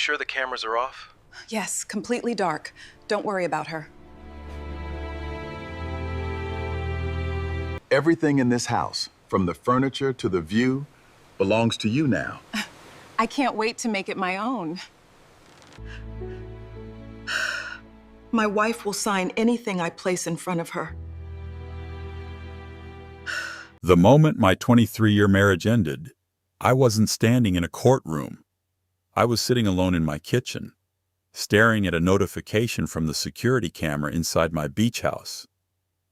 sure the cameras are off? Yes, completely dark. Don't worry about her. Everything in this house, from the furniture to the view, belongs to you now. I can't wait to make it my own. My wife will sign anything I place in front of her. The moment my 23-year marriage ended, I wasn't standing in a courtroom. I was sitting alone in my kitchen, staring at a notification from the security camera inside my beach house.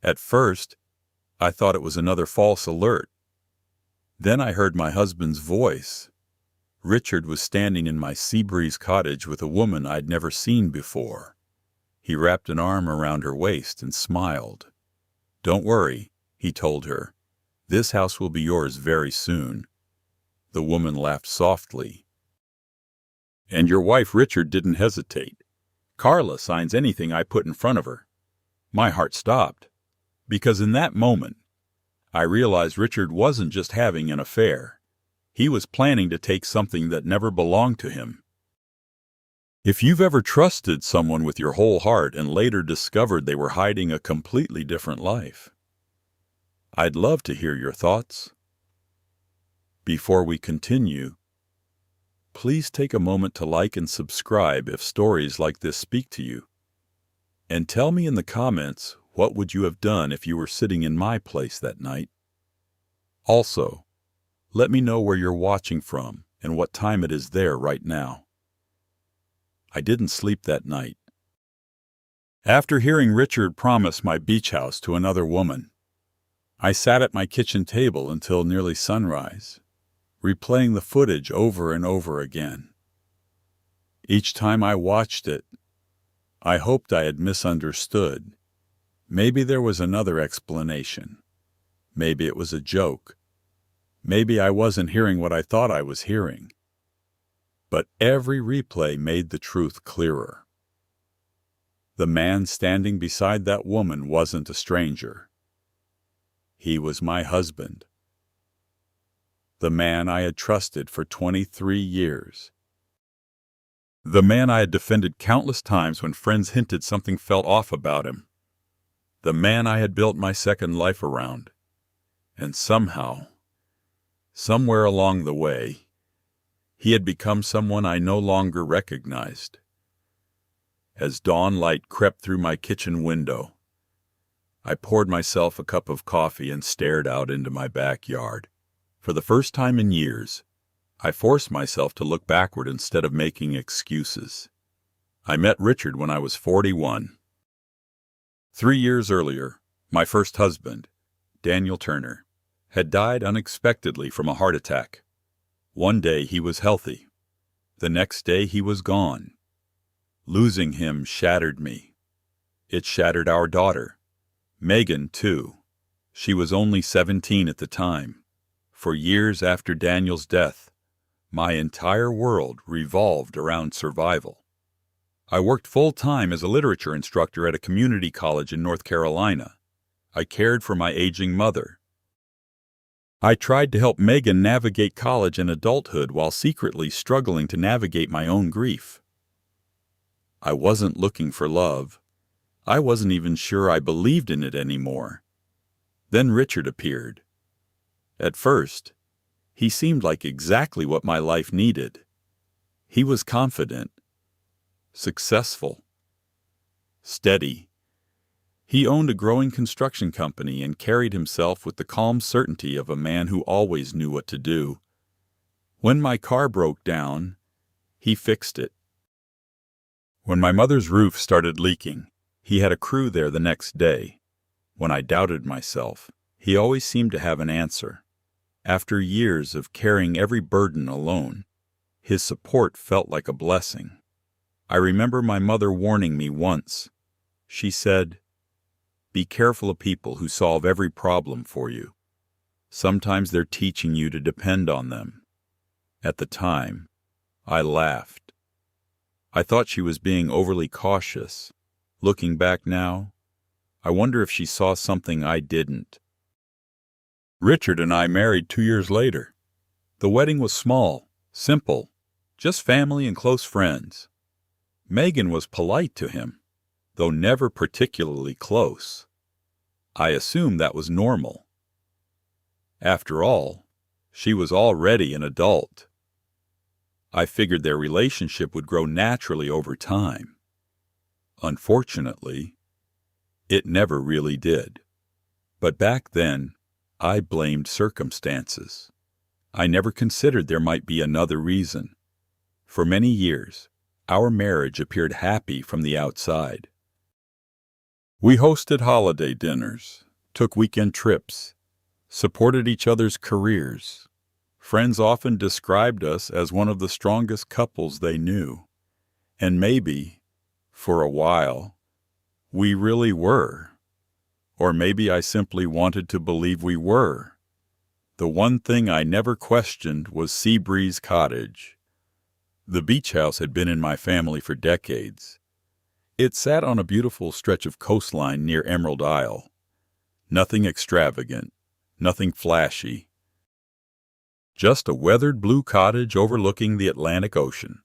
At first, I thought it was another false alert. Then I heard my husband's voice. Richard was standing in my Seabreeze cottage with a woman I'd never seen before. He wrapped an arm around her waist and smiled. "Don't worry," he told her. "This house will be yours very soon." The woman laughed softly. "And your wife, Richard, didn't hesitate. Carla signs anything I put in front of her." My heart stopped, because in that moment, I realized Richard wasn't just having an affair. He was planning to take something that never belonged to him. If you've ever trusted someone with your whole heart and later discovered they were hiding a completely different life, I'd love to hear your thoughts. Before we continue, please take a moment to like and subscribe if stories like this speak to you. And tell me in the comments, what would you have done if you were sitting in my place that night? Also, let me know where you're watching from and what time it is there right now. I didn't sleep that night. After hearing Richard promise my beach house to another woman, I sat at my kitchen table until nearly sunrise, replaying the footage over and over again. Each time I watched it, I hoped I had misunderstood. Maybe there was another explanation. Maybe it was a joke. Maybe I wasn't hearing what I thought I was hearing. But every replay made the truth clearer. The man standing beside that woman wasn't a stranger. He was my husband. The man I had trusted for 23 years. The man I had defended countless times when friends hinted something felt off about him. The man I had built my second life around. And somehow, somewhere along the way, he had become someone I no longer recognized. As dawn light crept through my kitchen window, I poured myself a cup of coffee and stared out into my backyard. For the first time in years, I forced myself to look backward instead of making excuses. I met Richard when I was 41. 3 years earlier, my first husband, Daniel Turner, had died unexpectedly from a heart attack. One day he was healthy. The next day he was gone. Losing him shattered me. It shattered our daughter, Megan, too. She was only 17 at the time. For years after Daniel's death, my entire world revolved around survival. I worked full-time as a literature instructor at a community college in North Carolina. I cared for my aging mother. I tried to help Megan navigate college and adulthood while secretly struggling to navigate my own grief. I wasn't looking for love. I wasn't even sure I believed in it anymore. Then Richard appeared. At first, he seemed like exactly what my life needed. He was confident, successful, steady. He owned a growing construction company and carried himself with the calm certainty of a man who always knew what to do. When my car broke down, he fixed it. When my mother's roof started leaking, he had a crew there the next day. When I doubted myself, he always seemed to have an answer. After years of carrying every burden alone, his support felt like a blessing. I remember my mother warning me once. She said, "Be careful of people who solve every problem for you. Sometimes they're teaching you to depend on them." At the time, I laughed. I thought she was being overly cautious. Looking back now, I wonder if she saw something I didn't. Richard and I married 2 years later. The wedding was small, simple, just family and close friends. Megan was polite to him, though never particularly close. I assumed that was normal. After all, she was already an adult. I figured their relationship would grow naturally over time. Unfortunately, it never really did. But back then, I blamed circumstances. I never considered there might be another reason. For many years, our marriage appeared happy from the outside. We hosted holiday dinners, took weekend trips, supported each other's careers. Friends often described us as one of the strongest couples they knew. And maybe, for a while, we really were. Or maybe I simply wanted to believe we were. The one thing I never questioned was Seabreeze Cottage. The beach house had been in my family for decades. It sat on a beautiful stretch of coastline near Emerald Isle. Nothing extravagant, nothing flashy. Just a weathered blue cottage overlooking the Atlantic Ocean.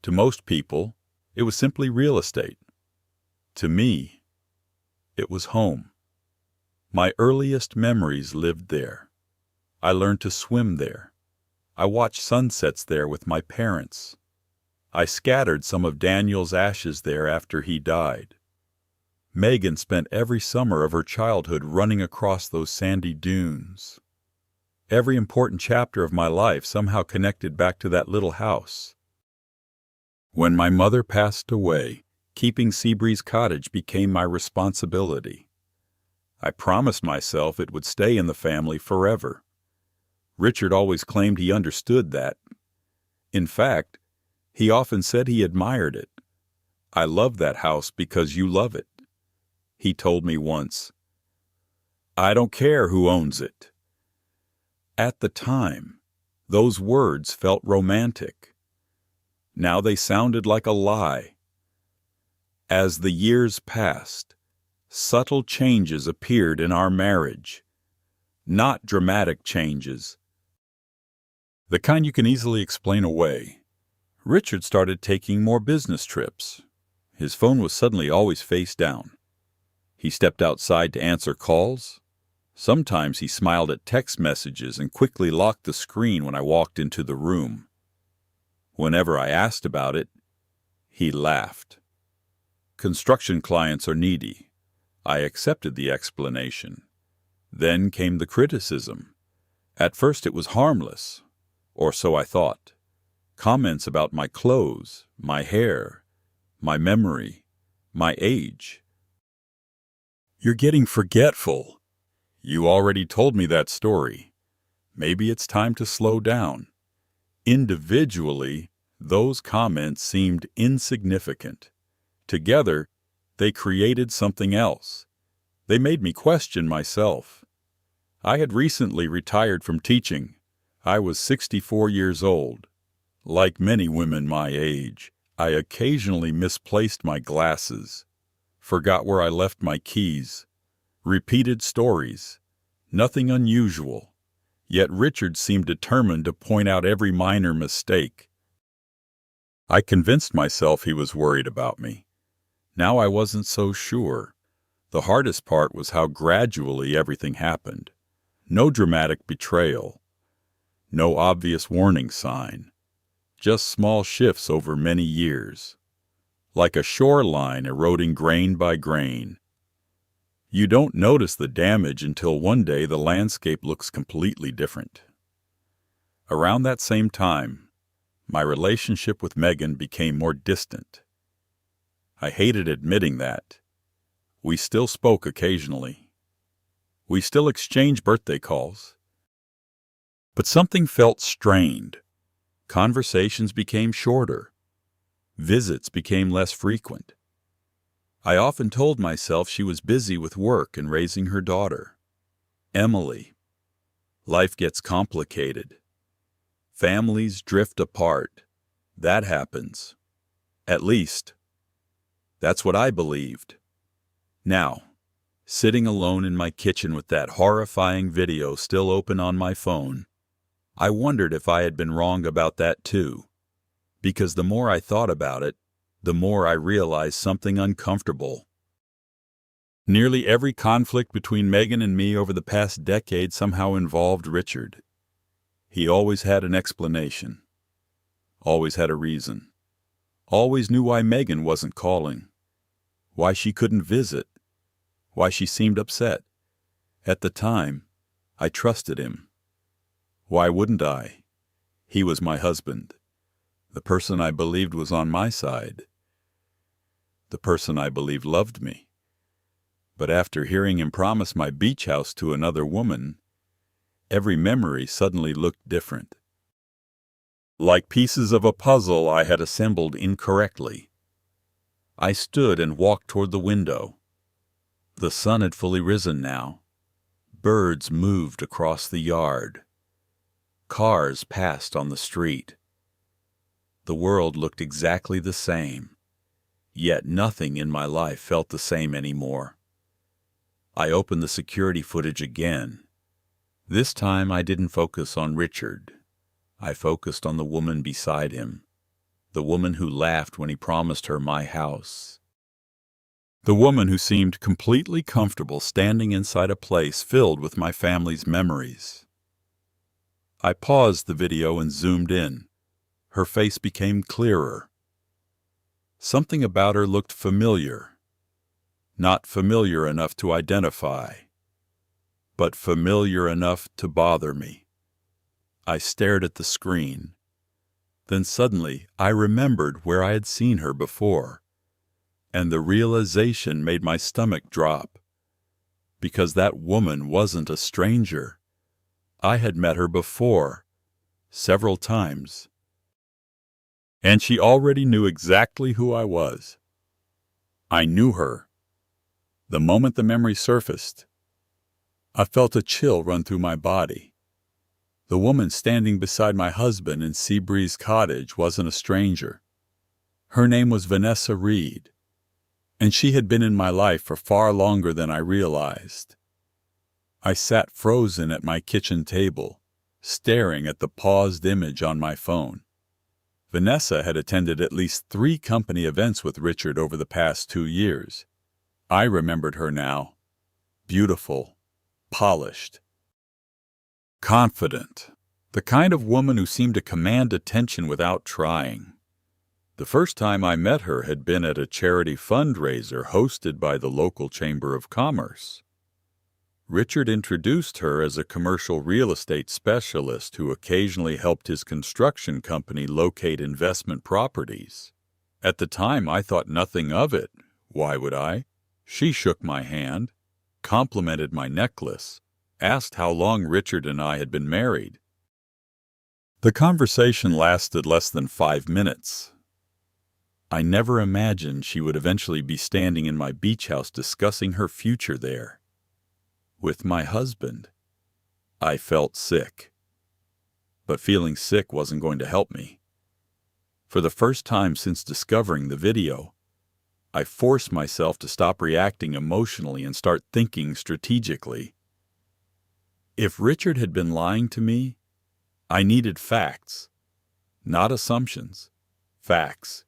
To most people, it was simply real estate. To me, it was home. My earliest memories lived there. I learned to swim there. I watched sunsets there with my parents. I scattered some of Daniel's ashes there after he died. Megan spent every summer of her childhood running across those sandy dunes. Every important chapter of my life somehow connected back to that little house. When my mother passed away, keeping Seabreeze Cottage became my responsibility. I promised myself it would stay in the family forever. Richard always claimed he understood that. In fact, he often said he admired it. "I love that house because you love it," he told me once. "I don't care who owns it." At the time, those words felt romantic. Now they sounded like a lie. As the years passed, subtle changes appeared in our marriage. Not dramatic changes. The kind you can easily explain away. Richard started taking more business trips. His phone was suddenly always face down. He stepped outside to answer calls. Sometimes he smiled at text messages and quickly locked the screen when I walked into the room. Whenever I asked about it, he laughed. Construction clients are needy. I accepted the explanation. Then came the criticism. At first it was harmless, or so I thought. Comments about my clothes, my hair, my memory, my age. "You're getting forgetful. You already told me that story. Maybe it's time to slow down." Individually, those comments seemed insignificant. Together, they created something else. They made me question myself. I had recently retired from teaching. I was 64 years old. Like many women my age, I occasionally misplaced my glasses, forgot where I left my keys, repeated stories. Nothing unusual. Yet Richard seemed determined to point out every minor mistake. I convinced myself he was worried about me. Now I wasn't so sure. The hardest part was how gradually everything happened. No dramatic betrayal. No obvious warning sign. Just small shifts over many years. Like a shoreline eroding grain by grain. You don't notice the damage until one day the landscape looks completely different. Around that same time, my relationship with Megan became more distant. I hated admitting that. We still spoke occasionally. We still exchanged birthday calls. But something felt strained. Conversations became shorter. Visits became less frequent. I often told myself she was busy with work and raising her daughter, Emily. Life gets complicated. Families drift apart. That happens. At least, that's what I believed. Now, sitting alone in my kitchen with that horrifying video still open on my phone, I wondered if I had been wrong about that too. because the more I thought about it, the more I realized something uncomfortable. Nearly every conflict between Megan and me over the past decade somehow involved Richard. He always had an explanation, always had a reason, always knew why Megan wasn't calling, why she couldn't visit, why she seemed upset. At the time, I trusted him. Why wouldn't I? He was my husband, the person I believed was on my side, the person I believed loved me. But after hearing him promise my beach house to another woman, every memory suddenly looked different. Like pieces of a puzzle I had assembled incorrectly. I stood and walked toward the window. The sun had fully risen now. Birds moved across the yard. Cars passed on the street. The world looked exactly the same, yet nothing in my life felt the same anymore. I opened the security footage again. This time I didn't focus on Richard. I focused on the woman beside him, the woman who laughed when he promised her my house. The woman who seemed completely comfortable standing inside a place filled with my family's memories. I paused the video and zoomed in. Her face became clearer. Something about her looked familiar. Not familiar enough to identify, but familiar enough to bother me. I stared at the screen. Then suddenly I remembered where I had seen her before, and the realization made my stomach drop, because that woman wasn't a stranger. I had met her before, several times, and she already knew exactly who I was. I knew her. The moment the memory surfaced, I felt a chill run through my body. The woman standing beside my husband in Seabreeze Cottage wasn't a stranger. Her name was Vanessa Reed, and she had been in my life for far longer than I realized. I sat frozen at my kitchen table, staring at the paused image on my phone. Vanessa had attended at least 3 company events with Richard over the past 2 years. I remembered her now. Beautiful, polished, confident. The kind of woman who seemed to command attention without trying. The first time I met her had been at a charity fundraiser hosted by the local Chamber of Commerce. Richard introduced her as a commercial real estate specialist who occasionally helped his construction company locate investment properties. At the time, I thought nothing of it. Why would I? She shook my hand, complimented my necklace, asked how long Richard and I had been married. The conversation lasted less than 5 minutes. I never imagined she would eventually be standing in my beach house discussing her future there. With my husband. I felt sick. But feeling sick wasn't going to help me. For the first time since discovering the video, I forced myself to stop reacting emotionally and start thinking strategically. If Richard had been lying to me, I needed facts, not assumptions, facts.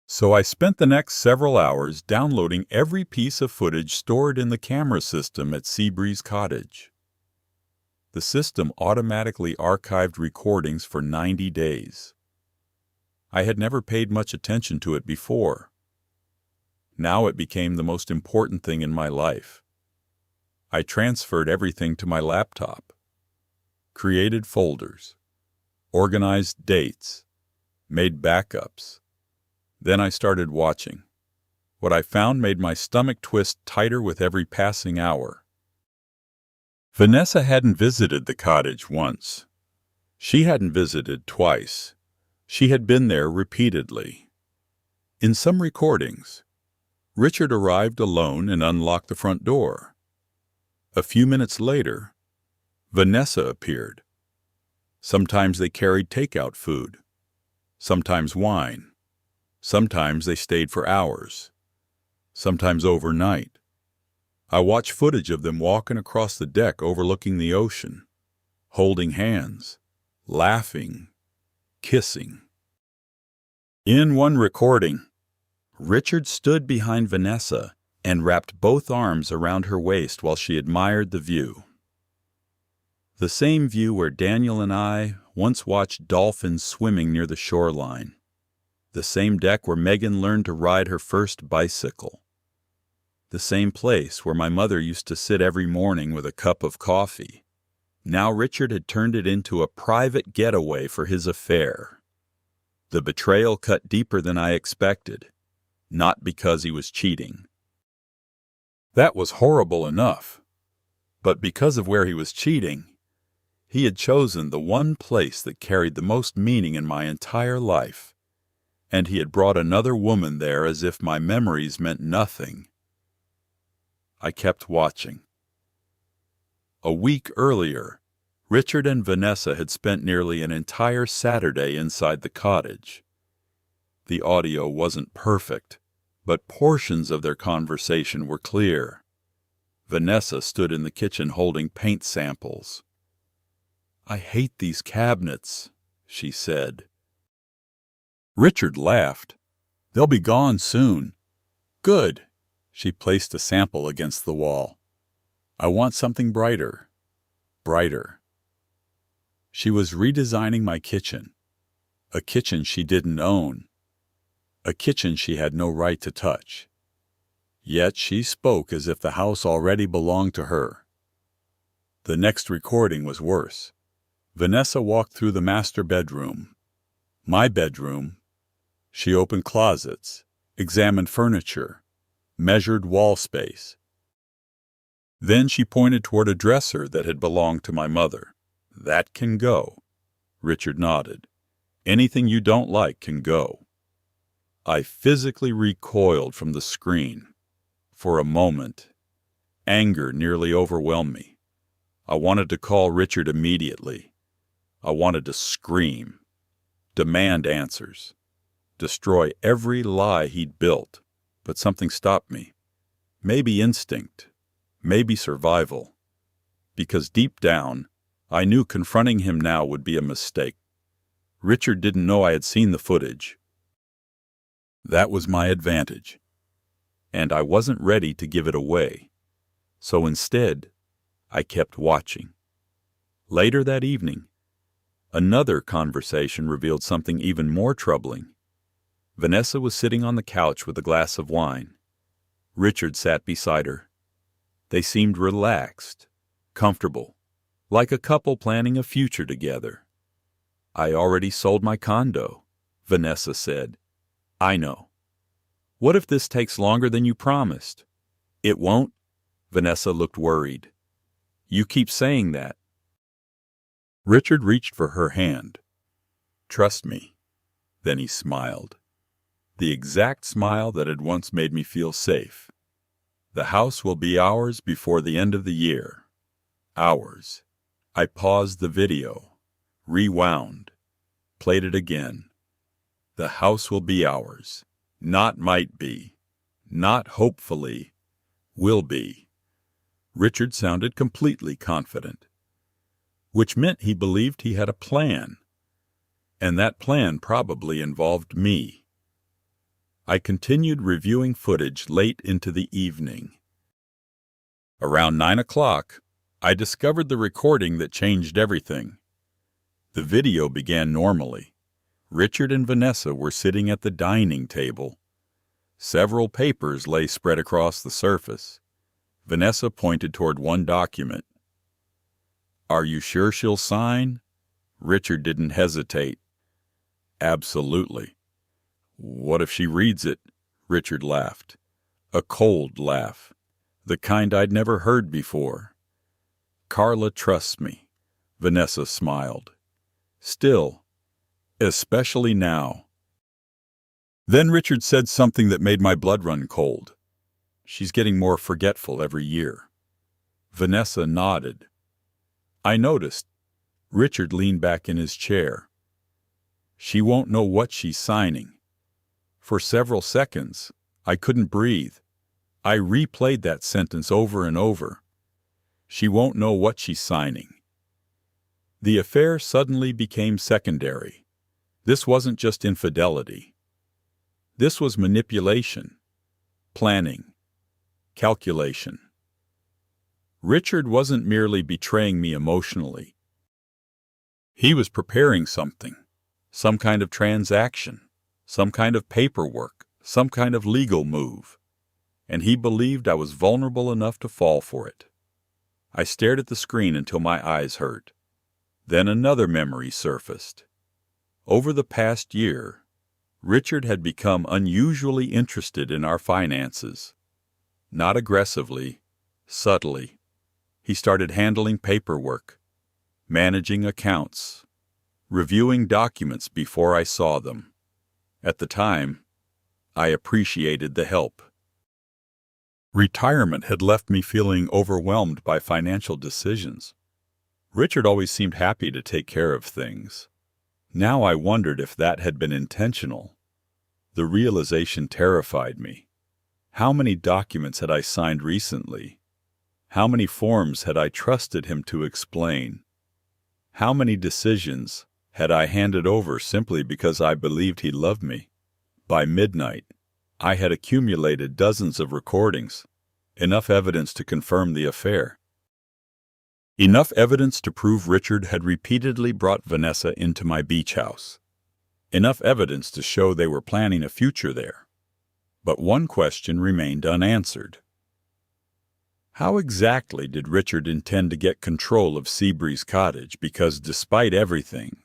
So I spent the next several hours downloading every piece of footage stored in the camera system at Seabreeze Cottage. The system automatically archived recordings for 90 days. I had never paid much attention to it before. Now it became the most important thing in my life. I transferred everything to my laptop, created folders, organized dates, made backups. Then I started watching. What I found made my stomach twist tighter with every passing hour. Vanessa hadn't visited the cottage once. She hadn't visited twice. She had been there repeatedly. In some recordings, Richard arrived alone and unlocked the front door. A few minutes later, Vanessa appeared. Sometimes they carried takeout food, sometimes wine. Sometimes they stayed for hours, sometimes overnight. I watched footage of them walking across the deck overlooking the ocean, holding hands, laughing, kissing. In one recording, Richard stood behind Vanessa and wrapped both arms around her waist while she admired the view. The same view where Daniel and I once watched dolphins swimming near the shoreline. The same deck where Megan learned to ride her first bicycle. The same place where my mother used to sit every morning with a cup of coffee. Now Richard had turned it into a private getaway for his affair. The betrayal cut deeper than I expected, not because he was cheating. That was horrible enough, but because of where he was cheating, he had chosen the one place that carried the most meaning in my entire life, and he had brought another woman there as if my memories meant nothing. I kept watching. A week earlier, Richard and Vanessa had spent nearly an entire Saturday inside the cottage. The audio wasn't perfect, but portions of their conversation were clear. Vanessa stood in the kitchen holding paint samples. "I hate these cabinets," she said. Richard laughed. "They'll be gone soon." "Good." She placed a sample against the wall. "I want something brighter. Brighter." She was redesigning my kitchen. A kitchen she didn't own. A kitchen she had no right to touch. Yet she spoke as if the house already belonged to her. The next recording was worse. Vanessa walked through the master bedroom. My bedroom. She opened closets, examined furniture, measured wall space. Then she pointed toward a dresser that had belonged to my mother. "That can go." Richard nodded. "Anything you don't like can go." I physically recoiled from the screen. For a moment, anger nearly overwhelmed me. I wanted to call Richard immediately. I wanted to scream, demand answers, destroy every lie he'd built, but something stopped me. Maybe instinct, maybe survival. Because deep down, I knew confronting him now would be a mistake. Richard didn't know I had seen the footage. That was my advantage. And I wasn't ready to give it away. So instead, I kept watching. Later that evening, another conversation revealed something even more troubling. Vanessa was sitting on the couch with a glass of wine. Richard sat beside her. They seemed relaxed, comfortable, like a couple planning a future together. "I already sold my condo," Vanessa said. "I know. What if this takes longer than you promised?" "It won't." Vanessa looked worried. "You keep saying that." Richard reached for her hand. "Trust me." Then he smiled. The exact smile that had once made me feel safe. "The house will be ours before the end of the year." Ours. I paused the video, rewound, played it again. The house will be ours. Not might be. Not hopefully. Will be. Richard sounded completely confident, which meant he believed he had a plan. And that plan probably involved me. I continued reviewing footage late into the evening. Around 9 o'clock, I discovered the recording that changed everything. The video began normally. Richard and Vanessa were sitting at the dining table. Several papers lay spread across the surface. Vanessa pointed toward one document. "Are you sure she'll sign?" Richard didn't hesitate. "Absolutely." "What if she reads it?" Richard laughed. A cold laugh, the kind I'd never heard before. "Carla trusts me," Vanessa smiled. "Still, especially now." Then Richard said something that made my blood run cold. "She's getting more forgetful every year." Vanessa nodded. I noticed. Richard leaned back in his chair. "She won't know what she's signing." For several seconds, I couldn't breathe. I replayed that sentence over and over. She won't know what she's signing. The affair suddenly became secondary. This wasn't just infidelity. This was manipulation, planning, calculation. Richard wasn't merely betraying me emotionally. He was preparing something, some kind of transaction, some kind of paperwork, some kind of legal move, and he believed I was vulnerable enough to fall for it. I stared at the screen until my eyes hurt. Then another memory surfaced. Over the past year, Richard had become unusually interested in our finances. Not aggressively, subtly. He started handling paperwork, managing accounts, reviewing documents before I saw them. At the time, I appreciated the help. Retirement had left me feeling overwhelmed by financial decisions. Richard always seemed happy to take care of things. Now I wondered if that had been intentional. The realization terrified me. How many documents had I signed recently? How many forms had I trusted him to explain? How many decisions had I handed over simply because I believed he loved me? By midnight, I had accumulated dozens of recordings, enough evidence to confirm the affair. Enough evidence to prove Richard had repeatedly brought Vanessa into my beach house. Enough evidence to show they were planning a future there. But one question remained unanswered. How exactly did Richard intend to get control of Seabreeze Cottage? Because despite everything,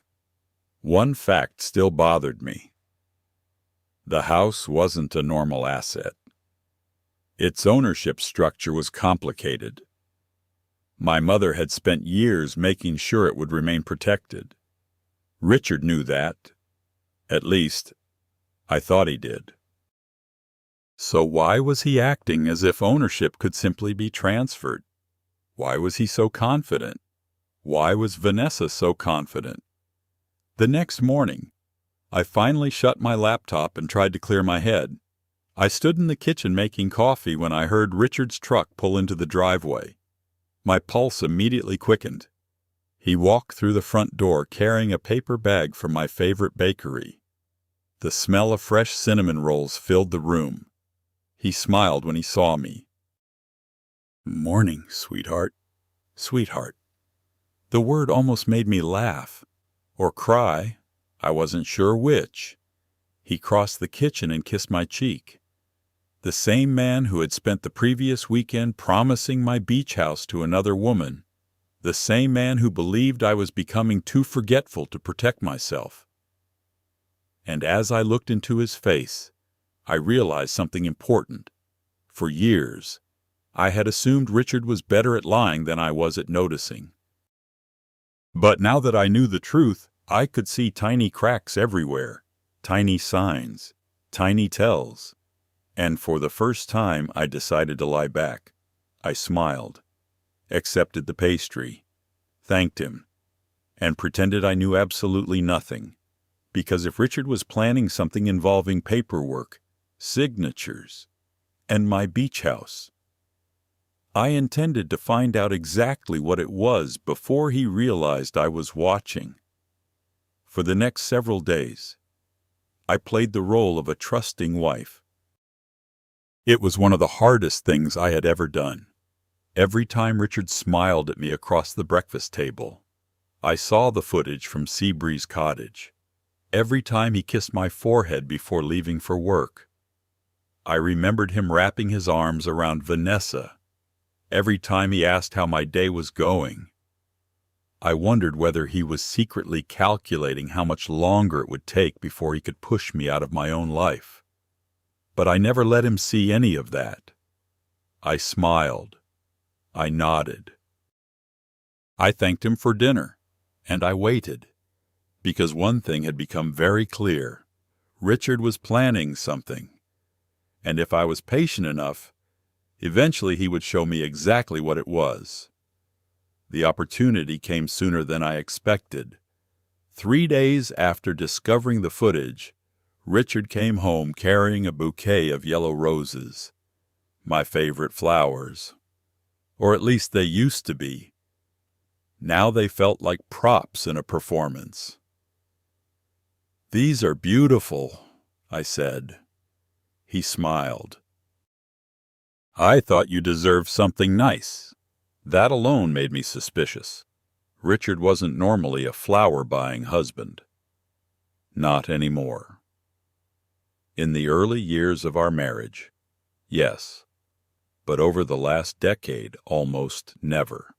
one fact still bothered me. The house wasn't a normal asset. Its ownership structure was complicated. My mother had spent years making sure it would remain protected. Richard knew that. At least, I thought he did. So why was he acting as if ownership could simply be transferred? Why was he so confident? Why was Vanessa so confident? The next morning, I finally shut my laptop and tried to clear my head. I stood in the kitchen making coffee when I heard Richard's truck pull into the driveway. My pulse immediately quickened. He walked through the front door carrying a paper bag from my favorite bakery. The smell of fresh cinnamon rolls filled the room. He smiled when he saw me. "Morning, sweetheart." Sweetheart. The word almost made me laugh. Or cry. I wasn't sure which. He crossed the kitchen and kissed my cheek. The same man who had spent the previous weekend promising my beach house to another woman. The same man who believed I was becoming too forgetful to protect myself. And as I looked into his face, I realized something important. For years, I had assumed Richard was better at lying than I was at noticing. But now that I knew the truth, I could see tiny cracks everywhere, tiny signs, tiny tells. And for the first time, I decided to lie back. I smiled, accepted the pastry, thanked him, and pretended I knew absolutely nothing. Because if Richard was planning something involving paperwork, signatures, and my beach house, I intended to find out exactly what it was before he realized I was watching. For the next several days, I played the role of a trusting wife. It was one of the hardest things I had ever done. Every time Richard smiled at me across the breakfast table, I saw the footage from Seabreeze Cottage. Every time he kissed my forehead before leaving for work, I remembered him wrapping his arms around Vanessa. Every time he asked how my day was going, I wondered whether he was secretly calculating how much longer it would take before he could push me out of my own life. But I never let him see any of that. I smiled. I nodded. I thanked him for dinner, and I waited, because one thing had become very clear. Richard was planning something. And if I was patient enough, eventually he would show me exactly what it was. The opportunity came sooner than I expected. 3 days after discovering the footage, Richard came home carrying a bouquet of yellow roses, my favorite flowers. Or at least they used to be. Now they felt like props in a performance. "These are beautiful," I said. He smiled. I thought you deserved something nice. That alone made me suspicious. Richard wasn't normally a flower-buying husband. Not anymore. In the early years of our marriage, yes, but over the last decade, almost never.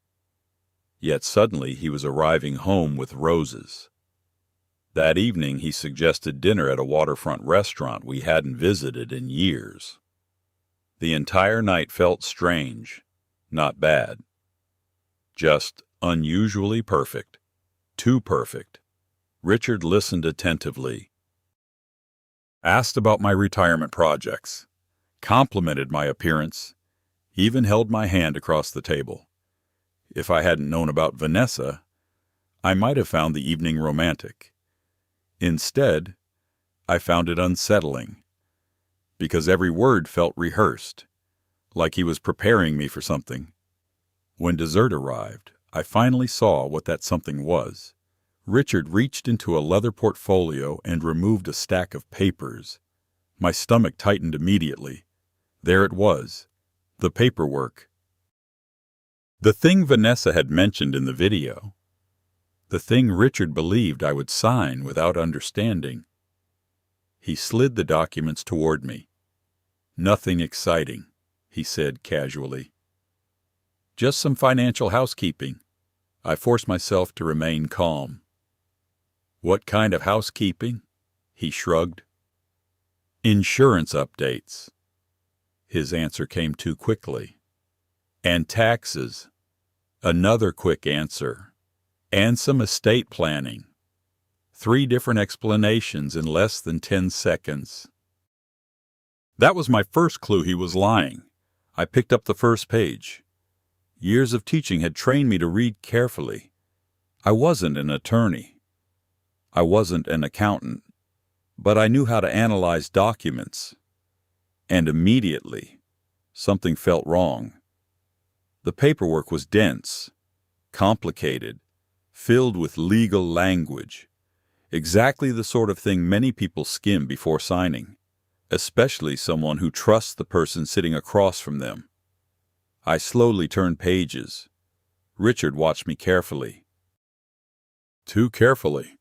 Yet suddenly he was arriving home with roses. That evening he suggested dinner at a waterfront restaurant we hadn't visited in years. The entire night felt strange, not bad. Just unusually perfect. Too perfect. Richard listened attentively. Asked about my retirement projects. Complimented my appearance. Even held my hand across the table. If I hadn't known about Vanessa, I might have found the evening romantic. Instead, I found it unsettling, because every word felt rehearsed, like he was preparing me for something. When dessert arrived, I finally saw what that something was. Richard reached into a leather portfolio and removed a stack of papers. My stomach tightened immediately. There it was, the paperwork. The thing Vanessa had mentioned in the video. The thing Richard believed I would sign without understanding. He slid the documents toward me. Nothing exciting, he said casually. Just some financial housekeeping. I forced myself to remain calm. What kind of housekeeping? He shrugged. Insurance updates. His answer came too quickly. And taxes. Another quick answer. And some estate planning. 3 different explanations in less than 10 seconds. That was my first clue he was lying. I picked up the first page. Years of teaching had trained me to read carefully. I wasn't an attorney. I wasn't an accountant. But I knew how to analyze documents. And immediately, something felt wrong. The paperwork was dense, complicated, filled with legal language. Exactly the sort of thing many people skim before signing, especially someone who trusts the person sitting across from them. I slowly turned pages. Richard watched me carefully. Too carefully.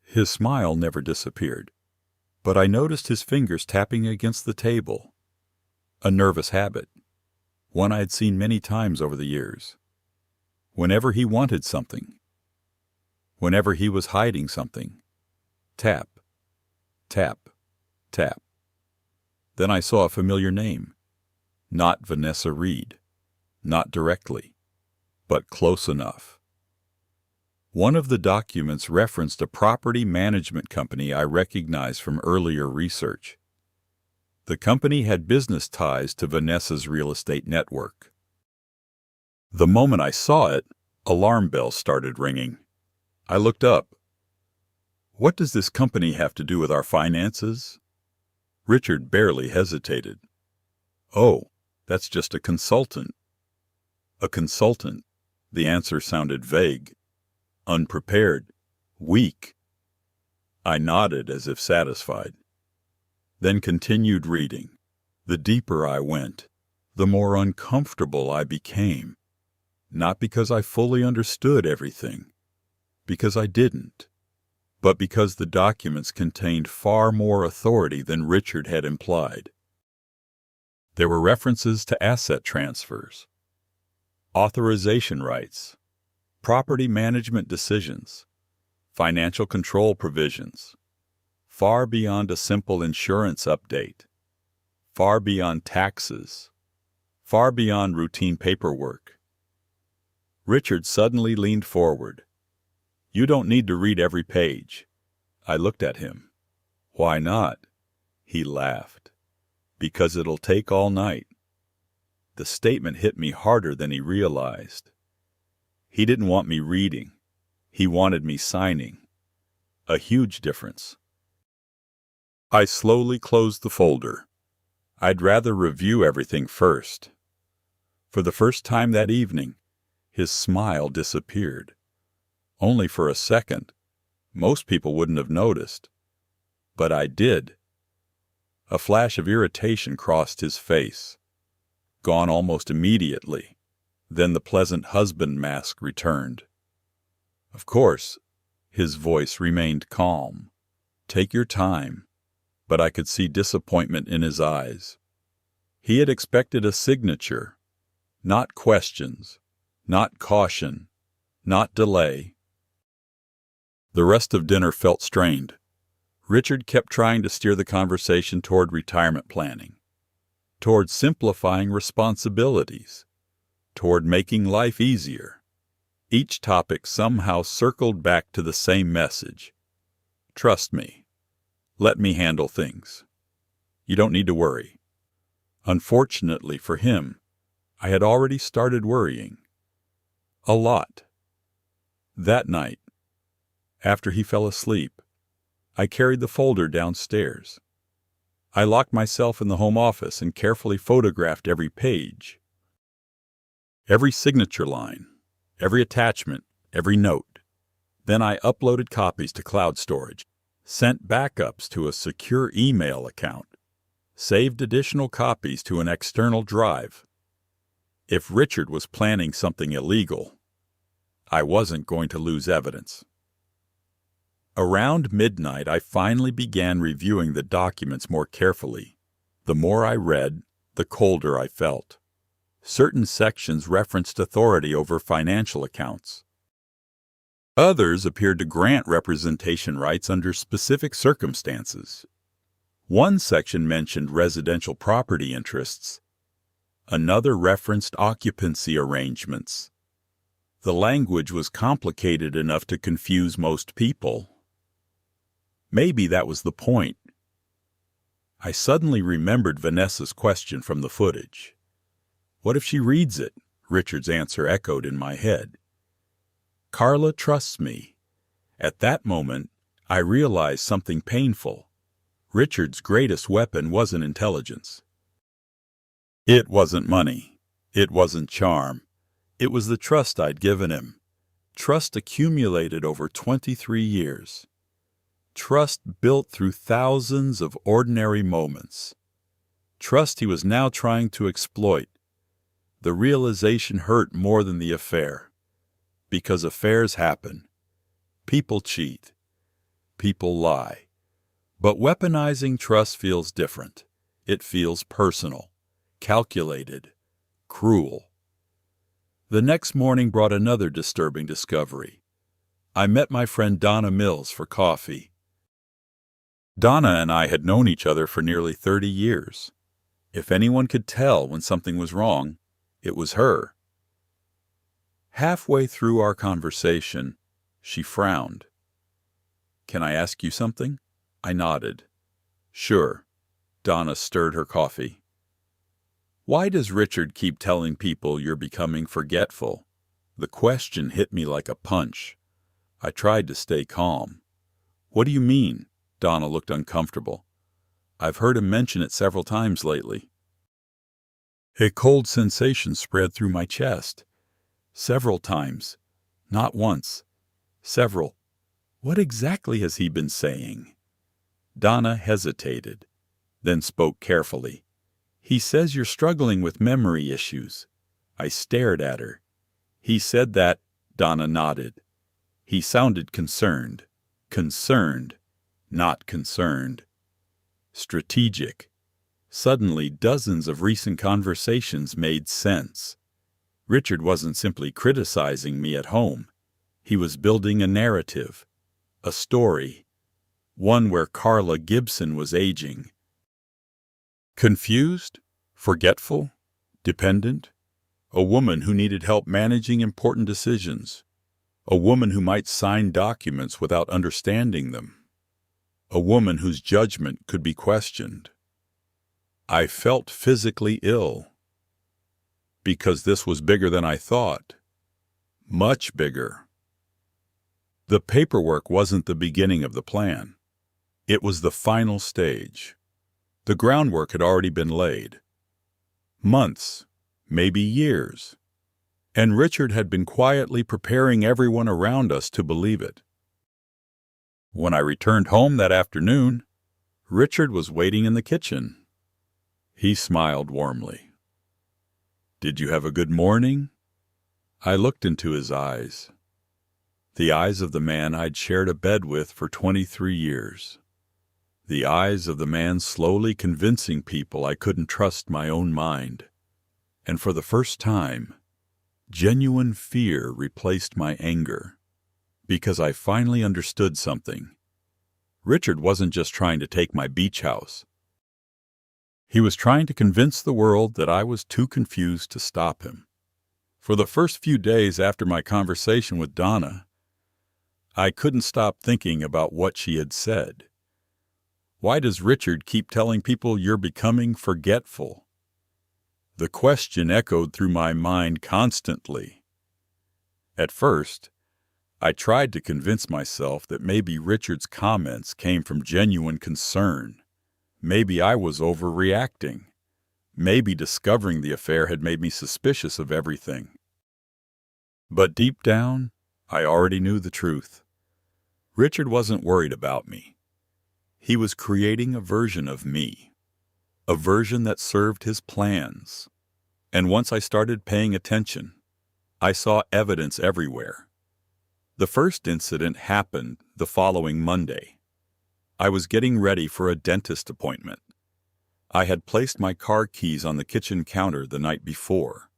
His smile never disappeared, but I noticed his fingers tapping against the table. A nervous habit, one I had seen many times over the years. Whenever he wanted something, whenever he was hiding something, tap, tap, tap. Then I saw a familiar name. Not Vanessa Reed. Not directly, but close enough. One of the documents referenced a property management company I recognized from earlier research. The company had business ties to Vanessa's real estate network. The moment I saw it, alarm bells started ringing. I looked up. What does this company have to do with our finances? Richard barely hesitated. Oh, that's just a consultant. A consultant. The answer sounded vague, unprepared, weak. I nodded as if satisfied, then continued reading. The deeper I went, the more uncomfortable I became. Not because I fully understood everything, because I didn't, but because the documents contained far more authority than Richard had implied. There were references to asset transfers, authorization rights, property management decisions, financial control provisions, far beyond a simple insurance update, far beyond taxes, far beyond routine paperwork. Richard suddenly leaned forward. You don't need to read every page. I looked at him. Why not? He laughed. Because it'll take all night. The statement hit me harder than he realized. He didn't want me reading. He wanted me signing. A huge difference. I slowly closed the folder. I'd rather review everything first. For the first time that evening, his smile disappeared. Only for a second. Most people wouldn't have noticed. But I did. A flash of irritation crossed his face, gone almost immediately. Then the pleasant husband mask returned. Of course, his voice remained calm. Take your time. But I could see disappointment in his eyes. He had expected a signature, not questions, not caution, not delay. The rest of dinner felt strained. Richard kept trying to steer the conversation toward retirement planning, toward simplifying responsibilities, toward making life easier. Each topic somehow circled back to the same message. Trust me. Let me handle things. You don't need to worry. Unfortunately for him, I had already started worrying. A lot. That night, after he fell asleep, I carried the folder downstairs. I locked myself in the home office and carefully photographed every page, every signature line, every attachment, every note. Then I uploaded copies to cloud storage, sent backups to a secure email account, saved additional copies to an external drive. If Richard was planning something illegal, I wasn't going to lose evidence. Around midnight, I finally began reviewing the documents more carefully. The more I read, the colder I felt. Certain sections referenced authority over financial accounts. Others appeared to grant representation rights under specific circumstances. One section mentioned residential property interests. Another referenced occupancy arrangements. The language was complicated enough to confuse most people. Maybe that was the point. I suddenly remembered Vanessa's question from the footage. What if she reads it? Richard's answer echoed in my head. Carla trusts me. At that moment, I realized something painful. Richard's greatest weapon wasn't intelligence. It wasn't money. It wasn't charm. It was the trust I'd given him. Trust accumulated over 23 years. Trust built through thousands of ordinary moments. Trust he was now trying to exploit. The realization hurt more than the affair. Because affairs happen. People cheat. People lie. But weaponizing trust feels different. It feels personal, calculated, cruel. The next morning brought another disturbing discovery. I met my friend Donna Mills for coffee. Donna and I had known each other for nearly 30 years. If anyone could tell when something was wrong, it was her. Halfway through our conversation, she frowned. Can I ask you something? I nodded. Sure. Donna stirred her coffee. Why does Richard keep telling people you're becoming forgetful? The question hit me like a punch. I tried to stay calm. What do you mean? Donna looked uncomfortable. I've heard him mention it several times lately. A cold sensation spread through my chest. Several times. Not once. Several. What exactly has he been saying? Donna hesitated, then spoke carefully. He says you're struggling with memory issues. I stared at her. He said that, Donna nodded. He sounded concerned. Concerned, not concerned. Strategic. Suddenly, dozens of recent conversations made sense. Richard wasn't simply criticizing me at home. He was building a narrative, a story, one where Carla Gibson was aging. Confused, forgetful, dependent, a woman who needed help managing important decisions, a woman who might sign documents without understanding them, a woman whose judgment could be questioned. I felt physically ill. Because this was bigger than I thought. Much bigger. The paperwork wasn't the beginning of the plan. It was the final stage. The groundwork had already been laid. Months, maybe years. And Richard had been quietly preparing everyone around us to believe it. When I returned home that afternoon, Richard was waiting in the kitchen. He smiled warmly. "Did you have a good morning?" I looked into his eyes. The eyes of the man I'd shared a bed with for 23 years. The eyes of the man slowly convincing people I couldn't trust my own mind. And for the first time, genuine fear replaced my anger, because I finally understood something. Richard wasn't just trying to take my beach house. He was trying to convince the world that I was too confused to stop him. For the first few days after my conversation with Donna, I couldn't stop thinking about what she had said. Why does Richard keep telling people you're becoming forgetful? The question echoed through my mind constantly. At first, I tried to convince myself that maybe Richard's comments came from genuine concern. Maybe I was overreacting. Maybe discovering the affair had made me suspicious of everything. But deep down, I already knew the truth. Richard wasn't worried about me. He was creating a version of me, a version that served his plans. And once I started paying attention, I saw evidence everywhere. The first incident happened the following Monday. I was getting ready for a dentist appointment. I had placed my car keys on the kitchen counter the night before.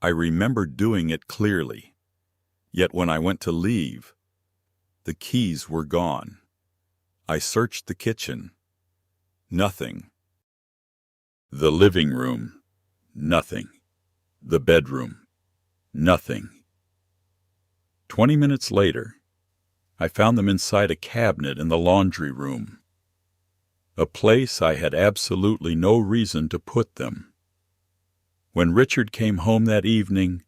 I remembered doing it clearly. Yet when I went to leave, the keys were gone. I searched the kitchen. Nothing. The living room. Nothing. The bedroom. Nothing. 20 minutes later, I found them inside a cabinet in the laundry room, a place I had absolutely no reason to put them. When Richard came home that evening,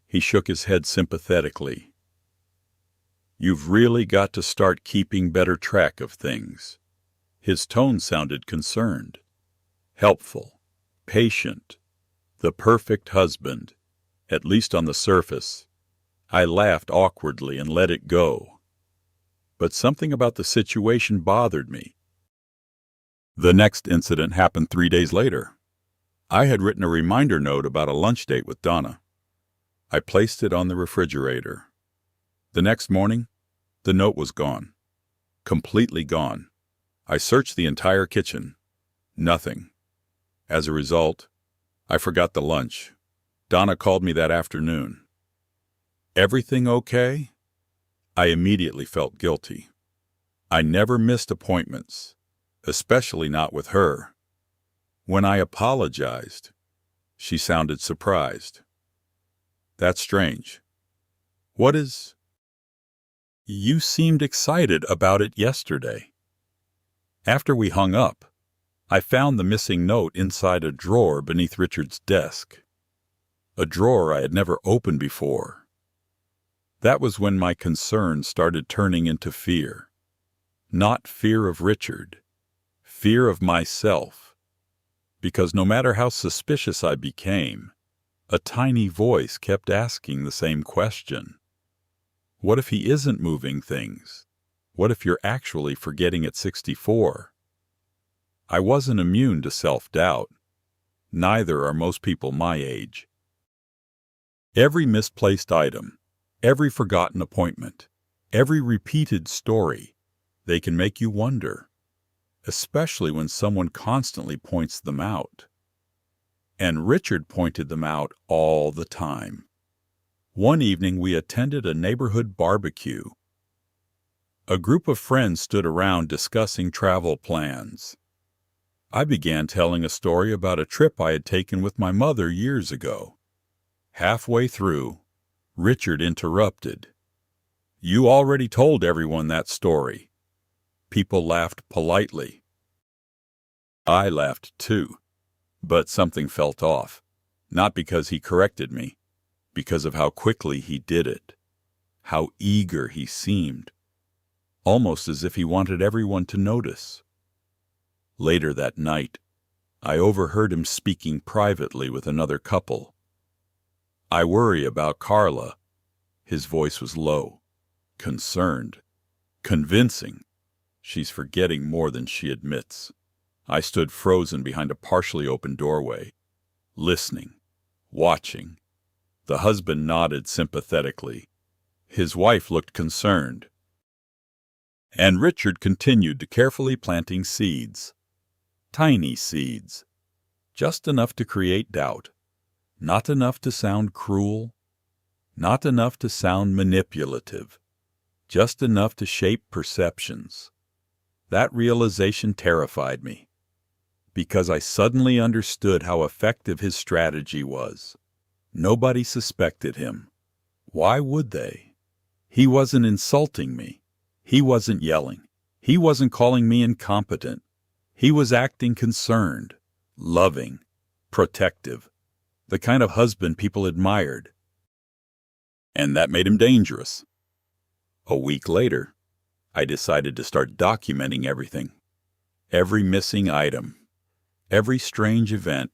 he shook his head sympathetically. "You've really got to start keeping better track of things." His tone sounded concerned, helpful, patient, the perfect husband, at least on the surface. I laughed awkwardly and let it go. But something about the situation bothered me. The next incident happened 3 days later. I had written a reminder note about a lunch date with Donna. I placed it on the refrigerator. The next morning, the note was gone. Completely gone. I searched the entire kitchen. Nothing. As a result, I forgot the lunch. Donna called me that afternoon. "Everything okay?" I immediately felt guilty. I never missed appointments, especially not with her. When I apologized, she sounded surprised. "That's strange. What is—" "You seemed excited about it yesterday." After we hung up, I found the missing note inside a drawer beneath Richard's desk. A drawer I had never opened before. That was when my concern started turning into fear. Not fear of Richard, fear of myself. Because no matter how suspicious I became, a tiny voice kept asking the same question. What if he isn't moving things? What if you're actually forgetting at 64? I wasn't immune to self-doubt. Neither are most people my age. Every misplaced item, every forgotten appointment, every repeated story, they can make you wonder, especially when someone constantly points them out. And Richard pointed them out all the time. One evening we attended a neighborhood barbecue. A group of friends stood around discussing travel plans. I began telling a story about a trip I had taken with my mother years ago. Halfway through, Richard interrupted. "You already told everyone that story." People laughed politely. I laughed too, but something felt off, not because he corrected me, because of how quickly he did it, how eager he seemed, almost as if he wanted everyone to notice. Later that night, I overheard him speaking privately with another couple. "I worry about Carla." His voice was low, concerned, convincing. She's forgetting more than she admits. I stood frozen behind a partially open doorway, listening, watching. The husband nodded sympathetically. His wife looked concerned. And Richard continued to carefully planting seeds. Tiny seeds. Just enough to create doubt. Not enough to sound cruel. Not enough to sound manipulative. Just enough to shape perceptions. That realization terrified me, because I suddenly understood how effective his strategy was. Nobody suspected him. Why would they? He wasn't insulting me. He wasn't yelling. He wasn't calling me incompetent. He was acting concerned, loving, protective, the kind of husband people admired. And that made him dangerous. A week later, I decided to start documenting everything. Every missing item, every strange event,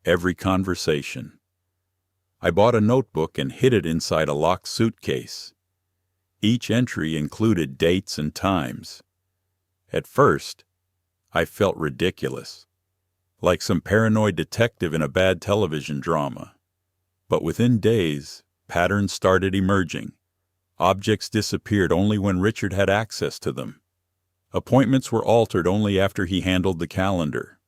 every conversation. I bought a notebook and hid it inside a locked suitcase. Each entry included dates and times. At first, I felt ridiculous, like some paranoid detective in a bad television drama. But within days, patterns started emerging. Objects disappeared only when Richard had access to them. Appointments were altered only after he handled the calendar.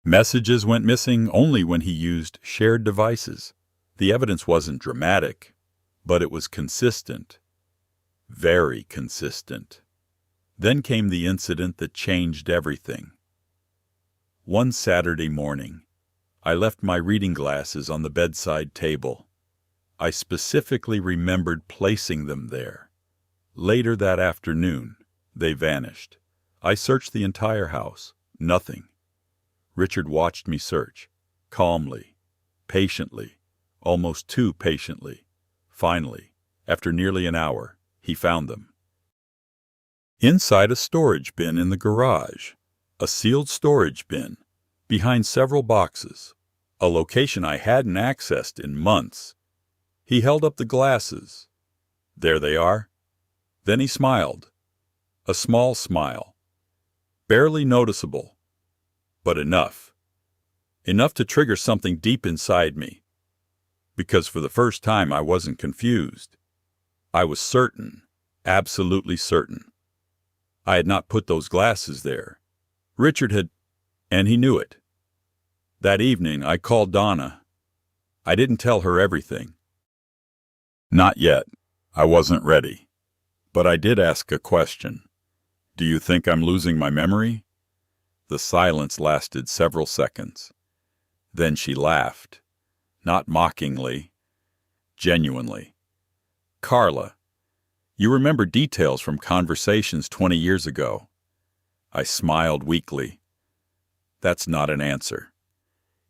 Messages went missing only when he used shared devices. The evidence wasn't dramatic, but it was consistent. Very consistent. Then came the incident that changed everything. One Saturday morning, I left my reading glasses on the bedside table. I specifically remembered placing them there. Later that afternoon, they vanished. I searched the entire house. Nothing. Richard watched me search, calmly, patiently, almost too patiently. Finally, after nearly an hour, he found them. Inside a storage bin in the garage, a sealed storage bin, behind several boxes, a location I hadn't accessed in months. He held up the glasses. There they are. Then he smiled. A small smile. Barely noticeable. But enough. Enough to trigger something deep inside me. Because for the first time I wasn't confused. I was certain, absolutely certain. I had not put those glasses there. Richard had, and he knew it. That evening I called Donna. I didn't tell her everything. Not yet. I wasn't ready. But I did ask a question. Do you think I'm losing my memory? The silence lasted several seconds. Then she laughed. Not mockingly. Genuinely. Carla, you remember details from conversations 20 years ago. I smiled weakly. That's not an answer.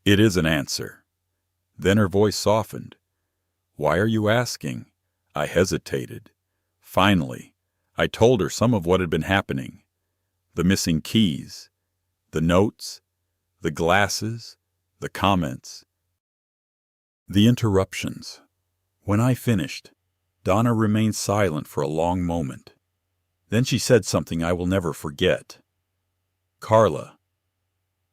It is an answer. Then her voice softened. Why are you asking? I hesitated. Finally, I told her some of what had been happening. The missing keys, the notes, the glasses, the comments, the interruptions. When I finished, Donna remained silent for a long moment. Then she said something I will never forget. Carla,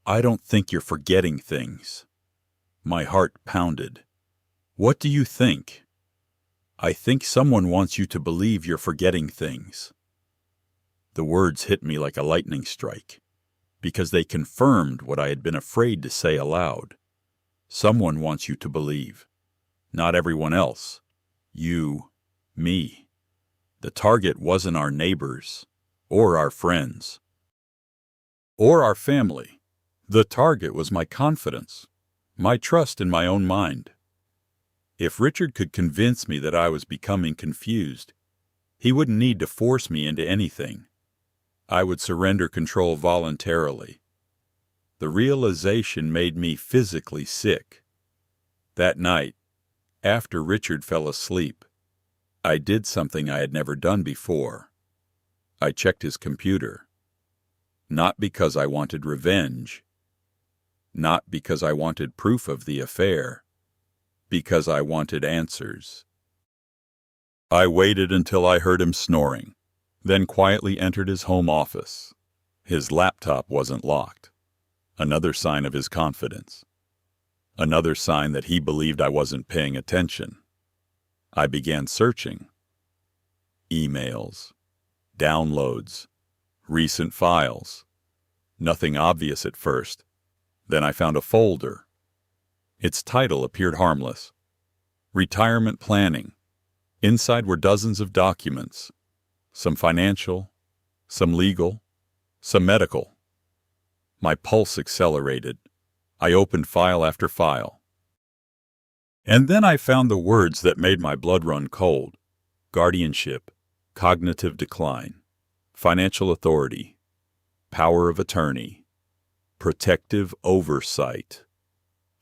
I don't think you're forgetting things. My heart pounded. What do you think? I think someone wants you to believe you're forgetting things. The words hit me like a lightning strike, because they confirmed what I had been afraid to say aloud. Someone wants you to believe. Not everyone else. You, me. The target wasn't our neighbors, or our friends, or our family. The target was my confidence, my trust in my own mind. If Richard could convince me that I was becoming confused, he wouldn't need to force me into anything. I would surrender control voluntarily. The realization made me physically sick. That night, after Richard fell asleep, I did something I had never done before. I checked his computer. Not because I wanted revenge. Not because I wanted proof of the affair. Because I wanted answers. I waited until I heard him snoring. then quietly entered his home office. His laptop wasn't locked. Another sign of his confidence. Another sign that he believed I wasn't paying attention. I began searching. Emails, downloads, recent files. Nothing obvious at first. Then I found a folder. Its title appeared harmless. Retirement Planning. Inside were dozens of documents. Some financial, some legal, some medical. My pulse accelerated. I opened file after file. And then I found the words that made my blood run cold. Guardianship, cognitive decline, financial authority, power of attorney, protective oversight.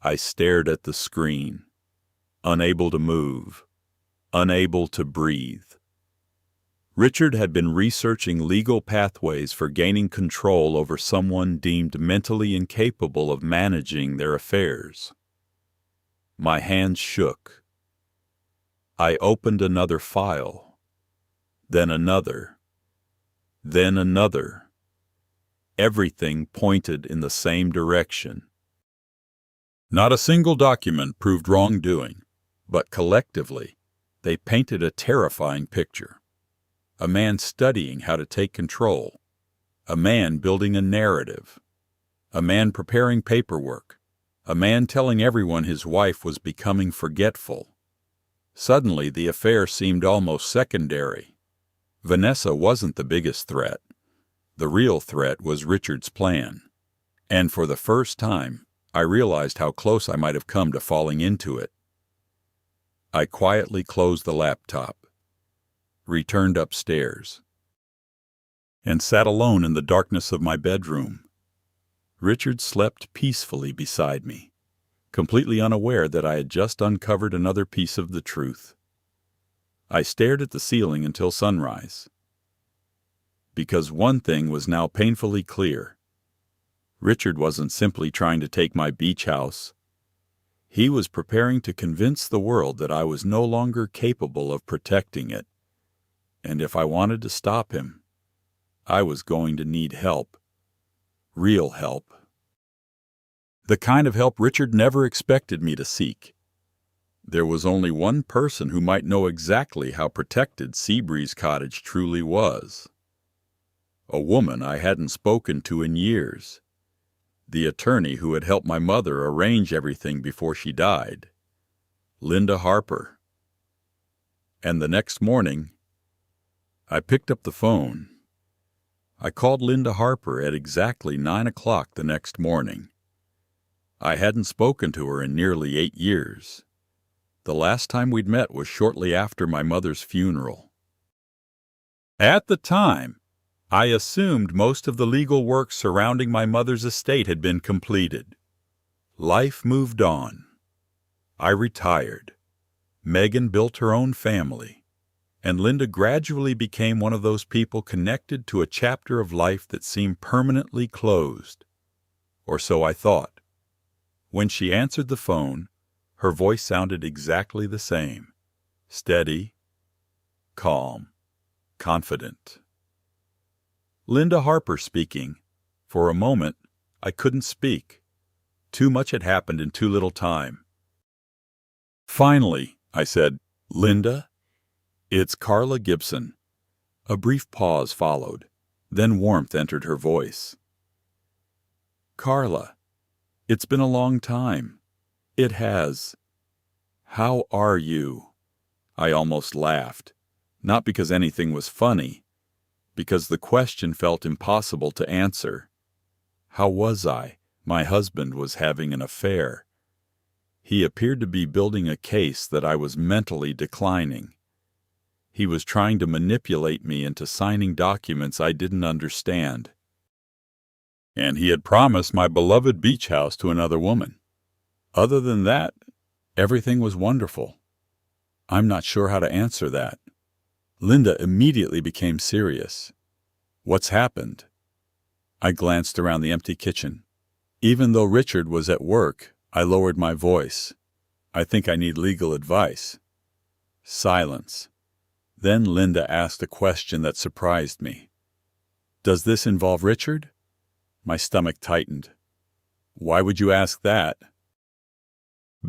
I stared at the screen, unable to move, unable to breathe. Richard had been researching legal pathways for gaining control over someone deemed mentally incapable of managing their affairs. My hands shook. I opened another file, then another, then another. Everything pointed in the same direction. Not a single document proved wrongdoing, but collectively, they painted a terrifying picture. A man studying how to take control. A man building a narrative. A man preparing paperwork. A man telling everyone his wife was becoming forgetful. Suddenly, the affair seemed almost secondary. Vanessa wasn't the biggest threat. The real threat was Richard's plan. And for the first time, I realized how close I might have come to falling into it. I quietly closed the laptop, returned upstairs, and sat alone in the darkness of my bedroom. Richard slept peacefully beside me, completely unaware that I had just uncovered another piece of the truth. I stared at the ceiling until sunrise, because one thing was now painfully clear. Richard wasn't simply trying to take my beach house. He was preparing to convince the world that I was no longer capable of protecting it. And if I wanted to stop him, I was going to need help. Real help. The kind of help Richard never expected me to seek. There was only one person who might know exactly how protected Seabreeze Cottage truly was. A woman I hadn't spoken to in years. The attorney who had helped my mother arrange everything before she died. Linda Harper. And the next morning, I picked up the phone. I called Linda Harper at exactly 9 o'clock the next morning. I hadn't spoken to her in nearly 8 years. The last time we'd met was shortly after my mother's funeral. At the time, I assumed most of the legal work surrounding my mother's estate had been completed. Life moved on. I retired. Megan built her own family. And Linda gradually became one of those people connected to a chapter of life that seemed permanently closed. Or so I thought. When she answered the phone, her voice sounded exactly the same. Steady, calm, confident. Linda Harper speaking. For a moment, I couldn't speak. Too much had happened in too little time. Finally, I said, "Linda?" "It's Carla Gibson." A brief pause followed. Then warmth entered her voice. "Carla, it's been a long time. It has. How are you?" I almost laughed, not because anything was funny, because the question felt impossible to answer. How was I? My husband was having an affair. He appeared to be building a case that I was mentally declining. He was trying to manipulate me into signing documents I didn't understand. And he had promised my beloved beach house to another woman. Other than that, everything was wonderful. I'm not sure how to answer that. Linda immediately became serious. "What's happened?" I glanced around the empty kitchen. Even though Richard was at work, I lowered my voice. "I think I need legal advice." Silence. Then Linda asked a question that surprised me. "Does this involve Richard?" My stomach tightened. "Why would you ask that?"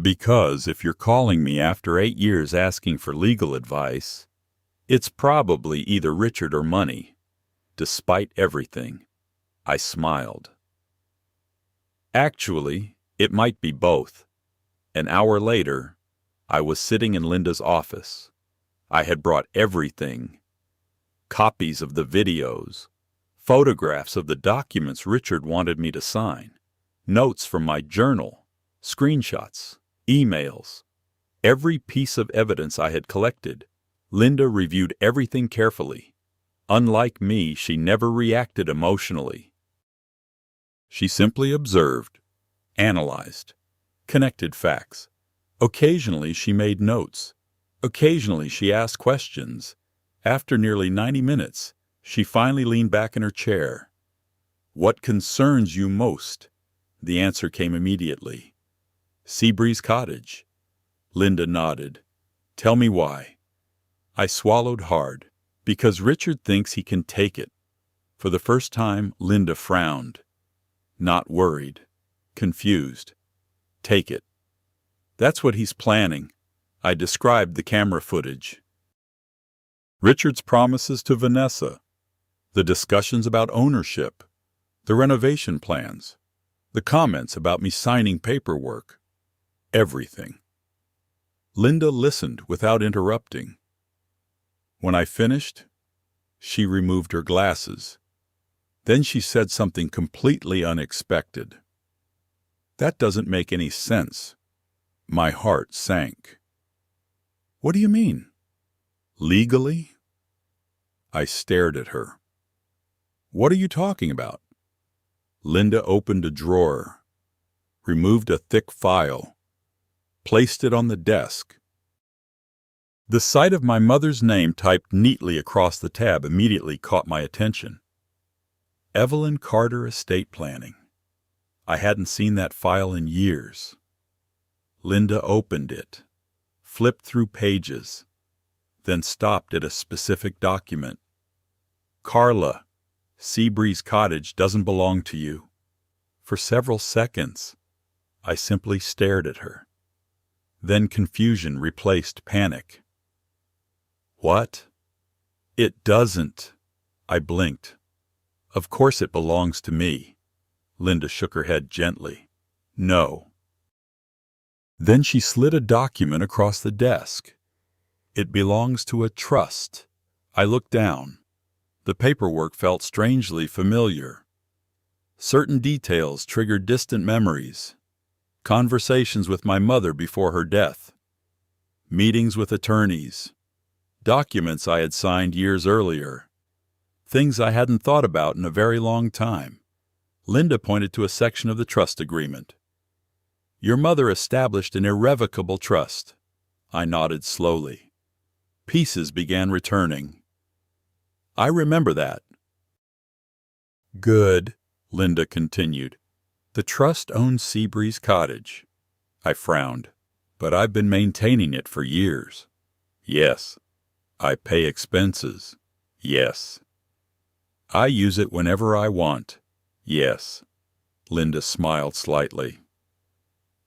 "Because if you're calling me after 8 years asking for legal advice, it's probably either Richard or money." Despite everything, I smiled. Actually, it might be both. An hour later, I was sitting in Linda's office. I had brought everything: copies of the videos, photographs of the documents Richard wanted me to sign, notes from my journal, screenshots, emails, every piece of evidence I had collected. Linda reviewed everything carefully. Unlike me, she never reacted emotionally. She simply observed, analyzed, connected facts. Occasionally she made notes. Occasionally she asked questions. After nearly 90 minutes, she finally leaned back in her chair. "What concerns you most?" The answer came immediately. "Seabreeze Cottage." Linda nodded. "Tell me why." I swallowed hard. "Because Richard thinks he can take it." For the first time, Linda frowned. Not worried. Confused. "Take it." "That's what he's planning." I described the camera footage. Richard's promises to Vanessa, the discussions about ownership, the renovation plans, the comments about me signing paperwork. Everything. Linda listened without interrupting. When I finished, she removed her glasses. Then she said something completely unexpected. "That doesn't make any sense." My heart sank. "What do you mean? Legally?" I stared at her. "What are you talking about?" Linda opened a drawer, removed a thick file, placed it on the desk. The sight of my mother's name typed neatly across the tab immediately caught my attention. Evelyn Carter Estate Planning. I hadn't seen that file in years. Linda opened it, flipped through pages, then stopped at a specific document. "Carla, Seabreeze Cottage doesn't belong to you." For several seconds, I simply stared at her. Then confusion replaced panic. "What?" "It doesn't." I blinked. "Of course it belongs to me." Linda shook her head gently. "No." Then she slid a document across the desk. "It belongs to a trust." I looked down. The paperwork felt strangely familiar. Certain details triggered distant memories. Conversations with my mother before her death. Meetings with attorneys. Documents I had signed years earlier. Things I hadn't thought about in a very long time. Linda pointed to a section of the trust agreement. "Your mother established an irrevocable trust." I nodded slowly. Pieces began returning. "I remember that." "Good," Linda continued. "The trust owns Seabreeze Cottage." I frowned. "But I've been maintaining it for years." "Yes." "I pay expenses." "Yes." "I use it whenever I want." "Yes." Linda smiled slightly.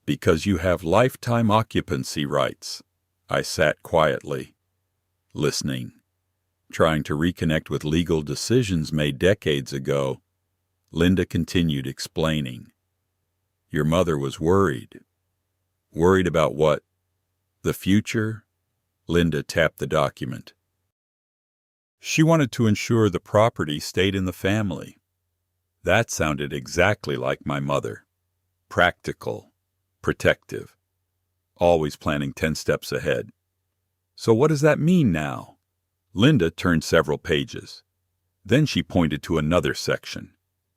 "Because you have lifetime occupancy rights." I sat quietly, listening, trying to reconnect with legal decisions made decades ago. Linda continued explaining. "Your mother was worried." "Worried about what?" "The future." Linda tapped the document. "She wanted to ensure the property stayed in the family." That sounded exactly like my mother. Practical, protective, always planning 10 steps ahead. "So what does that mean now?" Linda turned several pages. Then she pointed to another section.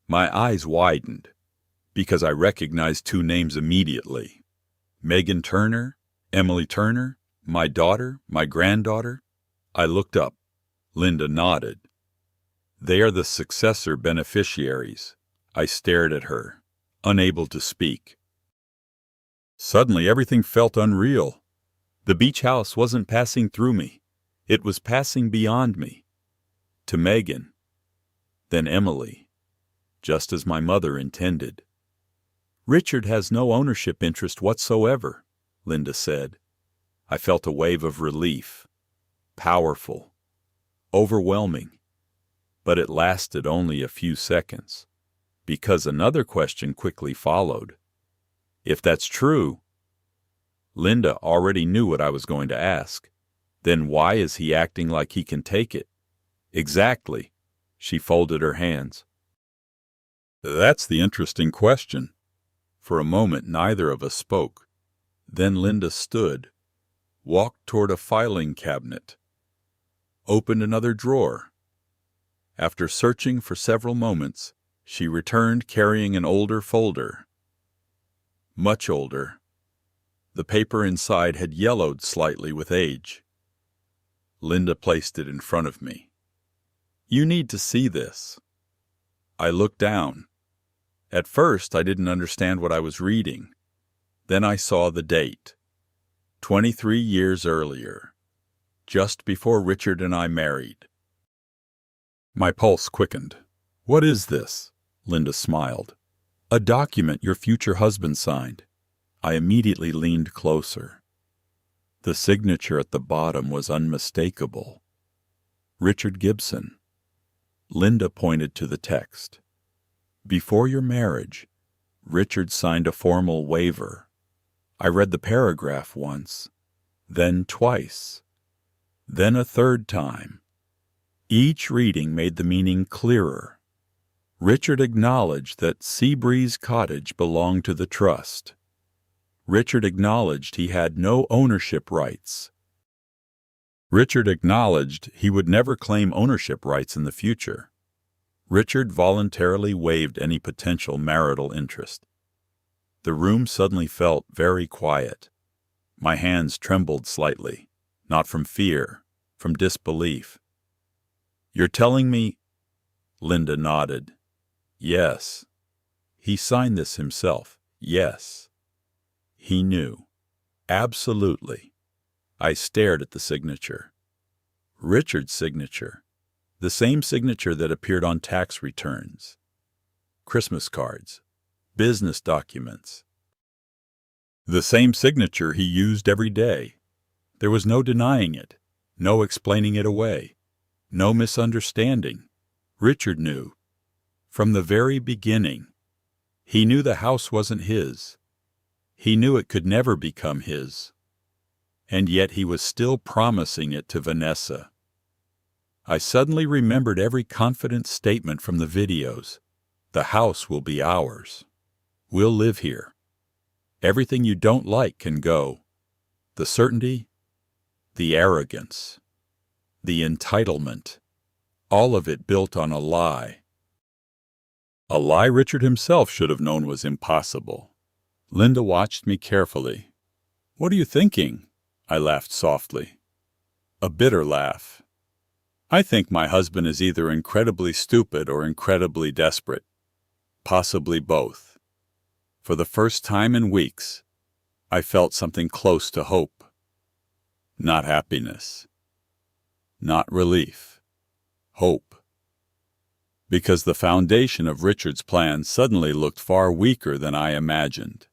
My eyes widened, because I recognized 2 names immediately. Megan Turner, Emily Turner, my daughter, my granddaughter. I looked up. Linda nodded. "They are the successor beneficiaries." I stared at her, unable to speak. Suddenly everything felt unreal. The beach house wasn't passing through me. It was passing beyond me, to Megan, then Emily, just as my mother intended. "Richard has no ownership interest whatsoever," Linda said. I felt a wave of relief, powerful, overwhelming, but it lasted only a few seconds, because another question quickly followed. If that's true, Linda already knew what I was going to ask. Then why is he acting like he can take it? Exactly. She folded her hands. That's the interesting question. For a moment, neither of us spoke. Then Linda stood, walked toward a filing cabinet, opened another drawer. After searching for several moments, she returned carrying an older folder. Much older. The paper inside had yellowed slightly with age. Linda placed it in front of me. "You need to see this." I looked down. At first, I didn't understand what I was reading. Then I saw the date. 23 years earlier, just before Richard and I married. My pulse quickened. "What is this?" Linda smiled. "A document your future husband signed." I immediately leaned closer. The signature at the bottom was unmistakable. Richard Gibson. Linda pointed to the text. "Before your marriage, Richard signed a formal waiver. I read the paragraph once, then twice, then a third time. Each reading made the meaning clearer. Richard acknowledged that Seabreeze Cottage belonged to the trust. Richard acknowledged he had no ownership rights. Richard acknowledged he would never claim ownership rights in the future. Richard voluntarily waived any potential marital interest. The room suddenly felt very quiet. My hands trembled slightly, not from fear, from disbelief. "You're telling me—" Linda nodded. "Yes. He signed this himself. Yes. He knew. Absolutely." I stared at the signature. Richard's signature. The same signature that appeared on tax returns, Christmas cards, business documents. The same signature he used every day. There was no denying it, no explaining it away, no misunderstanding. Richard knew. From the very beginning. He knew the house wasn't his. He knew it could never become his. And yet he was still promising it to Vanessa. I suddenly remembered every confident statement from the videos. "The house will be ours. We'll live here. Everything you don't like can go." The certainty, the arrogance, the entitlement, all of it built on a lie. A lie Richard himself should have known was impossible. Linda watched me carefully. "What are you thinking?" I laughed softly. A bitter laugh. "I think my husband is either incredibly stupid or incredibly desperate. Possibly both." For the first time in weeks, I felt something close to hope. Not happiness. Not relief. Hope. Because the foundation of Richard's plan suddenly looked far weaker than I imagined.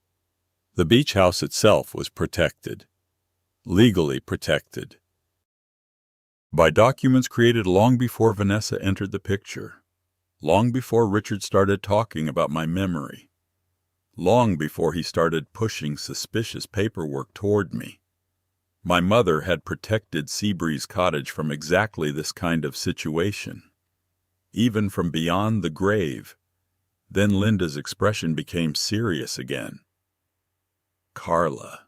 The beach house itself was protected. Legally protected. By documents created long before Vanessa entered the picture. Long before Richard started talking about my memory. Long before he started pushing suspicious paperwork toward me. My mother had protected Seabreeze Cottage from exactly this kind of situation. Even from beyond the grave. Then Linda's expression became serious again. "Carla."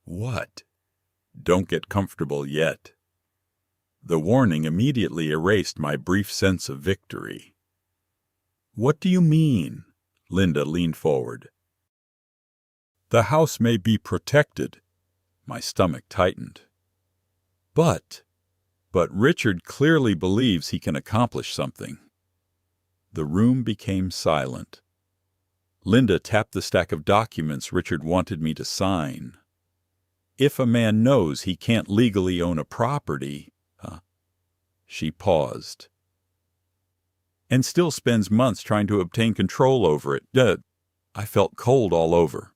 "What?" "Don't get comfortable yet." The warning immediately erased my brief sense of victory. "What do you mean?" Linda leaned forward. "The house may be protected." My stomach tightened. But Richard clearly believes he can accomplish something." The room became silent. Linda tapped the stack of documents Richard wanted me to sign. If a man knows he can't legally own a property, She paused. And still spends months trying to obtain control over it. I felt cold all over.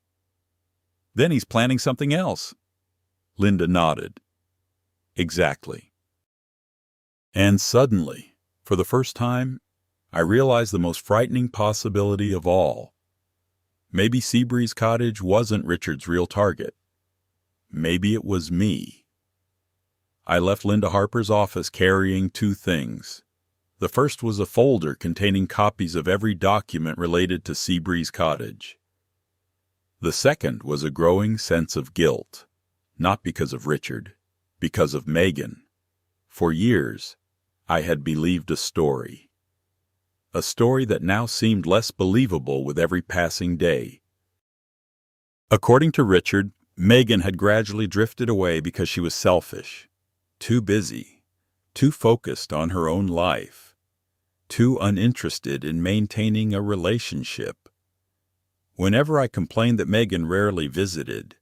Then he's planning something else. Linda nodded. Exactly. And suddenly, for the first time, I realized the most frightening possibility of all. Maybe Seabreeze Cottage wasn't Richard's real target. Maybe it was me. I left Linda Harper's office carrying two things. The first was a folder containing copies of every document related to Seabreeze Cottage. The second was a growing sense of guilt, not because of Richard, because of Megan. For years, I had believed a story that now seemed less believable with every passing day. According to Richard, Megan had gradually drifted away because she was selfish, too busy, too focused on her own life, too uninterested in maintaining a relationship. Whenever I complained that Megan rarely visited,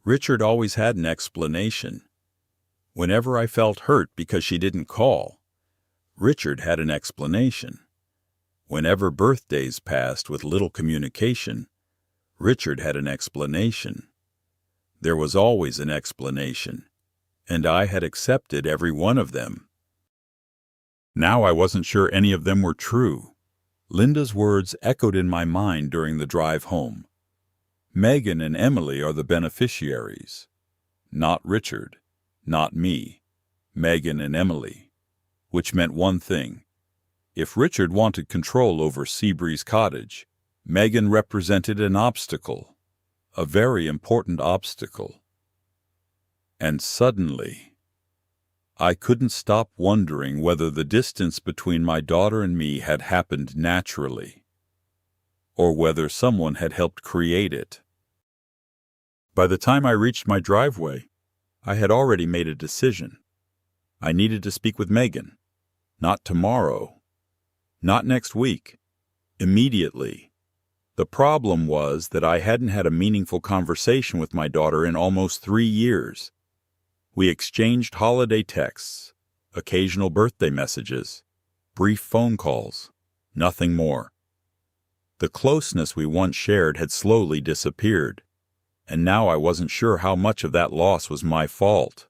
Richard always had an explanation. Whenever I felt hurt because she didn't call, Richard had an explanation. Whenever birthdays passed with little communication, Richard had an explanation. There was always an explanation, and I had accepted every one of them. Now I wasn't sure any of them were true. Linda's words echoed in my mind during the drive home. Megan and Emily are the beneficiaries. Not Richard, not me. Megan and Emily. Which meant one thing. If Richard wanted control over Seabreeze Cottage, Megan represented an obstacle, a very important obstacle. And suddenly, I couldn't stop wondering whether the distance between my daughter and me had happened naturally, or whether someone had helped create it. By the time I reached my driveway, I had already made a decision. I needed to speak with Megan. Not tomorrow. Not next week. Immediately. The problem was that I hadn't had a meaningful conversation with my daughter in almost 3 years. We exchanged holiday texts, occasional birthday messages, brief phone calls, nothing more. The closeness we once shared had slowly disappeared, and now I wasn't sure how much of that loss was my fault.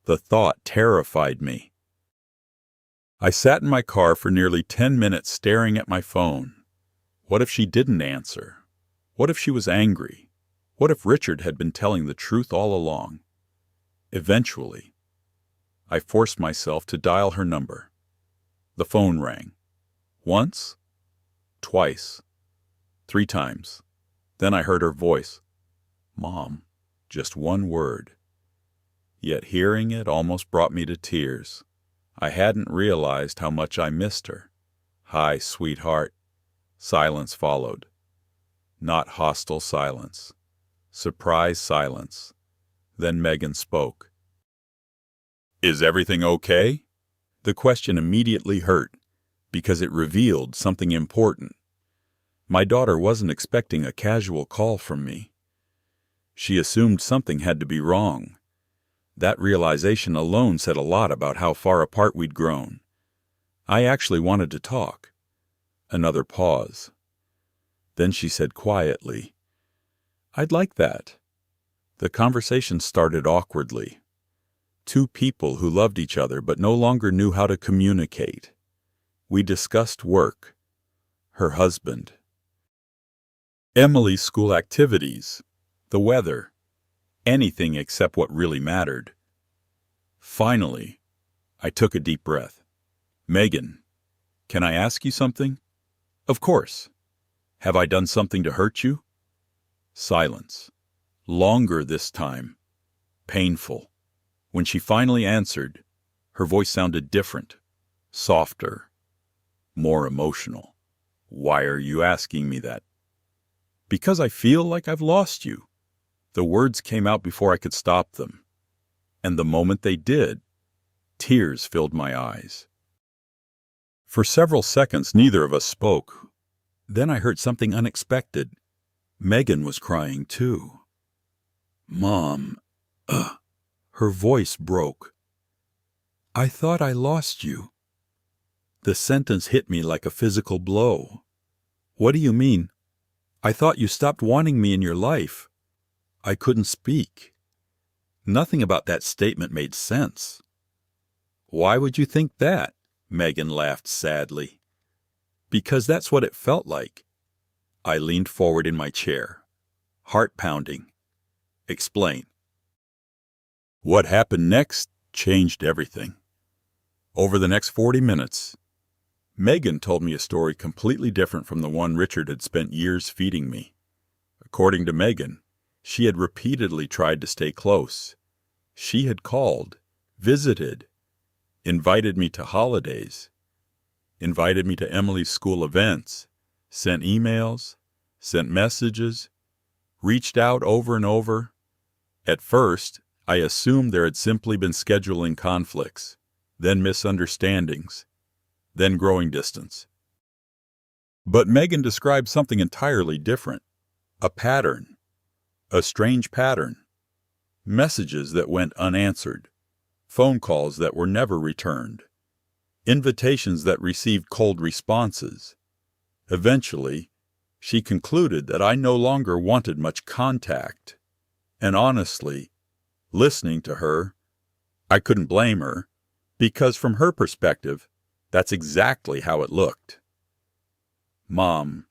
The thought terrified me. I sat in my car for nearly 10 minutes staring at my phone. What if she didn't answer? What if she was angry? What if Richard had been telling the truth all along? Eventually, I forced myself to dial her number. The phone rang. Once, twice, 3 times. Then I heard her voice. Mom, just one word. Yet hearing it almost brought me to tears. I hadn't realized how much I missed her. Hi, sweetheart. Silence followed. Not hostile silence. Surprised silence. Then Megan spoke. Is everything okay? The question immediately hurt, because it revealed something important. My daughter wasn't expecting a casual call from me. She assumed something had to be wrong. That realization alone said a lot about how far apart we'd grown. I actually wanted to talk. Another pause. Then she said quietly, I'd like that. The conversation started awkwardly. 2 people who loved each other but no longer knew how to communicate. We discussed work, her husband, Emily's school activities, the weather, anything except what really mattered. Finally, I took a deep breath. Megan, can I ask you something? Of course. Have I done something to hurt you? Silence. Longer this time. Painful. When she finally answered, her voice sounded different, softer, more emotional. Why are you asking me that? Because I feel like I've lost you. The words came out before I could stop them. And the moment they did, tears filled my eyes. For several seconds, neither of us spoke. Then I heard something unexpected. Megan was crying too. Mom, her voice broke. I thought I lost you. The sentence hit me like a physical blow. What do you mean? I thought you stopped wanting me in your life. I couldn't speak. Nothing about that statement made sense. Why would you think that? Megan laughed sadly. Because that's what it felt like. I leaned forward in my chair, heart pounding. Explain. What happened next changed everything. Over the next 40 minutes, Megan told me a story completely different from the one Richard had spent years feeding me. According to Megan, she had repeatedly tried to stay close. She had called, visited, invited me to holidays, invited me to Emily's school events, sent emails, sent messages, reached out over and over. At first, I assumed there had simply been scheduling conflicts, then misunderstandings, then growing distance. But Megan described something entirely different. A pattern. A strange pattern. Messages that went unanswered. Phone calls that were never returned. Invitations that received cold responses. Eventually, she concluded that I no longer wanted much contact. And honestly, listening to her, I couldn't blame her, because from her perspective, that's exactly how it looked. Mom,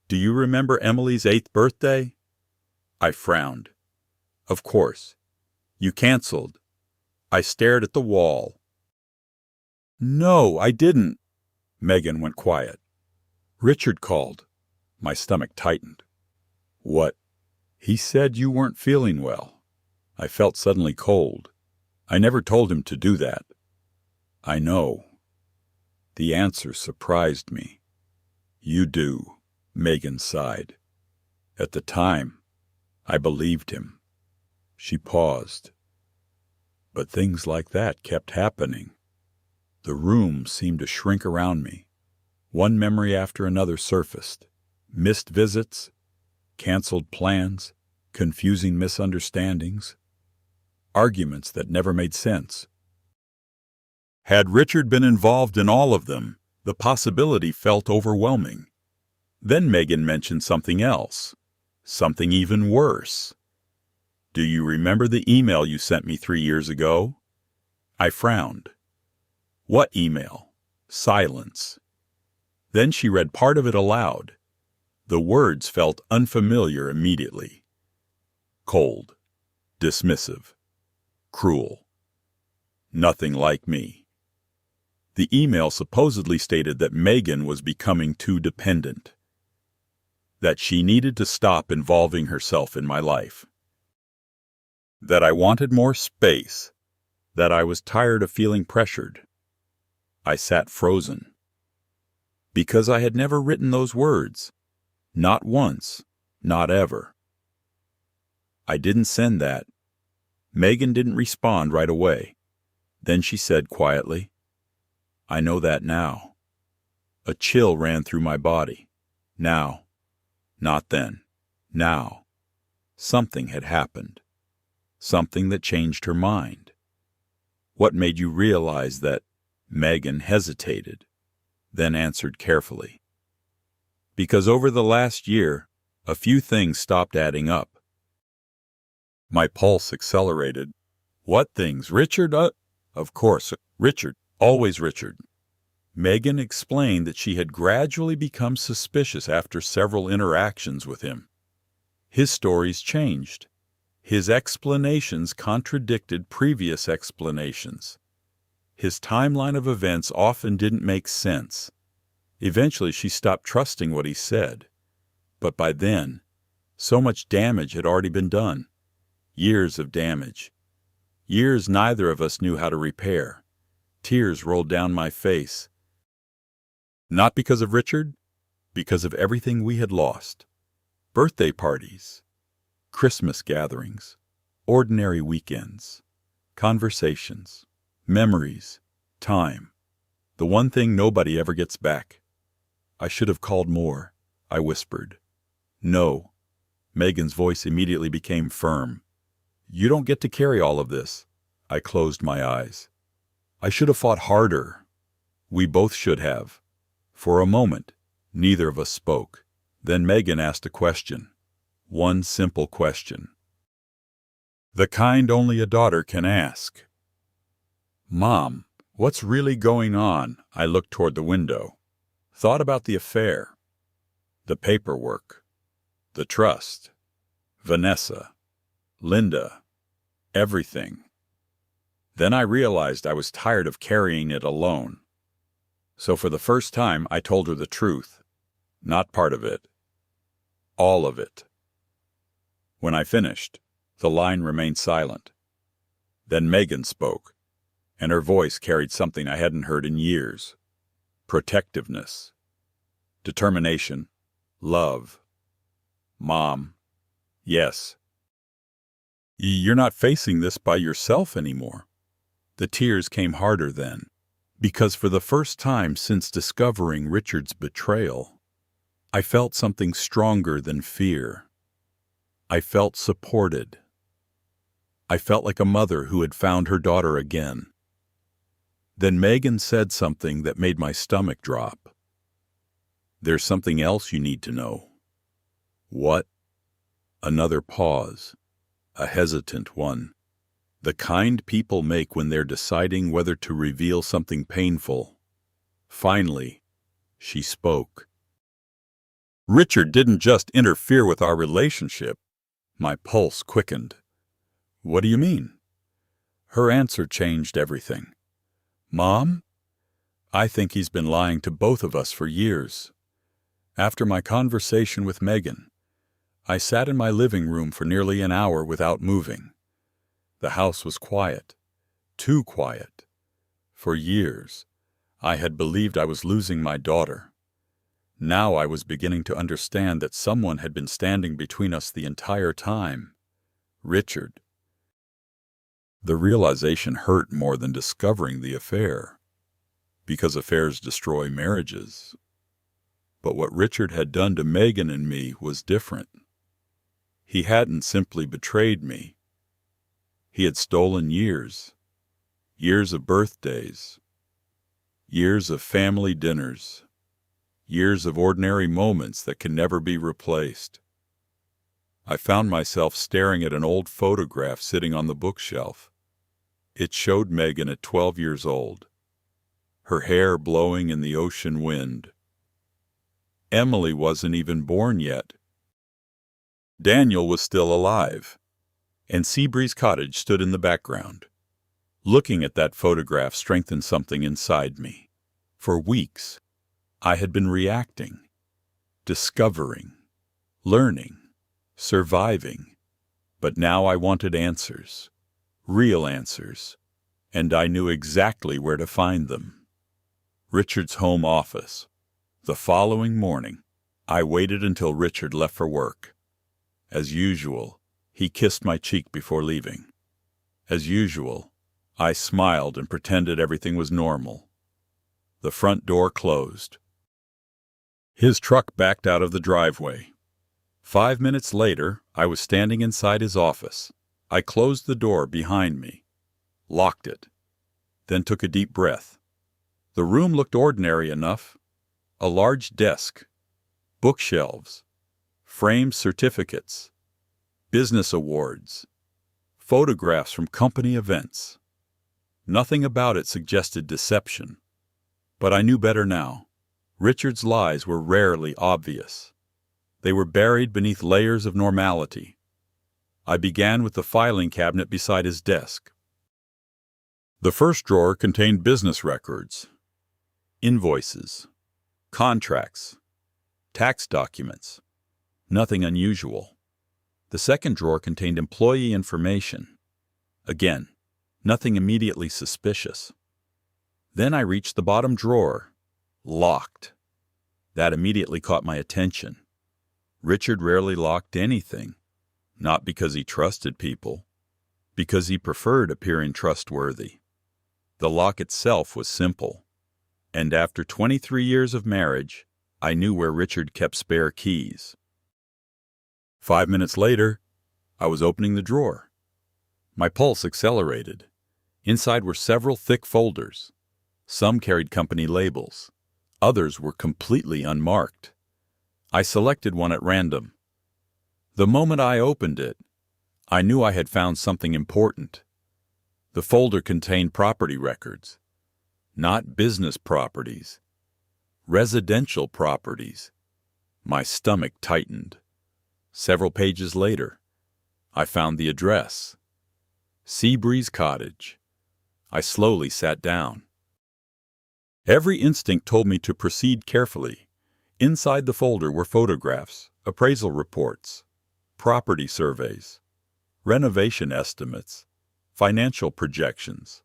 do you remember Emily's 8th birthday? I frowned. Of course. You canceled. I stared at the wall. No, I didn't. Megan went quiet. Richard called. My stomach tightened. What? He said you weren't feeling well. I felt suddenly cold. I never told him to do that. I know. The answer surprised me. You do, Megan sighed. At the time, I believed him. She paused. But things like that kept happening. The room seemed to shrink around me. One memory after another surfaced. Missed visits, canceled plans, confusing misunderstandings, arguments that never made sense. Had Richard been involved in all of them, the possibility felt overwhelming. Then Megan mentioned something else, something even worse. Do you remember the email you sent me 3 years ago? I frowned. What email? Silence. Then she read part of it aloud. The words felt unfamiliar immediately. Cold, dismissive, cruel. Nothing like me. The email supposedly stated that Megan was becoming too dependent, that she needed to stop involving herself in my life, that I wanted more space, that I was tired of feeling pressured. I sat frozen, because I had never written those words, not once, not ever. I didn't send that. Megan didn't respond right away. Then she said quietly, I know that now. A chill ran through my body. Now. Not then. Now. Something had happened. Something that changed her mind. What made you realize that? Megan hesitated, then answered carefully. Because over the last year, a few things stopped adding up. My pulse accelerated. What things, Richard? Of course, Richard. Always Richard. Megan explained that she had gradually become suspicious after several interactions with him. His stories changed. His explanations contradicted previous explanations. His timeline of events often didn't make sense. Eventually, she stopped trusting what he said. But by then, so much damage had already been done. Years of damage. Years neither of us knew how to repair. Tears rolled down my face. Not because of Richard, because of everything we had lost. Birthday parties, Christmas gatherings, ordinary weekends, conversations, memories, time. The one thing nobody ever gets back. I should have called more, I whispered. No. Megan's voice immediately became firm. You don't get to carry all of this. I closed my eyes. I should have fought harder. We both should have. For a moment, neither of us spoke. Then Megan asked a question. One simple question. The kind only a daughter can ask. Mom, what's really going on? I looked toward the window. Thought about the affair. The paperwork. The trust. Vanessa. Linda. Everything. Then I realized I was tired of carrying it alone. So for the first time, I told her the truth. Not part of it. All of it. When I finished, the line remained silent. Then Megan spoke, and her voice carried something I hadn't heard in years. Protectiveness. Determination. Love. Mom. Yes. You're not facing this by yourself anymore. The tears came harder then, because for the first time since discovering Richard's betrayal, I felt something stronger than fear. I felt supported. I felt like a mother who had found her daughter again. Then Megan said something that made my stomach drop. There's something else you need to know. What? Another pause, a hesitant one. The kind people make when they're deciding whether to reveal something painful. Finally, she spoke. Richard didn't just interfere with our relationship. My pulse quickened. What do you mean? Her answer changed everything. Mom, I think he's been lying to both of us for years. After my conversation with Megan, I sat in my living room for nearly an hour without moving. The house was quiet, too quiet. For years, I had believed I was losing my daughter. Now I was beginning to understand that someone had been standing between us the entire time. Richard. The realization hurt more than discovering the affair, because affairs destroy marriages. But what Richard had done to Megan and me was different. He hadn't simply betrayed me. He had stolen years of birthdays, years of family dinners, years of ordinary moments that can never be replaced. I found myself staring at an old photograph sitting on the bookshelf. It showed Megan at 12 years old, her hair blowing in the ocean wind. Emily wasn't even born yet. Daniel was still alive, and Seabreeze Cottage stood in the background. Looking at that photograph strengthened something inside me. For weeks, I had been reacting, discovering, learning, surviving. But now I wanted answers, real answers, and I knew exactly where to find them. Richard's home office. The following morning, I waited until Richard left for work. As usual, he kissed my cheek before leaving. As usual, I smiled and pretended everything was normal. The front door closed. His truck backed out of the driveway. 5 minutes later, I was standing inside his office. I closed the door behind me, locked it, then took a deep breath. The room looked ordinary enough. A large desk, bookshelves, framed certificates, business awards, photographs from company events. Nothing about it suggested deception. But I knew better now. Richard's lies were rarely obvious. They were buried beneath layers of normality. I began with the filing cabinet beside his desk. The first drawer contained business records, invoices, contracts, tax documents. Nothing unusual. The second drawer contained employee information. Again, nothing immediately suspicious. Then I reached the bottom drawer, locked. That immediately caught my attention. Richard rarely locked anything, not because he trusted people, because he preferred appearing trustworthy. The lock itself was simple, and after 23 years of marriage, I knew where Richard kept spare keys. 5 minutes later, I was opening the drawer. My pulse accelerated. Inside were several thick folders. Some carried company labels. Others were completely unmarked. I selected one at random. The moment I opened it, I knew I had found something important. The folder contained property records. Not business properties. Residential properties. My stomach tightened. Several pages later, I found the address. Seabreeze Cottage. I slowly sat down. Every instinct told me to proceed carefully. Inside the folder were photographs, appraisal reports, property surveys, renovation estimates, financial projections.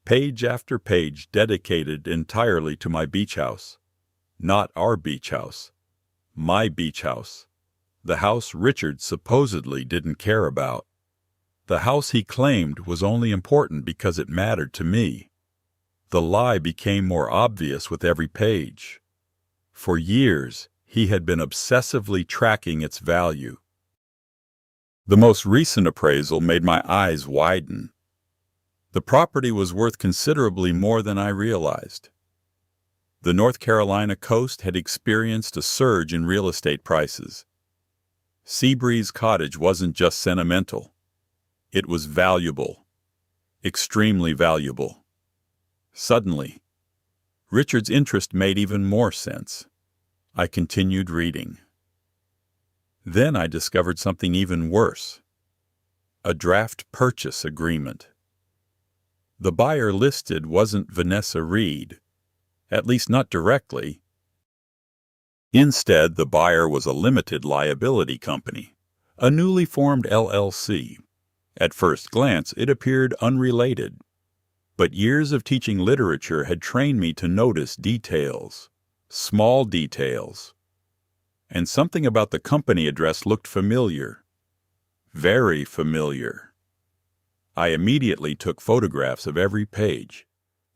Page after page dedicated entirely to my beach house. Not our beach house. My beach house. The house Richard supposedly didn't care about. The house he claimed was only important because it mattered to me. The lie became more obvious with every page. For years, he had been obsessively tracking its value. The most recent appraisal made my eyes widen. The property was worth considerably more than I realized. The North Carolina coast had experienced a surge in real estate prices. Seabreeze Cottage wasn't just sentimental. It was valuable. Extremely valuable. Suddenly, Richard's interest made even more sense. I continued reading. Then I discovered something even worse. A draft purchase agreement. The buyer listed wasn't Vanessa Reed, at least not directly. Instead, the buyer was a limited liability company, a newly formed LLC. At first glance, it appeared unrelated. But years of teaching literature had trained me to notice details, small details. And something about the company address looked familiar. Very familiar. I immediately took photographs of every page,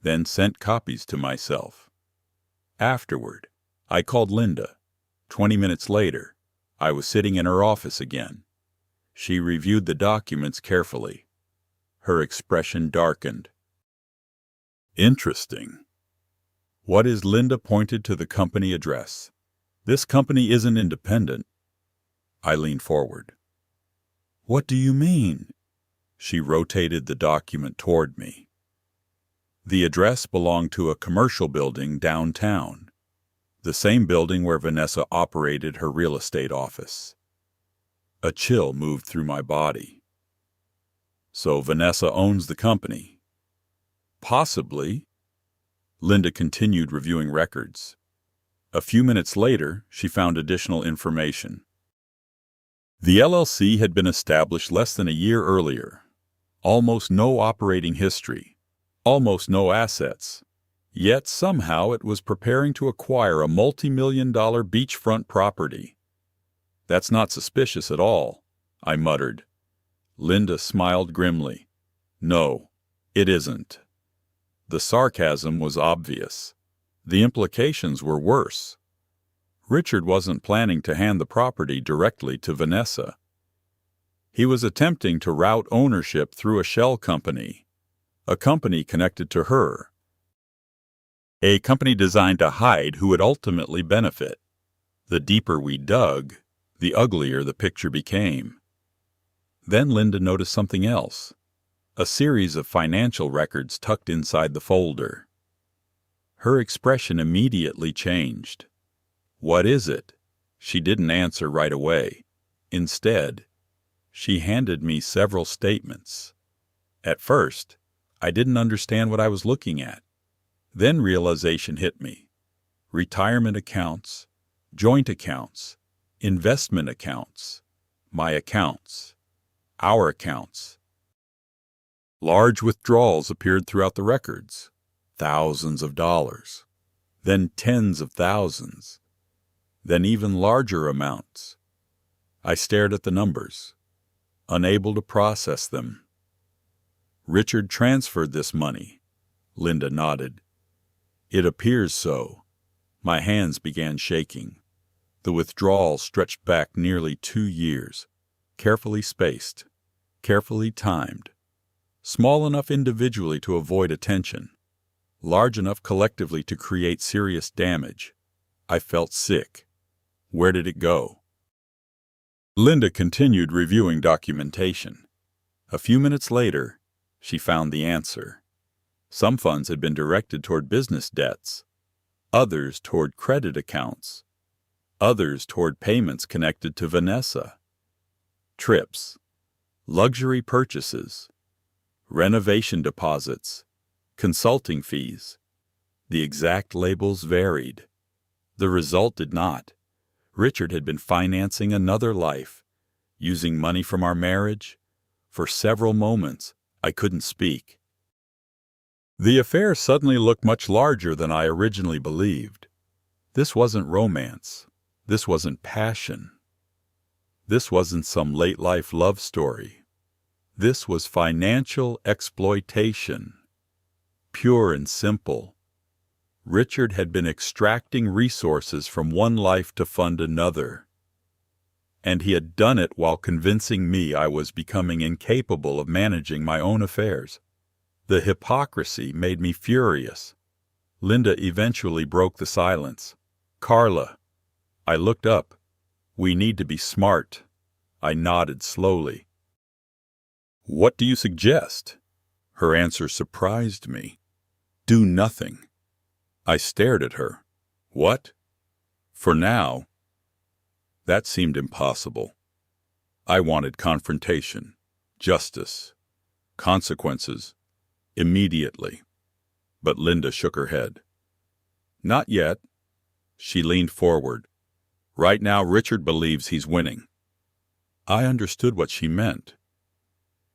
then sent copies to myself. Afterward, I called Linda. 20 minutes later, I was sitting in her office again. She reviewed the documents carefully. Her expression darkened. Interesting. What is Linda pointed to the company address? This company isn't independent. I leaned forward. What do you mean? She rotated the document toward me. The address belonged to a commercial building downtown, the same building where Vanessa operated her real estate office. A chill moved through my body. So Vanessa owns the company. Possibly. Linda continued reviewing records. A few minutes later, she found additional information. The LLC had been established less than a year earlier. Almost no operating history. Almost no assets. Yet somehow it was preparing to acquire a multi-million-dollar beachfront property. That's not suspicious at all, I muttered. Linda smiled grimly. No, it isn't. The sarcasm was obvious. The implications were worse. Richard wasn't planning to hand the property directly to Vanessa. He was attempting to route ownership through a shell company, a company connected to her, a company designed to hide who would ultimately benefit. The deeper we dug, the uglier the picture became. Then Linda noticed something else, a series of financial records tucked inside the folder. Her expression immediately changed. What is it? She didn't answer right away. Instead, she handed me several statements. At first, I didn't understand what I was looking at. Then realization hit me. Retirement accounts, joint accounts, investment accounts, my accounts, our accounts. Large withdrawals appeared throughout the records. Thousands of dollars. Then tens of thousands. Then even larger amounts. I stared at the numbers, unable to process them. Richard transferred this money. Linda nodded. It appears so. My hands began shaking. The withdrawal stretched back nearly 2 years, carefully spaced, carefully timed. Small enough individually to avoid attention, large enough collectively to create serious damage. I felt sick. Where did it go? Linda continued reviewing documentation. A few minutes later, she found the answer. Some funds had been directed toward business debts, others toward credit accounts, others toward payments connected to Vanessa. Trips, luxury purchases, renovation deposits, consulting fees. The exact labels varied. The result did not. Richard had been financing another life, using money from our marriage. For several moments, I couldn't speak. The affair suddenly looked much larger than I originally believed. This wasn't romance. This wasn't passion. This wasn't some late-life love story. This was financial exploitation. Pure and simple. Richard had been extracting resources from one life to fund another. And he had done it while convincing me I was becoming incapable of managing my own affairs. The hypocrisy made me furious. Linda eventually broke the silence. "Carla." I looked up. "We need to be smart." I nodded slowly. "What do you suggest?" Her answer surprised me. "Do nothing." I stared at her. "What?" "For now." That seemed impossible. I wanted confrontation, justice, consequences, immediately. But Linda shook her head. "Not yet." She leaned forward. "Right now, Richard believes he's winning." I understood what she meant.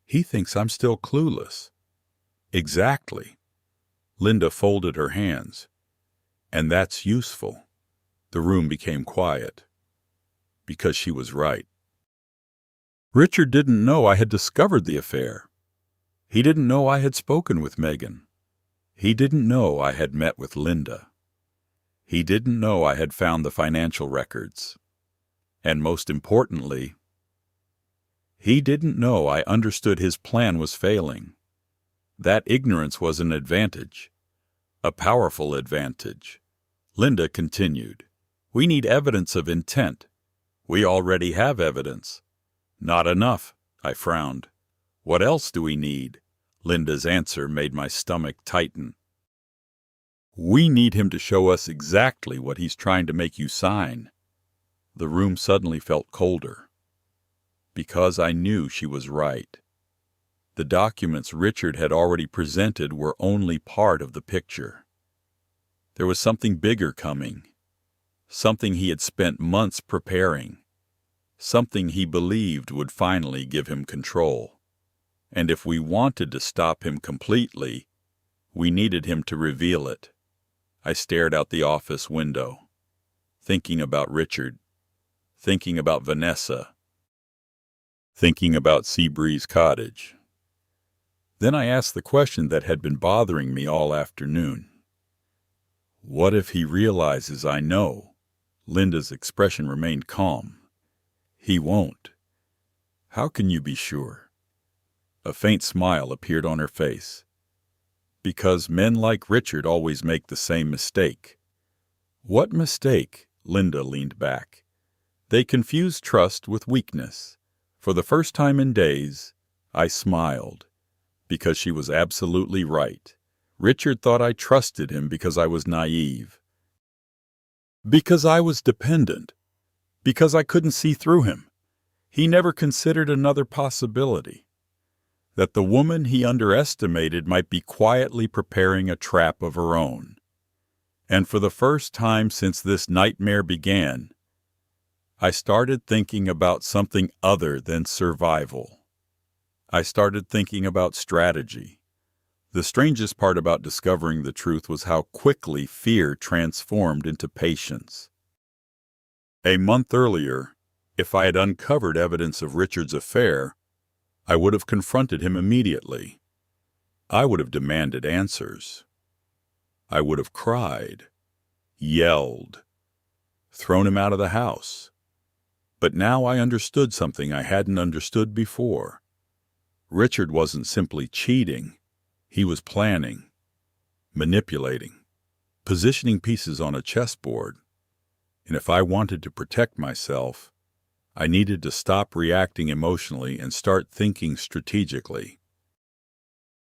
"He thinks I'm still clueless." "Exactly." Linda folded her hands. "And that's useful." The room became quiet. Because she was right. Richard didn't know I had discovered the affair. He didn't know I had spoken with Megan. He didn't know I had met with Linda. He didn't know I had found the financial records. And most importantly, he didn't know I understood his plan was failing. That ignorance was an advantage, a powerful advantage. Linda continued, "We need evidence of intent. We already have evidence." "Not enough," I frowned. "What else do we need?" Linda's answer made my stomach tighten. "We need him to show us exactly what he's trying to make you sign." The room suddenly felt colder. Because I knew she was right. The documents Richard had already presented were only part of the picture. There was something bigger coming. Something he had spent months preparing. Something he believed would finally give him control. And if we wanted to stop him completely, we needed him to reveal it. I stared out the office window, thinking about Richard, thinking about Vanessa, thinking about Seabreeze Cottage. Then I asked the question that had been bothering me all afternoon. What if he realizes I know? Linda's expression remained calm. He won't. How can you be sure? A faint smile appeared on her face. Because men like Richard always make the same mistake. What mistake? Linda leaned back. They confuse trust with weakness. For the first time in days, I smiled. Because she was absolutely right. Richard thought I trusted him because I was naive. Because I was dependent. Because I couldn't see through him. He never considered another possibility. That the woman he underestimated might be quietly preparing a trap of her own. And for the first time since this nightmare began, I started thinking about something other than survival. I started thinking about strategy. The strangest part about discovering the truth was how quickly fear transformed into patience. A month earlier, if I had uncovered evidence of Richard's affair, I would have confronted him immediately. I would have demanded answers. I would have cried, yelled, thrown him out of the house. But now I understood something I hadn't understood before. Richard wasn't simply cheating. He was planning, manipulating, positioning pieces on a chessboard. And if I wanted to protect myself, I needed to stop reacting emotionally and start thinking strategically.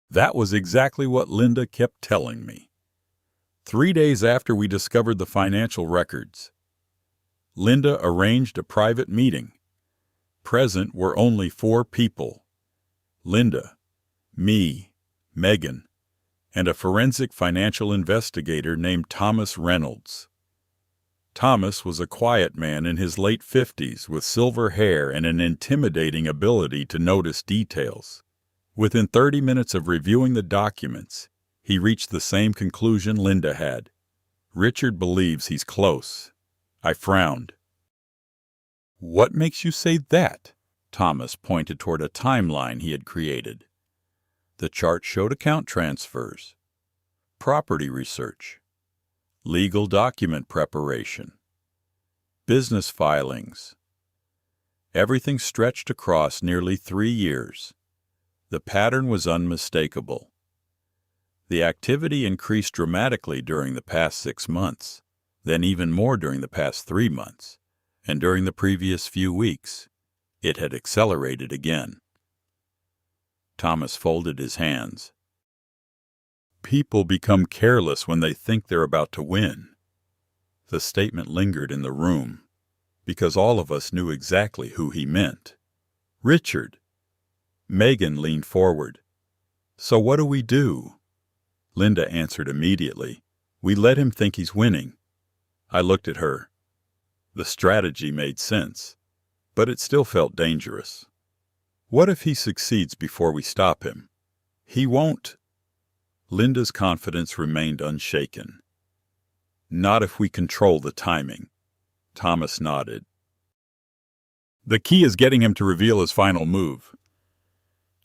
That was exactly what Linda kept telling me. 3 days after we discovered the financial records, Linda arranged a private meeting. Present were only 4 people: Linda, me, Megan, and a forensic financial investigator named Thomas Reynolds. Thomas was a quiet man in his late 50s with silver hair and an intimidating ability to notice details. Within 30 minutes of reviewing the documents, he reached the same conclusion Linda had. Richard believes he's close. I frowned. What makes you say that? Thomas pointed toward a timeline he had created. The chart showed account transfers, property research, legal document preparation, business filings. Everything stretched across nearly 3 years. The pattern was unmistakable. The activity increased dramatically during the past 6 months, then even more during the past 3 months, and during the previous few weeks, it had accelerated again. Thomas folded his hands. People become careless when they think they're about to win. The statement lingered in the room, because all of us knew exactly who he meant. Richard. Megan leaned forward. So what do we do? Linda answered immediately. We let him think he's winning. I looked at her. The strategy made sense, but it still felt dangerous. What if he succeeds before we stop him? He won't. Linda's confidence remained unshaken. Not if we control the timing. Thomas nodded. The key is getting him to reveal his final move.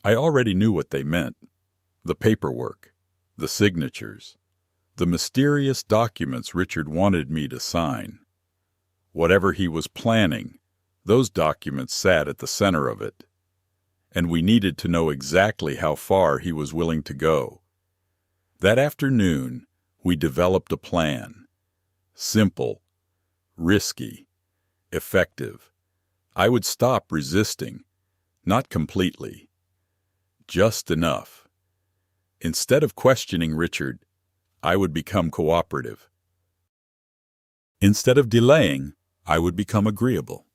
I already knew what they meant. The paperwork, the signatures, the mysterious documents Richard wanted me to sign. Whatever he was planning, those documents sat at the center of it. And we needed to know exactly how far he was willing to go. That afternoon, we developed a plan. Simple, risky, effective. I would stop resisting, not completely, just enough. Instead of questioning Richard, I would become cooperative. Instead of delaying, I would become agreeable.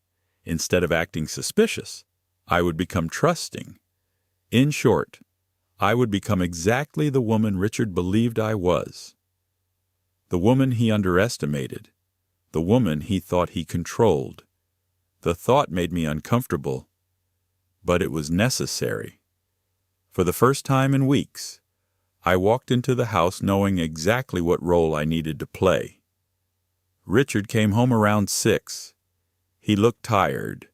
Instead of acting suspicious, I would become trusting. In short, I would become exactly the woman Richard believed I was. The woman he underestimated. The woman he thought he controlled. The thought made me uncomfortable, but it was necessary. For the first time in weeks, I walked into the house knowing exactly what role I needed to play. Richard came home around 6. He looked tired,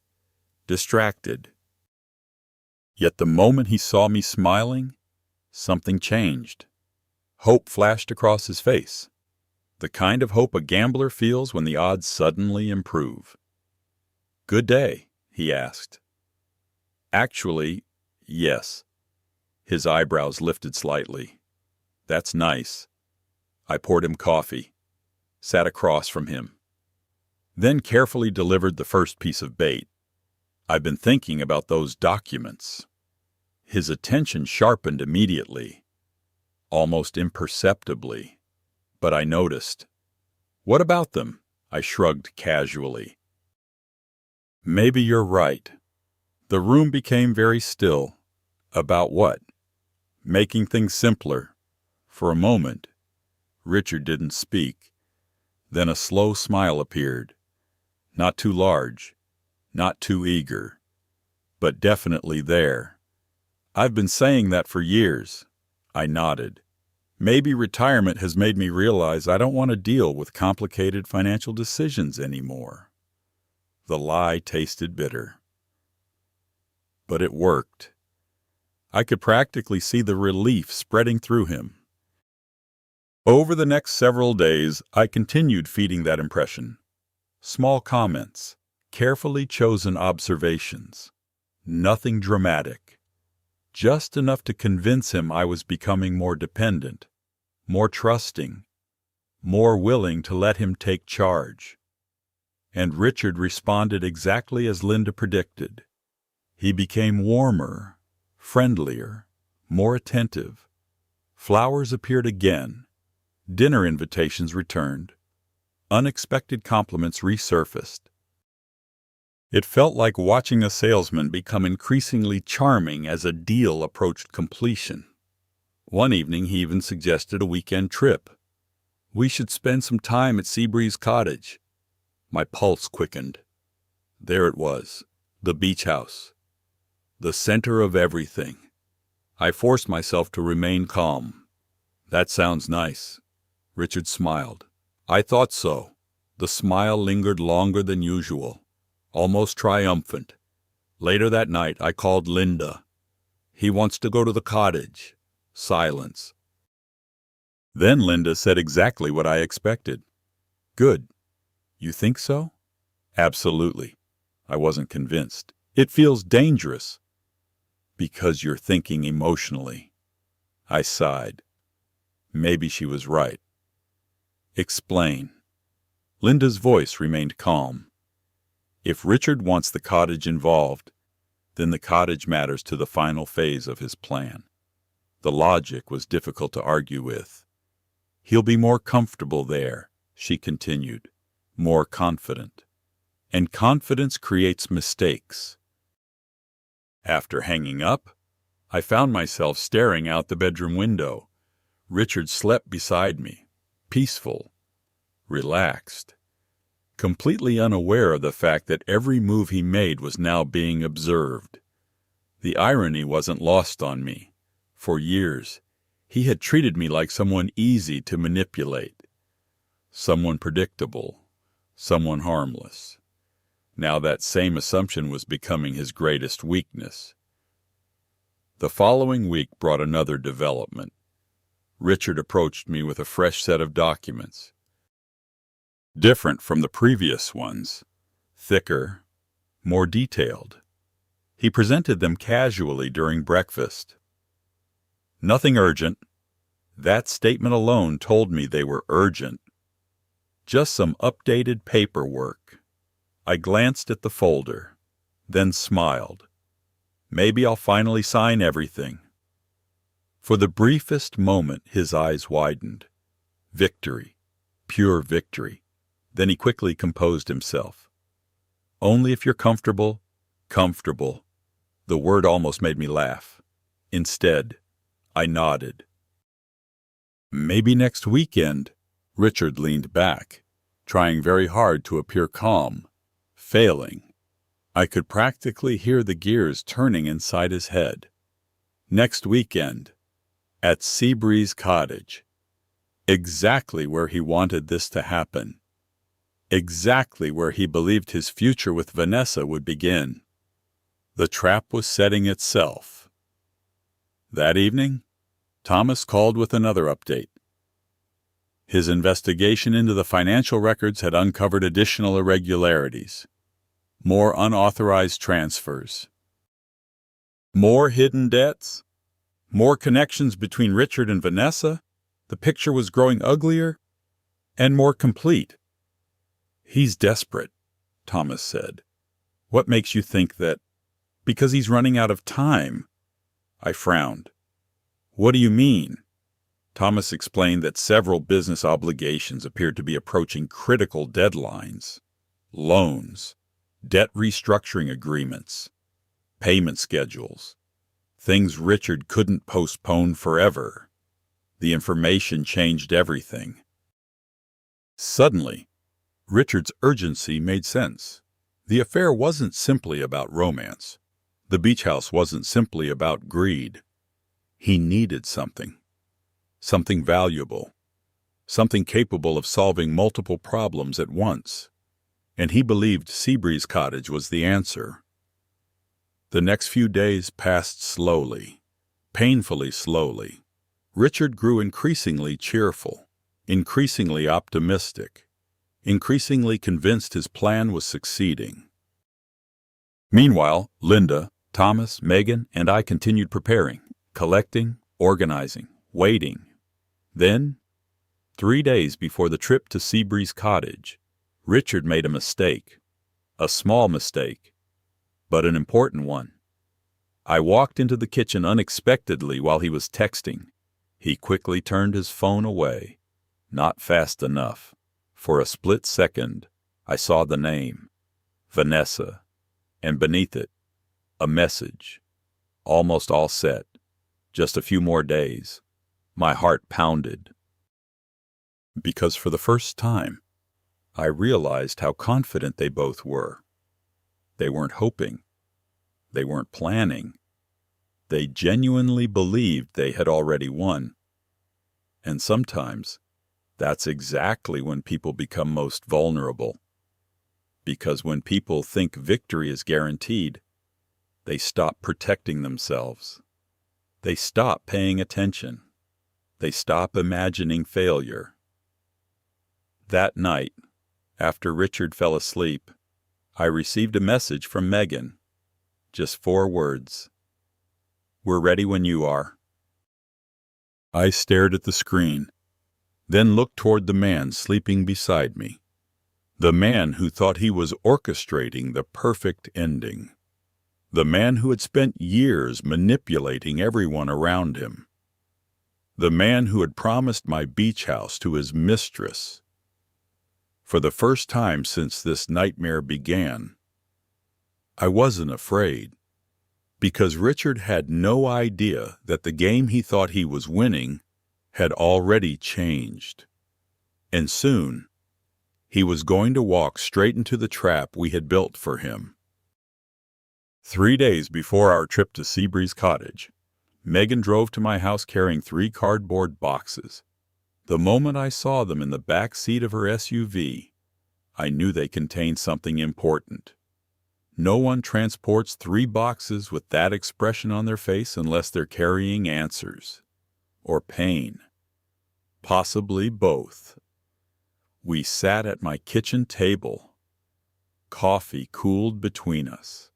distracted. Yet the moment he saw me smiling, something changed. Hope flashed across his face. The kind of hope a gambler feels when the odds suddenly improve. "Good day?" he asked. Actually, yes. His eyebrows lifted slightly. That's nice. I poured him coffee, sat across from him, then carefully delivered the first piece of bait. I've been thinking about those documents. His attention sharpened immediately, almost imperceptibly, but I noticed. What about them? I shrugged casually. Maybe you're right. The room became very still. About what? Making things simpler. For a moment, Richard didn't speak. Then a slow smile appeared. Not too large, not too eager, but definitely there. I've been saying that for years. I nodded. Maybe retirement has made me realize I don't want to deal with complicated financial decisions anymore. The lie tasted bitter. But it worked. I could practically see the relief spreading through him. Over the next several days, I continued feeding that impression. Small comments, carefully chosen observations. Nothing dramatic. just enough to convince him I was becoming more dependent, more trusting, more willing to let him take charge. And Richard responded exactly as Linda predicted. He became warmer, friendlier, more attentive. Flowers appeared again. Dinner invitations returned. Unexpected compliments resurfaced. It felt like watching a salesman become increasingly charming as a deal approached completion. One evening he even suggested a weekend trip. We should spend some time at Seabreeze Cottage. My pulse quickened. There it was, the beach house, the center of everything. I forced myself to remain calm. That sounds nice. Richard smiled. I thought so. The smile lingered longer than usual, almost triumphant. Later that night, I called Linda. He wants to go to the cottage. Silence. Then Linda said exactly what I expected. Good. You think so? Absolutely. I wasn't convinced. It feels dangerous. Because you're thinking emotionally. I sighed. Maybe she was right. Explain. Linda's voice remained calm. If Richard wants the cottage involved, then the cottage matters to the final phase of his plan. The logic was difficult to argue with. He'll be more comfortable there, she continued, more confident. And confidence creates mistakes. After hanging up, I found myself staring out the bedroom window. Richard slept beside me, peaceful, relaxed, completely unaware of the fact that every move he made was now being observed. The irony wasn't lost on me. For years, he had treated me like someone easy to manipulate, someone predictable, someone harmless. Now that same assumption was becoming his greatest weakness. The following week brought another development. Richard approached me with a fresh set of documents. Different from the previous ones, thicker, more detailed. He presented them casually during breakfast. Nothing urgent. That statement alone told me they were urgent. Just some updated paperwork. I glanced at the folder, then smiled. Maybe I'll finally sign everything. For the briefest moment, his eyes widened. Victory. Pure victory. Then he quickly composed himself. Only if you're comfortable, comfortable. The word almost made me laugh. Instead, I nodded. Maybe next weekend. Richard leaned back, trying very hard to appear calm, failing. I could practically hear the gears turning inside his head. Next weekend, at Seabreeze Cottage. Exactly where he wanted this to happen. Exactly where he believed his future with Vanessa would begin. The trap was setting itself. That evening, Thomas called with another update. His investigation into the financial records had uncovered additional irregularities. More unauthorized transfers. More hidden debts. More connections between Richard and Vanessa. The picture was growing uglier and more complete. He's desperate, Thomas said. What makes you think that? Because he's running out of time. I frowned. What do you mean? Thomas explained that several business obligations appeared to be approaching critical deadlines. Loans, debt restructuring agreements, payment schedules, things Richard couldn't postpone forever. The information changed everything. Suddenly, Richard's urgency made sense. The affair wasn't simply about romance. The beach house wasn't simply about greed. He needed something. Something valuable. Something capable of solving multiple problems at once. And he believed Seabreeze Cottage was the answer. The next few days passed slowly, painfully slowly. Richard grew increasingly cheerful, increasingly optimistic, increasingly convinced his plan was succeeding. Meanwhile, Linda, Thomas, Megan, and I continued preparing, collecting, organizing, waiting. Then, 3 days before the trip to Seabreeze Cottage, Richard made a mistake. A small mistake, but an important one. I walked into the kitchen unexpectedly while he was texting. He quickly turned his phone away. Not fast enough. For a split second, I saw the name, Vanessa, and beneath it, a message. Almost all set. Just a few more days. My heart pounded. Because for the first time, I realized how confident they both were. They weren't hoping. They weren't planning. They genuinely believed they had already won. And sometimes, that's exactly when people become most vulnerable. Because when people think victory is guaranteed, they stop protecting themselves. They stop paying attention. They stop imagining failure. That night, after Richard fell asleep, I received a message from Megan. Just 4 words. "We're ready when you are." I stared at the screen, then looked toward the man sleeping beside me. The man who thought he was orchestrating the perfect ending. The man who had spent years manipulating everyone around him. The man who had promised my beach house to his mistress. For the first time since this nightmare began, I wasn't afraid, because Richard had no idea that the game he thought he was winning had already changed. And soon, he was going to walk straight into the trap we had built for him. 3 days before our trip to Seabreeze Cottage, Megan drove to my house carrying 3 cardboard boxes. The moment I saw them in the back seat of her SUV, I knew they contained something important. No one transports 3 boxes with that expression on their face unless they're carrying answers. Or pain. Possibly both. We sat at my kitchen table. Coffee cooled between us.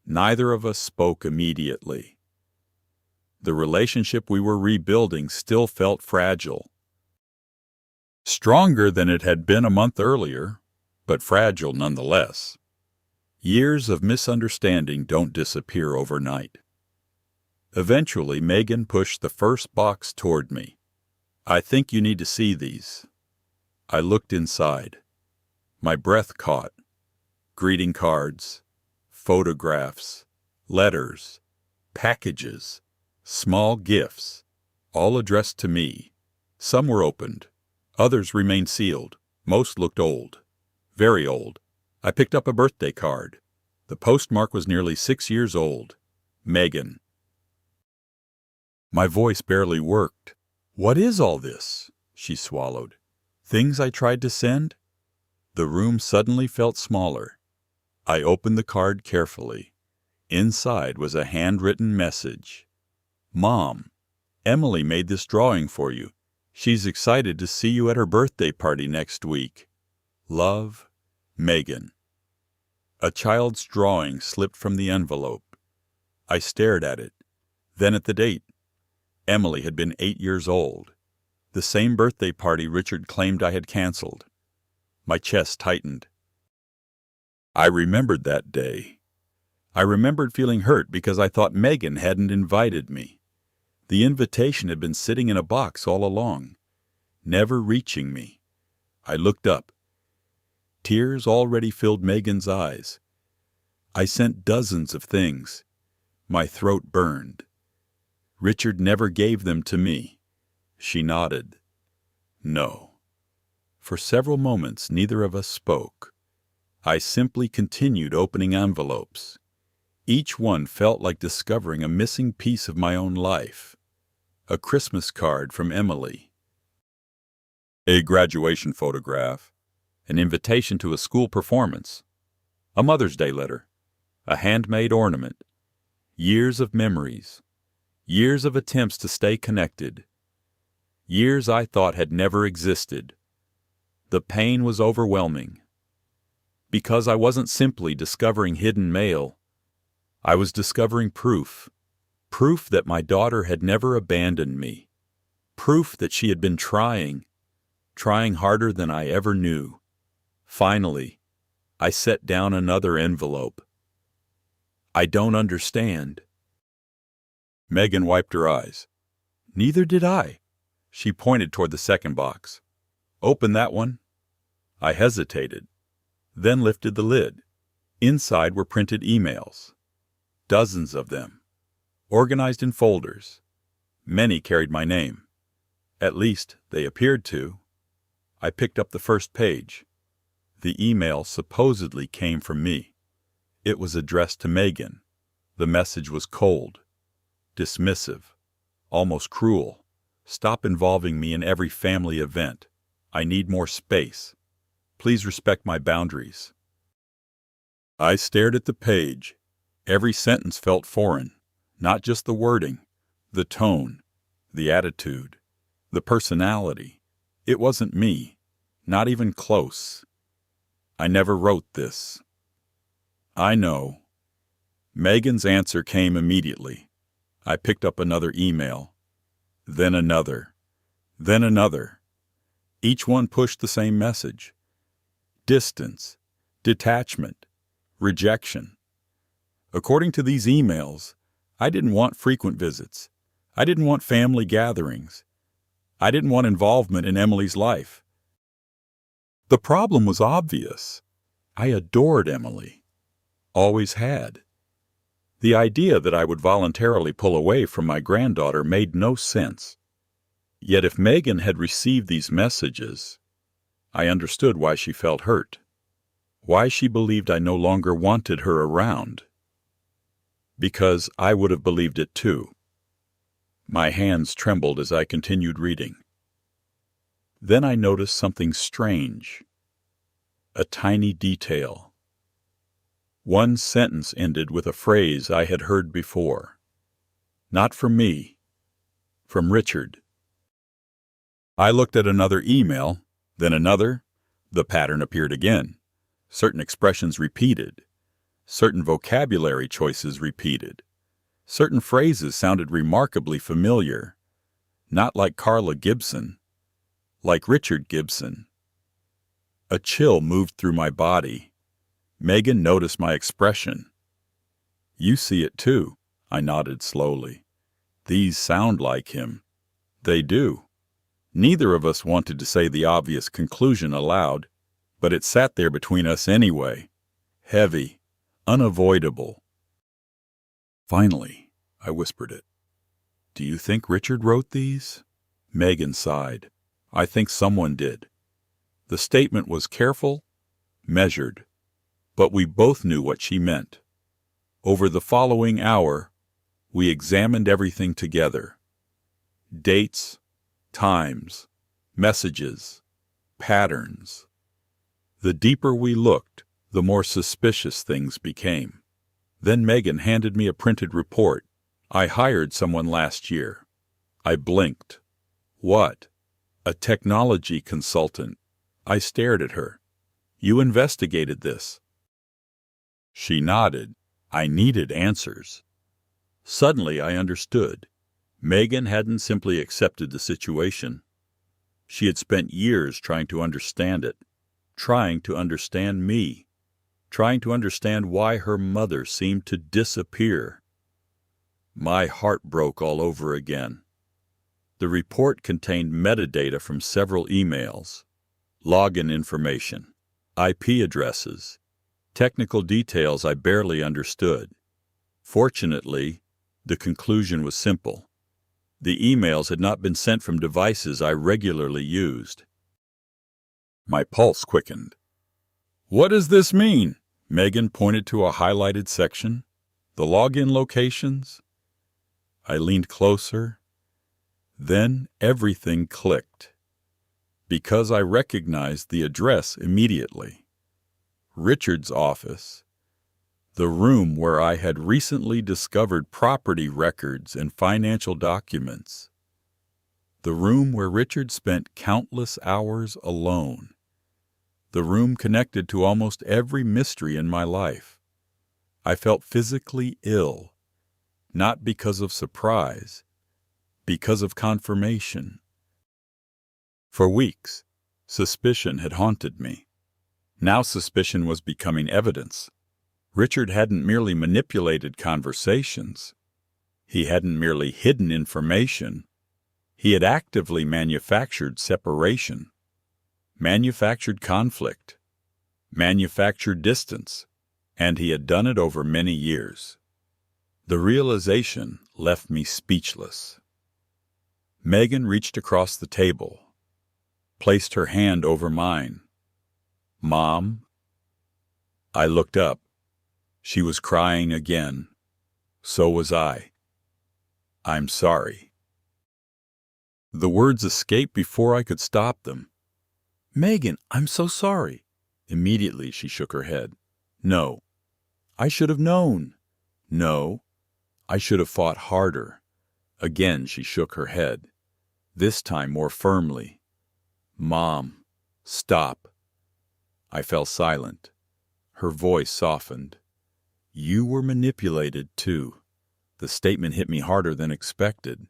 Neither of us spoke immediately. The relationship we were rebuilding still felt fragile. Stronger than it had been a month earlier, but fragile nonetheless. Years of misunderstanding don't disappear overnight. Eventually, Megan pushed the first box toward me. "I think you need to see these." I looked inside. My breath caught. Greeting cards, photographs, letters, packages, small gifts, all addressed to me. Some were opened. Others remained sealed. Most looked old. Very old. I picked up a birthday card. The postmark was nearly 6 years old. Megan. My voice barely worked. "What is all this?" she swallowed. "Things I tried to send?" The room suddenly felt smaller. I opened the card carefully. Inside was a handwritten message. "Mom, Emily made this drawing for you. She's excited to see you at her birthday party next week. Love, Megan." A child's drawing slipped from the envelope. I stared at it, then at the date. Emily had been 8 years old. The same birthday party Richard claimed I had canceled. My chest tightened. I remembered that day. I remembered feeling hurt because I thought Megan hadn't invited me. The invitation had been sitting in a box all along, never reaching me. I looked up. Tears already filled Megan's eyes. I sent dozens of things. My throat burned. Richard never gave them to me. She nodded. No. For several moments, neither of us spoke. I simply continued opening envelopes. Each one felt like discovering a missing piece of my own life. A Christmas card from Emily. A graduation photograph. An invitation to a school performance. A Mother's Day letter. A handmade ornament. Years of memories. Years of attempts to stay connected. Years I thought had never existed. The pain was overwhelming. Because I wasn't simply discovering hidden mail. I was discovering proof. Proof that my daughter had never abandoned me. Proof that she had been trying harder than I ever knew. Finally, I set down another envelope. I don't understand. Megan wiped her eyes. Neither did I. She pointed toward the second box. Open that one. I hesitated, then lifted the lid. Inside were printed emails. Dozens of them, organized in folders. Many carried my name. At least, they appeared to. I picked up the first page. The email supposedly came from me. It was addressed to Megan. The message was cold, dismissive, almost cruel. Stop involving me in every family event. I need more space. Please respect my boundaries. I stared at the page. Every sentence felt foreign, not just the wording, the tone, the attitude, the personality. It wasn't me, not even close. I never wrote this. I know. Megan's answer came immediately. I picked up another email, then another, then another. Each one pushed the same message. Distance, detachment, rejection. According to these emails, I didn't want frequent visits. I didn't want family gatherings. I didn't want involvement in Emily's life. The problem was obvious. I adored Emily. Always had. The idea that I would voluntarily pull away from my granddaughter made no sense. Yet if Megan had received these messages, I understood why she felt hurt. Why she believed I no longer wanted her around. Because I would have believed it too. My hands trembled as I continued reading. Then I noticed something strange. A tiny detail. One sentence ended with a phrase I had heard before. Not from me, from Richard. I looked at another email, then another. The pattern appeared again. Certain expressions repeated. Certain vocabulary choices repeated. Certain phrases sounded remarkably familiar. Not like Carla Gibson, like Richard Gibson. A chill moved through my body. Megan noticed my expression. You see it too, I nodded slowly. These sound like him. They do. Neither of us wanted to say the obvious conclusion aloud, but it sat there between us anyway. Heavy, unavoidable. Finally, I whispered it. Do you think Richard wrote these? Megan sighed. I think someone did. The statement was careful, measured, but we both knew what she meant. Over the following hour, we examined everything together. Dates, times, messages, patterns. The deeper we looked, the more suspicious things became. Then Megan handed me a printed report. I hired someone last year. I blinked. What? A technology consultant. I stared at her. You investigated this. She nodded. I needed answers. Suddenly I understood. Megan hadn't simply accepted the situation. She had spent years trying to understand it, trying to understand me, trying to understand why her mother seemed to disappear. My heart broke all over again. The report contained metadata from several emails, login information, IP addresses, technical details I barely understood. Fortunately, the conclusion was simple. The emails had not been sent from devices I regularly used. My pulse quickened. What does this mean? Megan pointed to a highlighted section. The login locations? I leaned closer. Then everything clicked. Because I recognized the address immediately. Richard's office. The room where I had recently discovered property records and financial documents. The room where Richard spent countless hours alone. The room connected to almost every mystery in my life. I felt physically ill, not because of surprise, because of confirmation. For weeks, suspicion had haunted me. Now suspicion was becoming evidence. Richard hadn't merely manipulated conversations. He hadn't merely hidden information. He had actively manufactured separation, manufactured conflict, manufactured distance, and he had done it over many years. The realization left me speechless. Megan reached across the table, placed her hand over mine. "Mom?" I looked up. She was crying again. So was I. "I'm sorry." The words escaped before I could stop them. "Megan, I'm so sorry." Immediately she shook her head. "No. I should have known." "No. I should have fought harder." Again she shook her head, this time more firmly. "Mom, stop." I fell silent. Her voice softened. "You were manipulated, too." The statement hit me harder than expected,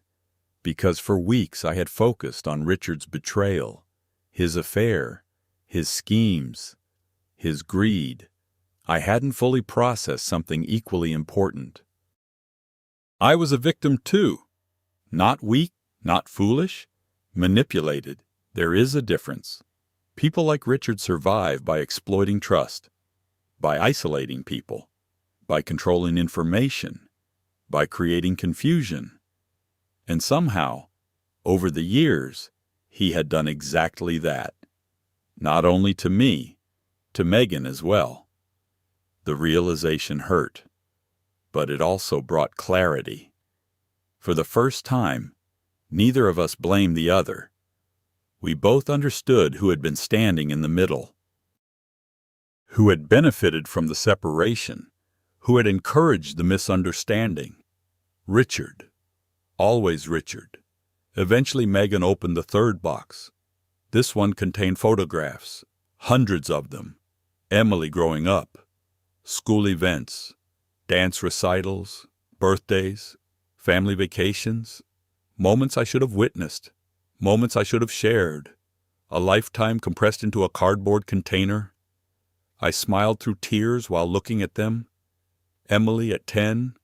because for weeks I had focused on Richard's betrayal, his affair, his schemes, his greed. I hadn't fully processed something equally important. I was a victim, too. Not weak, not foolish, manipulated. There is a difference. People like Richard survive by exploiting trust, by isolating people, by controlling information, by creating confusion. And somehow, over the years, he had done exactly that. Not only to me, to Megan as well. The realization hurt, but it also brought clarity. For the first time, neither of us blamed the other. We both understood who had been standing in the middle, who had benefited from the separation, who had encouraged the misunderstanding. Richard. Always Richard. Eventually Megan opened the third box. This one contained photographs, hundreds of them. Emily growing up, school events, dance recitals, birthdays, family vacations, moments I should have witnessed, moments I should have shared, a lifetime compressed into a cardboard container. I smiled through tears while looking at them. Emily at 10,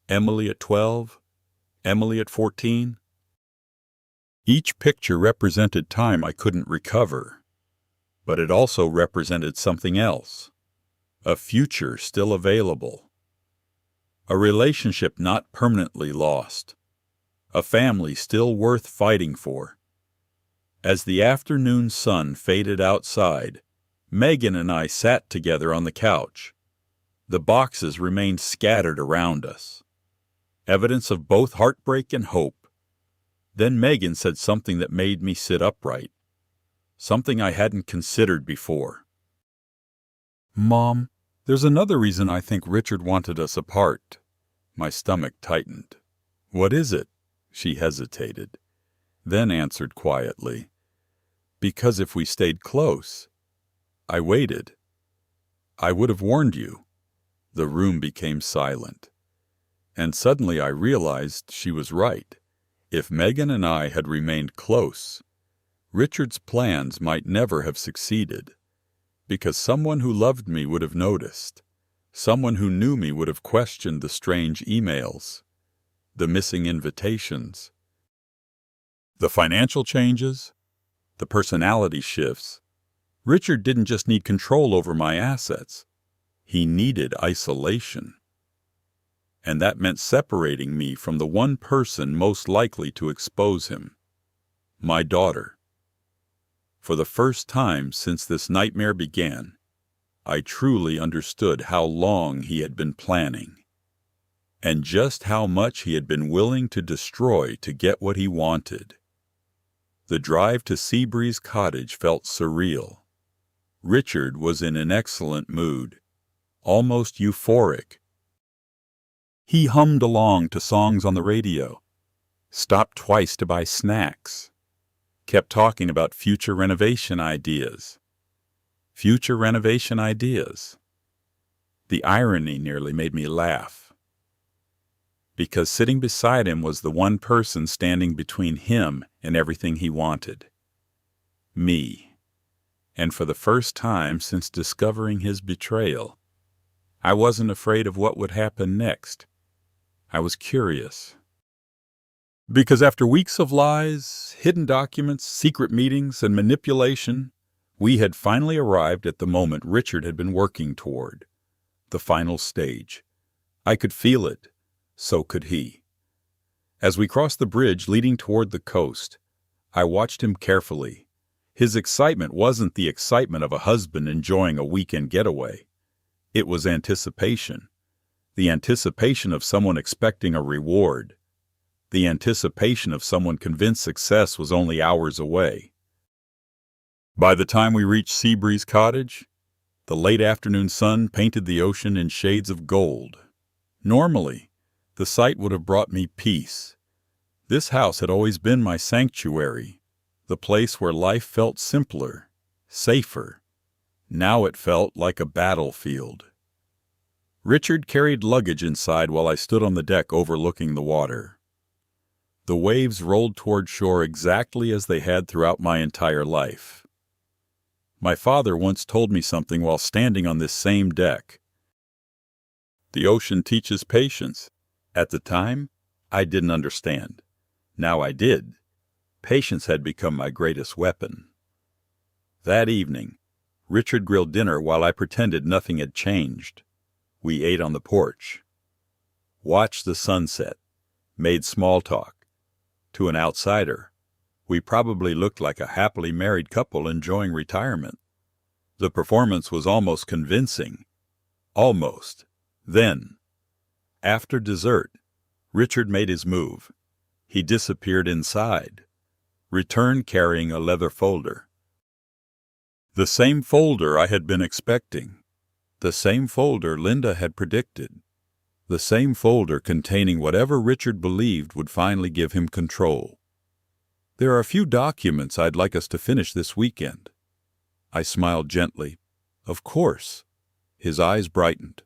Emily at 12, Emily at 14. Each picture represented time I couldn't recover, but it also represented something else, a future still available, a relationship not permanently lost, a family still worth fighting for. As the afternoon sun faded outside, Megan and I sat together on the couch. The boxes remained scattered around us, evidence of both heartbreak and hope. Then Megan said something that made me sit upright, something I hadn't considered before. "Mom, there's another reason I think Richard wanted us apart." My stomach tightened. "What is it?" She hesitated, then answered quietly, "Because if we stayed close." I waited. "I would have warned you." The room became silent, and suddenly I realized she was right. If Megan and I had remained close, Richard's plans might never have succeeded, because someone who loved me would have noticed. Someone who knew me would have questioned the strange emails, the missing invitations, the financial changes, the personality shifts. Richard didn't just need control over my assets. He needed isolation. And that meant separating me from the one person most likely to expose him, my daughter. For the first time since this nightmare began, I truly understood how long he had been planning, and just how much he had been willing to destroy to get what he wanted. The drive to Seabreeze Cottage felt surreal. Richard was in an excellent mood, almost euphoric. He hummed along to songs on the radio, stopped twice to buy snacks, kept talking about future renovation ideas. Future renovation ideas. The irony nearly made me laugh, because sitting beside him was the one person standing between him and everything he wanted. Me. And for the first time since discovering his betrayal, I wasn't afraid of what would happen next. I was curious. Because after weeks of lies, hidden documents, secret meetings, and manipulation, we had finally arrived at the moment Richard had been working toward. The final stage. I could feel it. So could he. As we crossed the bridge leading toward the coast, I watched him carefully. His excitement wasn't the excitement of a husband enjoying a weekend getaway. It was anticipation. The anticipation of someone expecting a reward. The anticipation of someone convinced success was only hours away. By the time we reached Seabreeze Cottage, the late afternoon sun painted the ocean in shades of gold. Normally, the sight would have brought me peace. This house had always been my sanctuary, the place where life felt simpler, safer. Now it felt like a battlefield. Richard carried luggage inside while I stood on the deck overlooking the water. The waves rolled toward shore exactly as they had throughout my entire life. My father once told me something while standing on this same deck. The ocean teaches patience. At the time, I didn't understand. Now I did. Patience had become my greatest weapon. That evening, Richard grilled dinner while I pretended nothing had changed. We ate on the porch, watched the sunset, made small talk. To an outsider, we probably looked like a happily married couple enjoying retirement. The performance was almost convincing. Almost. Then, after dessert, Richard made his move. He disappeared inside, returned carrying a leather folder. The same folder I had been expecting. The same folder Linda had predicted. The same folder containing whatever Richard believed would finally give him control. There are a few documents I'd like us to finish this weekend. I smiled gently. Of course. His eyes brightened.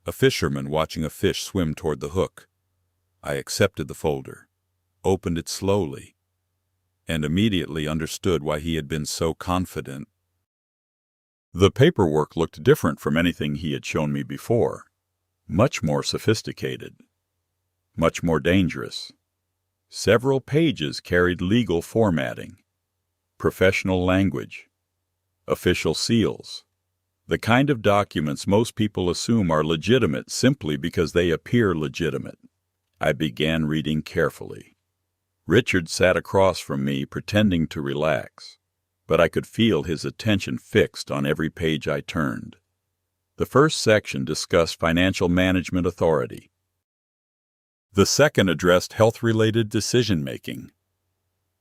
A fisherman watching a fish swim toward the hook. I accepted the folder, opened it slowly, and immediately understood why he had been so confident. The paperwork looked different from anything he had shown me before. Much more sophisticated. Much more dangerous. Several pages carried legal formatting, professional language, official seals, the kind of documents most people assume are legitimate simply because they appear legitimate. I began reading carefully. Richard sat across from me pretending to relax, but I could feel his attention fixed on every page I turned. The first section discussed financial management authority. The second addressed health-related decision-making.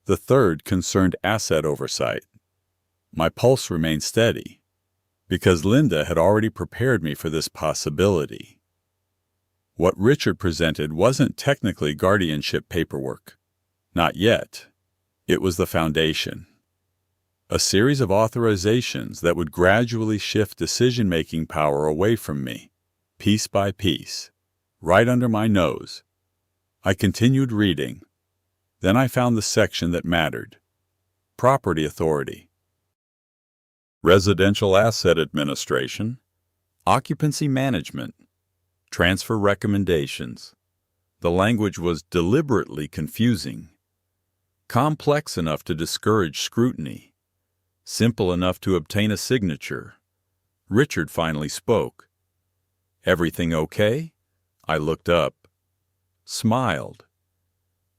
The third concerned asset oversight. My pulse remained steady, because Linda had already prepared me for this possibility. What Richard presented wasn't technically guardianship paperwork. Not yet. It was the foundation. A series of authorizations that would gradually shift decision-making power away from me, piece by piece, right under my nose. I continued reading. Then I found the section that mattered. Property authority. Residential asset administration. Occupancy management. Transfer recommendations. The language was deliberately confusing. Complex enough to discourage scrutiny. Simple enough to obtain a signature. Richard finally spoke. "Everything okay?" I looked up. Smiled.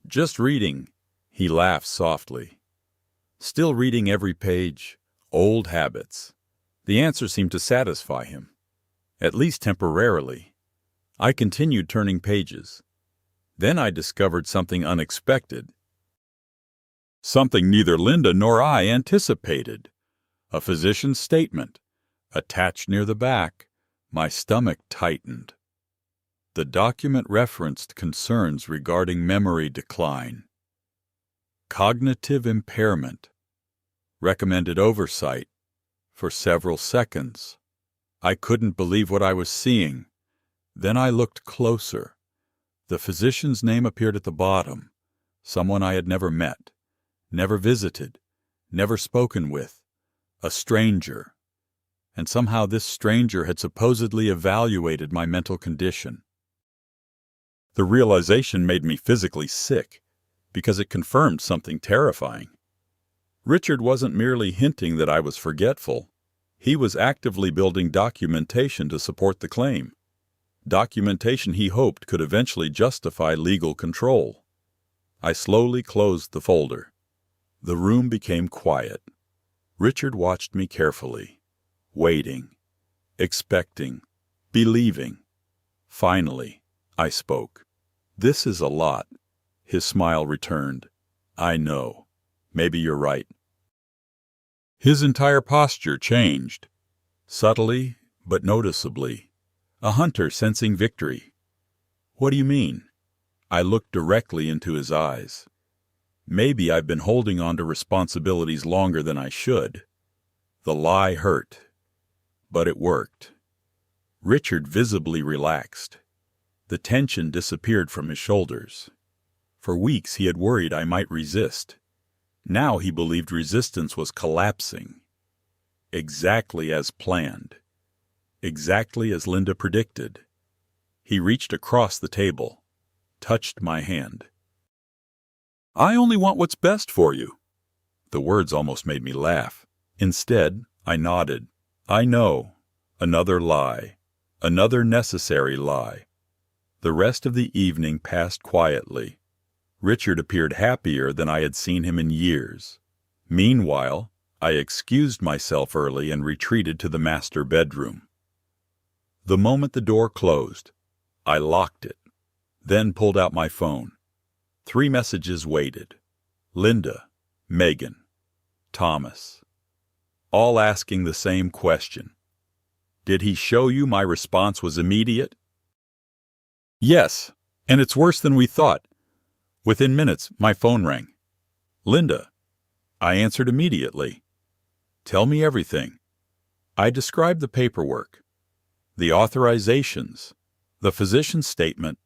"Just reading." He laughed softly. Still reading every page. Old habits. The answer seemed to satisfy him. At least temporarily. I continued turning pages. Then I discovered something unexpected. Something neither Linda nor I anticipated. A physician's statement. Attached near the back. My stomach tightened. The document referenced concerns regarding memory decline. Cognitive impairment. Recommended oversight. For several seconds, I couldn't believe what I was seeing. Then I looked closer. The physician's name appeared at the bottom. Someone I had never met, never visited, never spoken with. A stranger. And somehow this stranger had supposedly evaluated my mental condition. The realization made me physically sick, because it confirmed something terrifying. Richard wasn't merely hinting that I was forgetful. He was actively building documentation to support the claim. Documentation he hoped could eventually justify legal control. I slowly closed the folder. The room became quiet. Richard watched me carefully, waiting, expecting, believing. Finally, I spoke. "This is a lot." His smile returned. "I know. Maybe you're right." His entire posture changed, subtly but noticeably. A hunter sensing victory. "What do you mean?" I looked directly into his eyes. Maybe I've been holding on to responsibilities longer than I should. The lie hurt, but it worked. Richard visibly relaxed. The tension disappeared from his shoulders. For weeks he had worried I might resist. Now he believed resistance was collapsing. Exactly as planned. Exactly as Linda predicted. He reached across the table, touched my hand. "I only want what's best for you." The words almost made me laugh. Instead, I nodded. "I know. Another lie. Another necessary lie." The rest of the evening passed quietly. Richard appeared happier than I had seen him in years. Meanwhile, I excused myself early and retreated to the master bedroom. The moment the door closed, I locked it, then pulled out my phone. 3 messages waited. Linda, Megan, Thomas. All asking the same question. "Did he show you?" My response was immediate. "Yes, and it's worse than we thought." Within minutes, my phone rang. "Linda." I answered immediately. "Tell me everything." I described the paperwork, the authorizations, the physician's statement,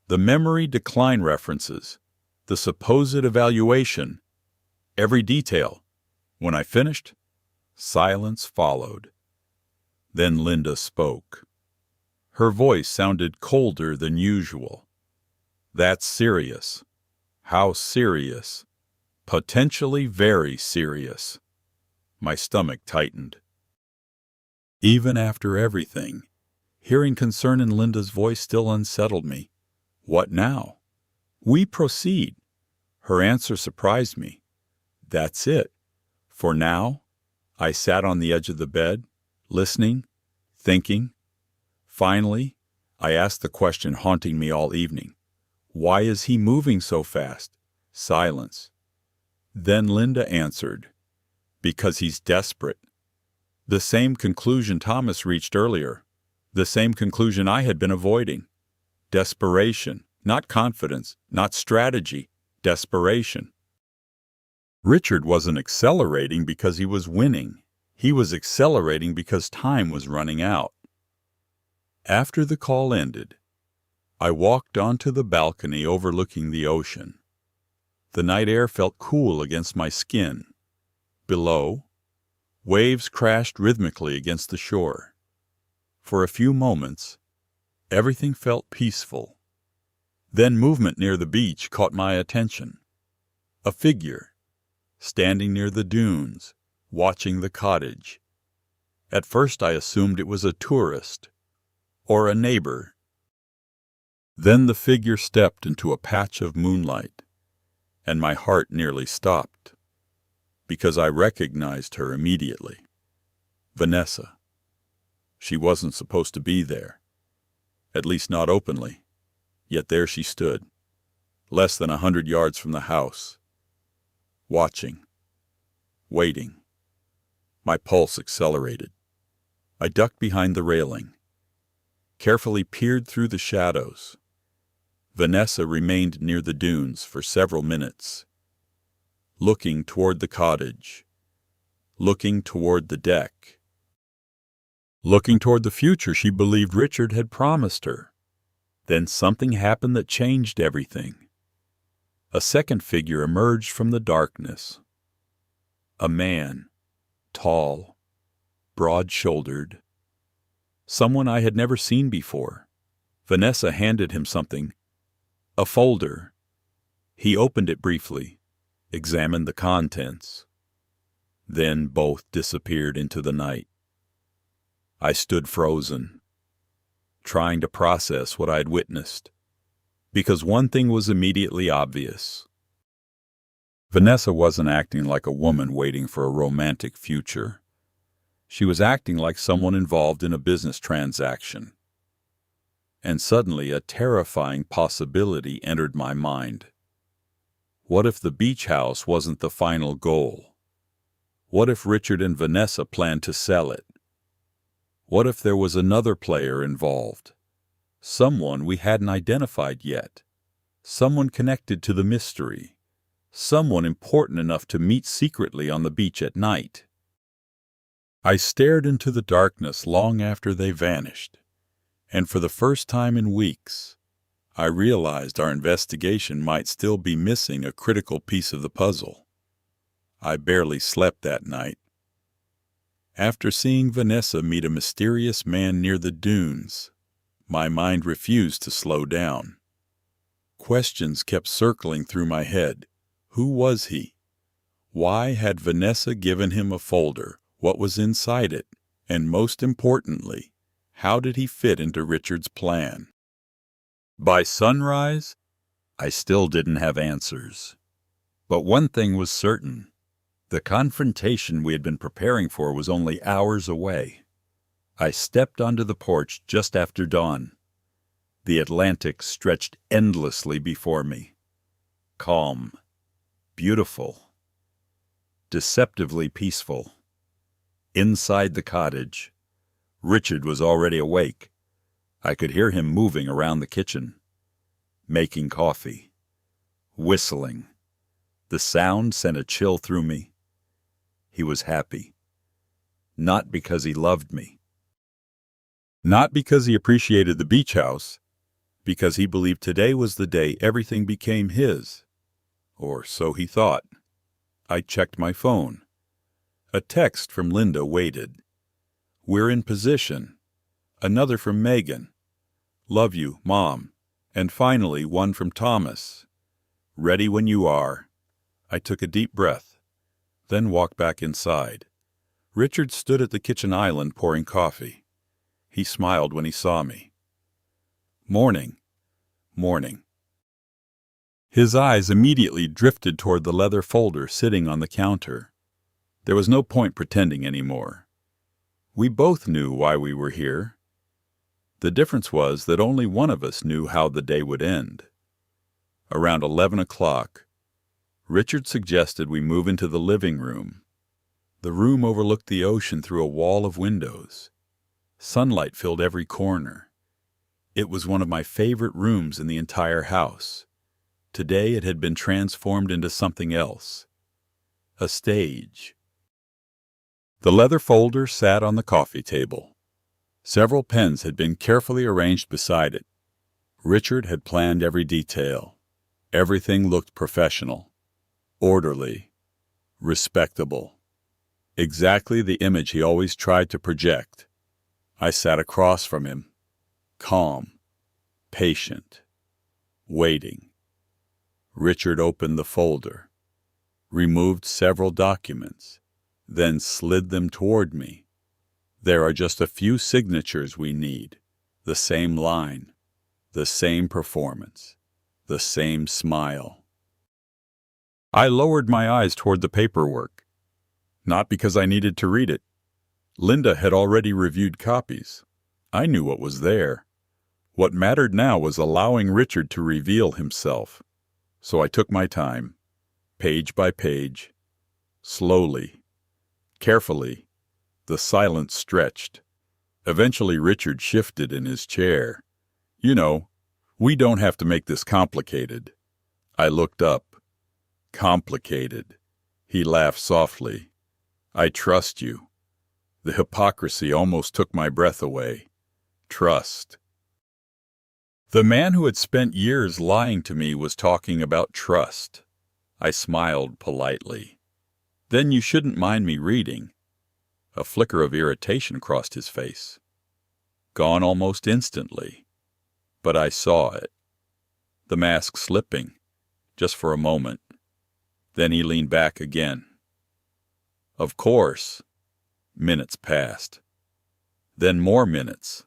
the memory decline references, the supposed evaluation, every detail. When I finished, silence followed. Then Linda spoke. Her voice sounded colder than usual. "That's serious." "How serious?" "Potentially very serious." My stomach tightened. Even after everything, hearing concern in Linda's voice still unsettled me. What now? "We proceed." Her answer surprised me. "That's it. For now?" I sat on the edge of the bed, listening, thinking. Finally, I asked the question haunting me all evening. "Why is he moving so fast?" Silence. Then Linda answered, "Because he's desperate." The same conclusion Thomas reached earlier. The same conclusion I had been avoiding. Desperation, not confidence, not strategy. Desperation. Richard wasn't accelerating because he was winning. He was accelerating because time was running out. After the call ended, I walked onto the balcony overlooking the ocean. The night air felt cool against my skin. Below, waves crashed rhythmically against the shore. For a few moments, everything felt peaceful. Then movement near the beach caught my attention. A figure, standing near the dunes, watching the cottage. At first I assumed it was a tourist, or a neighbor. Then the figure stepped into a patch of moonlight, and my heart nearly stopped, because I recognized her immediately. Vanessa. She wasn't supposed to be there, at least not openly, yet there she stood, less than 100 yards from the house, watching, waiting. My pulse accelerated. I ducked behind the railing, carefully peered through the shadows. Vanessa remained near the dunes for several minutes, looking toward the cottage, looking toward the deck. Looking toward the future she believed Richard had promised her. Then something happened that changed everything. A second figure emerged from the darkness. A man, tall, broad-shouldered. Someone I had never seen before. Vanessa handed him something. A folder. He opened it briefly, examined the contents. Then both disappeared into the night. I stood frozen, trying to process what I had witnessed, because one thing was immediately obvious. Vanessa wasn't acting like a woman waiting for a romantic future. She was acting like someone involved in a business transaction. And suddenly a terrifying possibility entered my mind. What if the beach house wasn't the final goal? What if Richard and Vanessa planned to sell it? What if there was another player involved? Someone we hadn't identified yet. Someone connected to the mystery. Someone important enough to meet secretly on the beach at night. I stared into the darkness long after they vanished, and for the first time in weeks, I realized our investigation might still be missing a critical piece of the puzzle. I barely slept that night. After seeing Vanessa meet a mysterious man near the dunes, my mind refused to slow down. Questions kept circling through my head. Who was he? Why had Vanessa given him a folder? What was inside it? And most importantly, how did he fit into Richard's plan? By sunrise, I still didn't have answers. But one thing was certain. The confrontation we had been preparing for was only hours away. I stepped onto the porch just after dawn. The Atlantic stretched endlessly before me. Calm, beautiful, deceptively peaceful. Inside the cottage, Richard was already awake. I could hear him moving around the kitchen, making coffee, whistling. The sound sent a chill through me. He was happy. Not because he loved me. Not because he appreciated the beach house. Because he believed today was the day everything became his. Or so he thought. I checked my phone. A text from Linda waited. We're in position. Another from Megan. Love you, Mom. And finally, one from Thomas. Ready when you are. I took a deep breath, then walked back inside. Richard stood at the kitchen island pouring coffee. He smiled when he saw me. Morning. Morning. His eyes immediately drifted toward the leather folder sitting on the counter. There was no point pretending anymore. We both knew why we were here. The difference was that only one of us knew how the day would end. Around 11 o'clock, Richard suggested we move into the living room. The room overlooked the ocean through a wall of windows. Sunlight filled every corner. It was one of my favorite rooms in the entire house. Today it had been transformed into something else. A stage. The leather folder sat on the coffee table. Several pens had been carefully arranged beside it. Richard had planned every detail. Everything looked professional, orderly, respectable. Exactly the image he always tried to project. I sat across from him, calm, patient, waiting. Richard opened the folder, removed several documents, then slid them toward me. There are just a few signatures we need, the same line, the same performance, the same smile. I lowered my eyes toward the paperwork, not because I needed to read it. Linda had already reviewed copies. I knew what was there. What mattered now was allowing Richard to reveal himself. So I took my time, page by page, slowly, carefully. The silence stretched. Eventually Richard shifted in his chair. You know, we don't have to make this complicated. I looked up. Complicated. He laughed softly. I trust you. The hypocrisy almost took my breath away. Trust. The man who had spent years lying to me was talking about trust. I smiled politely. Then you shouldn't mind me reading. A flicker of irritation crossed his face. Gone almost instantly. But I saw it. The mask slipping, just for a moment. Then he leaned back again. Of course. Minutes passed. Then more minutes.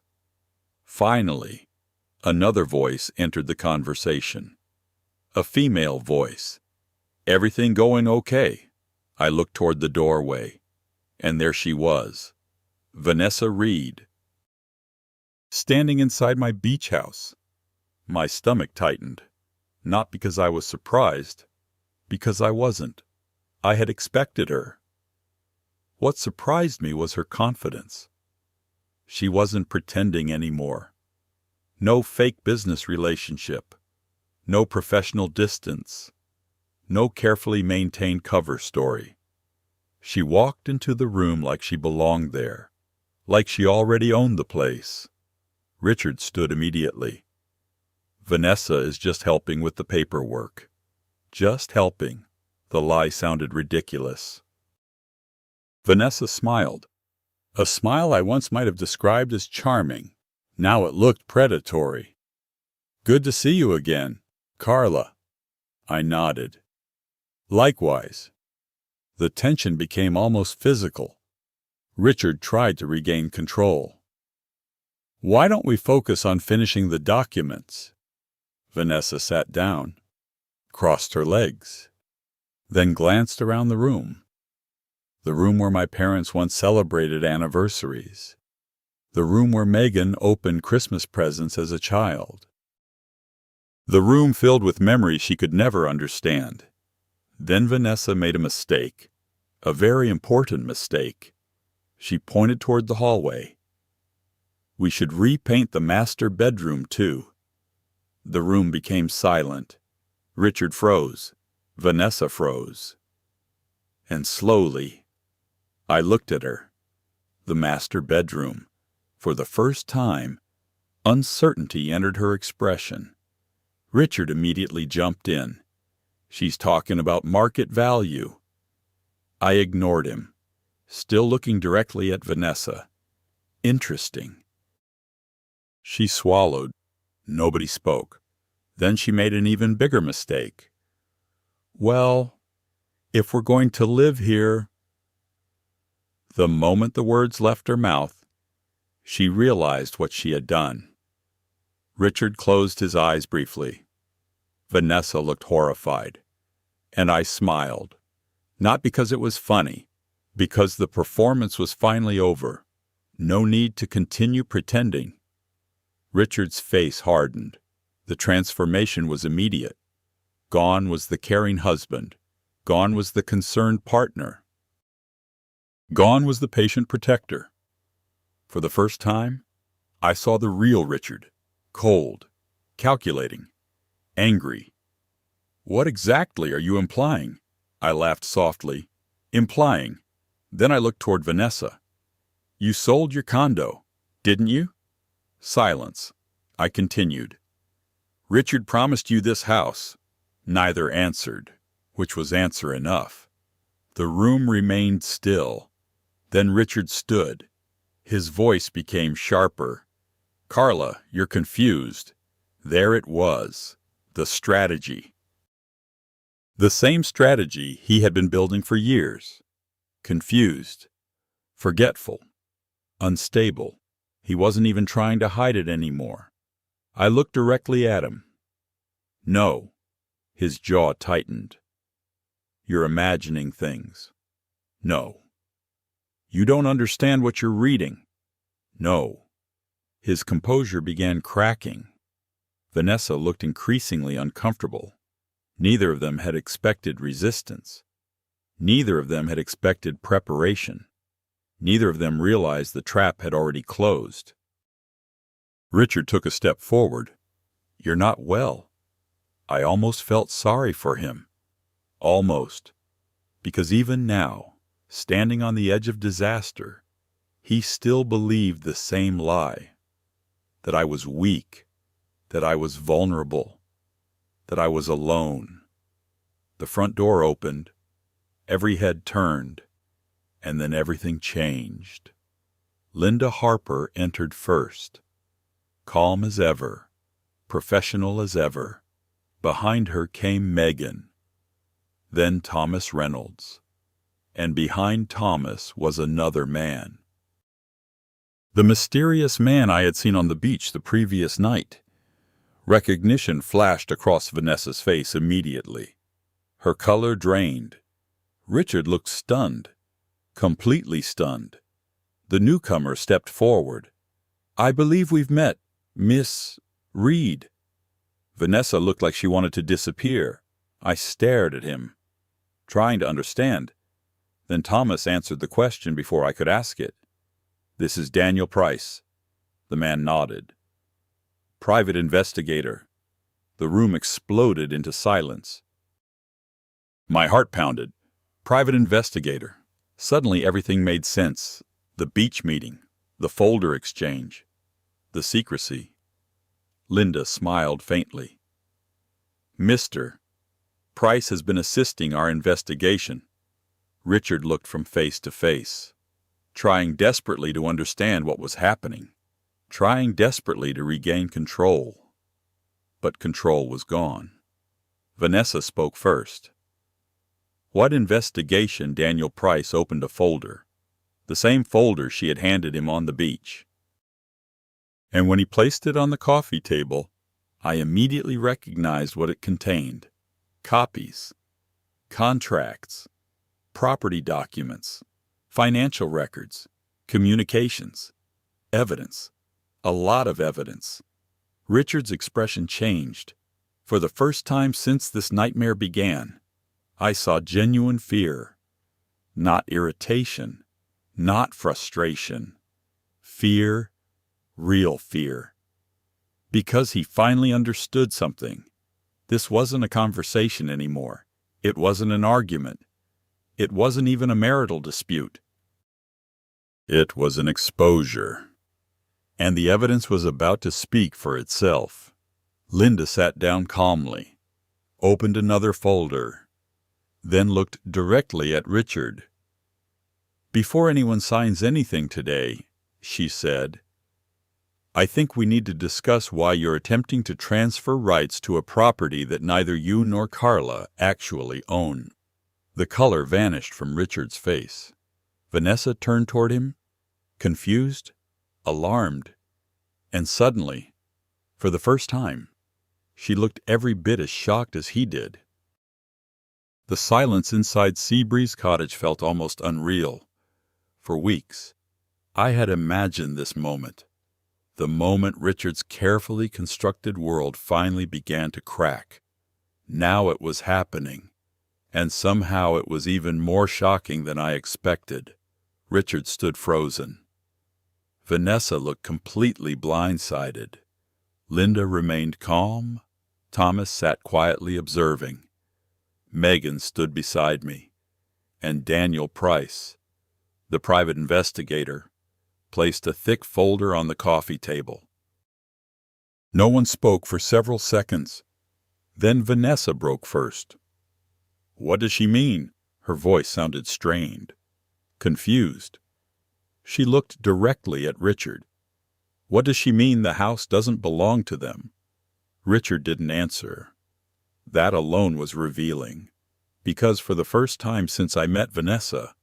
Finally, another voice entered the conversation. A female voice. Everything going okay? I looked toward the doorway, and there she was, Vanessa Reed, standing inside my beach house. My stomach tightened, not because I was surprised, because I wasn't. I had expected her. What surprised me was her confidence. She wasn't pretending anymore. No fake business relationship. No professional distance. No carefully maintained cover story. She walked into the room like she belonged there, like she already owned the place. Richard stood immediately. Vanessa is just helping with the paperwork. Just helping. The lie sounded ridiculous. Vanessa smiled. A smile I once might have described as charming. Now it looked predatory. Good to see you again, Carla. I nodded. Likewise. The tension became almost physical. Richard tried to regain control. Why don't we focus on finishing the documents? Vanessa sat down, crossed her legs, then glanced around the room. The room where my parents once celebrated anniversaries. The room where Megan opened Christmas presents as a child. The room filled with memories she could never understand. Then Vanessa made a mistake, a very important mistake. She pointed toward the hallway. We should repaint the master bedroom, too. The room became silent. Richard froze. Vanessa froze. And slowly, I looked at her. The master bedroom. For the first time, uncertainty entered her expression. Richard immediately jumped in. She's talking about market value. I ignored him, still looking directly at Vanessa. Interesting. She swallowed. Nobody spoke. Then she made an even bigger mistake. Well, if we're going to live here... The moment the words left her mouth, she realized what she had done. Richard closed his eyes briefly. Vanessa looked horrified. And I smiled. Not because it was funny, because the performance was finally over. No need to continue pretending. Richard's face hardened. The transformation was immediate. Gone was the caring husband. Gone was the concerned partner. Gone was the patient protector. For the first time, I saw the real Richard. Cold, calculating, angry. What exactly are you implying? I laughed softly. Implying. Then I looked toward Vanessa. You sold your condo, didn't you? Silence. I continued. Richard promised you this house. Neither answered, which was answer enough. The room remained still. Then Richard stood. His voice became sharper. Carla, you're confused. There it was. The strategy. The same strategy he had been building for years. Confused. Forgetful. Unstable. He wasn't even trying to hide it anymore. I looked directly at him. No. His jaw tightened. You're imagining things. No. You don't understand what you're reading. No. His composure began cracking. Vanessa looked increasingly uncomfortable. Neither of them had expected resistance. Neither of them had expected preparation. Neither of them realized the trap had already closed. Richard took a step forward. You're not well. I almost felt sorry for him. Almost. Because even now, standing on the edge of disaster, He still believed the same lie, that I was weak, that I was vulnerable, that I was alone. The front door opened, every head turned, and then everything changed. Linda Harper entered first, calm as ever, professional as ever. Behind her came Megan, then Thomas Reynolds, and behind Thomas was another man. The mysterious man I had seen on the beach the previous night. Recognition flashed across Vanessa's face immediately. Her color drained. Richard looked stunned, completely stunned. The newcomer stepped forward. "I believe we've met, Miss Reed." Vanessa looked like she wanted to disappear. I stared at him, trying to understand. Then Thomas answered the question before I could ask it. "This is Daniel Price." The man nodded. "Private investigator." The room exploded into silence. My heart pounded. Private investigator. Suddenly everything made sense. The beach meeting, the folder exchange, the secrecy. Linda smiled faintly. "Mr. Price has been assisting our investigation." Richard looked from face to face, trying desperately to understand what was happening, trying desperately to regain control. But control was gone. Vanessa spoke first. "What investigation?" Daniel Price opened a folder, the same folder she had handed him on the beach. And when he placed it on the coffee table, I immediately recognized what it contained. Copies, contracts, property documents, financial records, communications, evidence, a lot of evidence. Richard's expression changed. For the first time since this nightmare began, I saw genuine fear, not irritation, not frustration. Fear, real fear. Because he finally understood something. This wasn't a conversation anymore. It wasn't an argument. It wasn't even a marital dispute. It was an exposure. And the evidence was about to speak for itself. Linda sat down calmly, opened another folder, then looked directly at Richard. "Before anyone signs anything today," she said, "I think we need to discuss why you're attempting to transfer rights to a property that neither you nor Carla actually own." The color vanished from Richard's face. Vanessa turned toward him, confused, alarmed, and suddenly, for the first time, she looked every bit as shocked as he did. The silence inside Seabreeze Cottage felt almost unreal. For weeks, I had imagined this moment, the moment Richard's carefully constructed world finally began to crack. Now it was happening, and somehow it was even more shocking than I expected. Richard stood frozen. Vanessa looked completely blindsided. Linda remained calm. Thomas sat quietly observing. Megan stood beside me, and Daniel Price, the private investigator, placed a thick folder on the coffee table. No one spoke for several seconds. Then Vanessa broke first. "What does she mean?" Her voice sounded strained, confused. She looked directly at Richard. "What does she mean the house doesn't belong to them?" Richard didn't answer. That alone was revealing, because for the first time since I met Vanessa,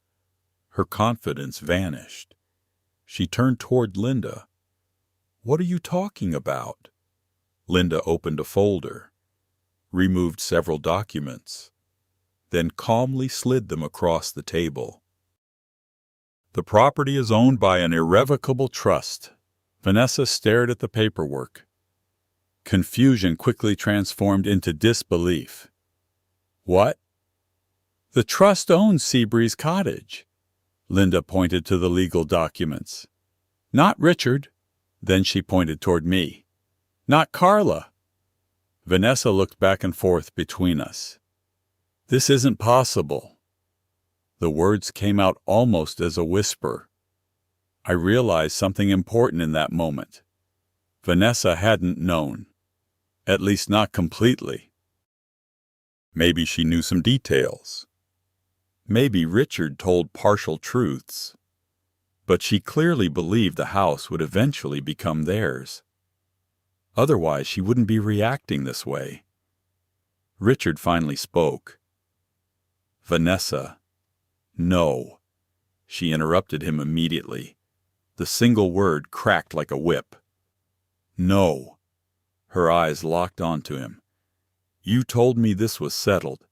her confidence vanished. She turned toward Linda. "What are you talking about?" Linda opened a folder, removed several documents, then calmly slid them across the table. "The property is owned by an irrevocable trust." Vanessa stared at the paperwork. Confusion quickly transformed into disbelief. "What?" "The trust owns Seabreeze Cottage." Linda pointed to the legal documents. "Not Richard." Then she pointed toward me. "Not Carla." Vanessa looked back and forth between us. "This isn't possible." The words came out almost as a whisper. I realized something important in that moment. Vanessa hadn't known. At least not completely. Maybe she knew some details. Maybe Richard told partial truths. But she clearly believed the house would eventually become theirs. Otherwise, she wouldn't be reacting this way. Richard finally spoke. "Vanessa." "No." She interrupted him immediately. The single word cracked like a whip. "No." Her eyes locked onto him. "You told me this was settled.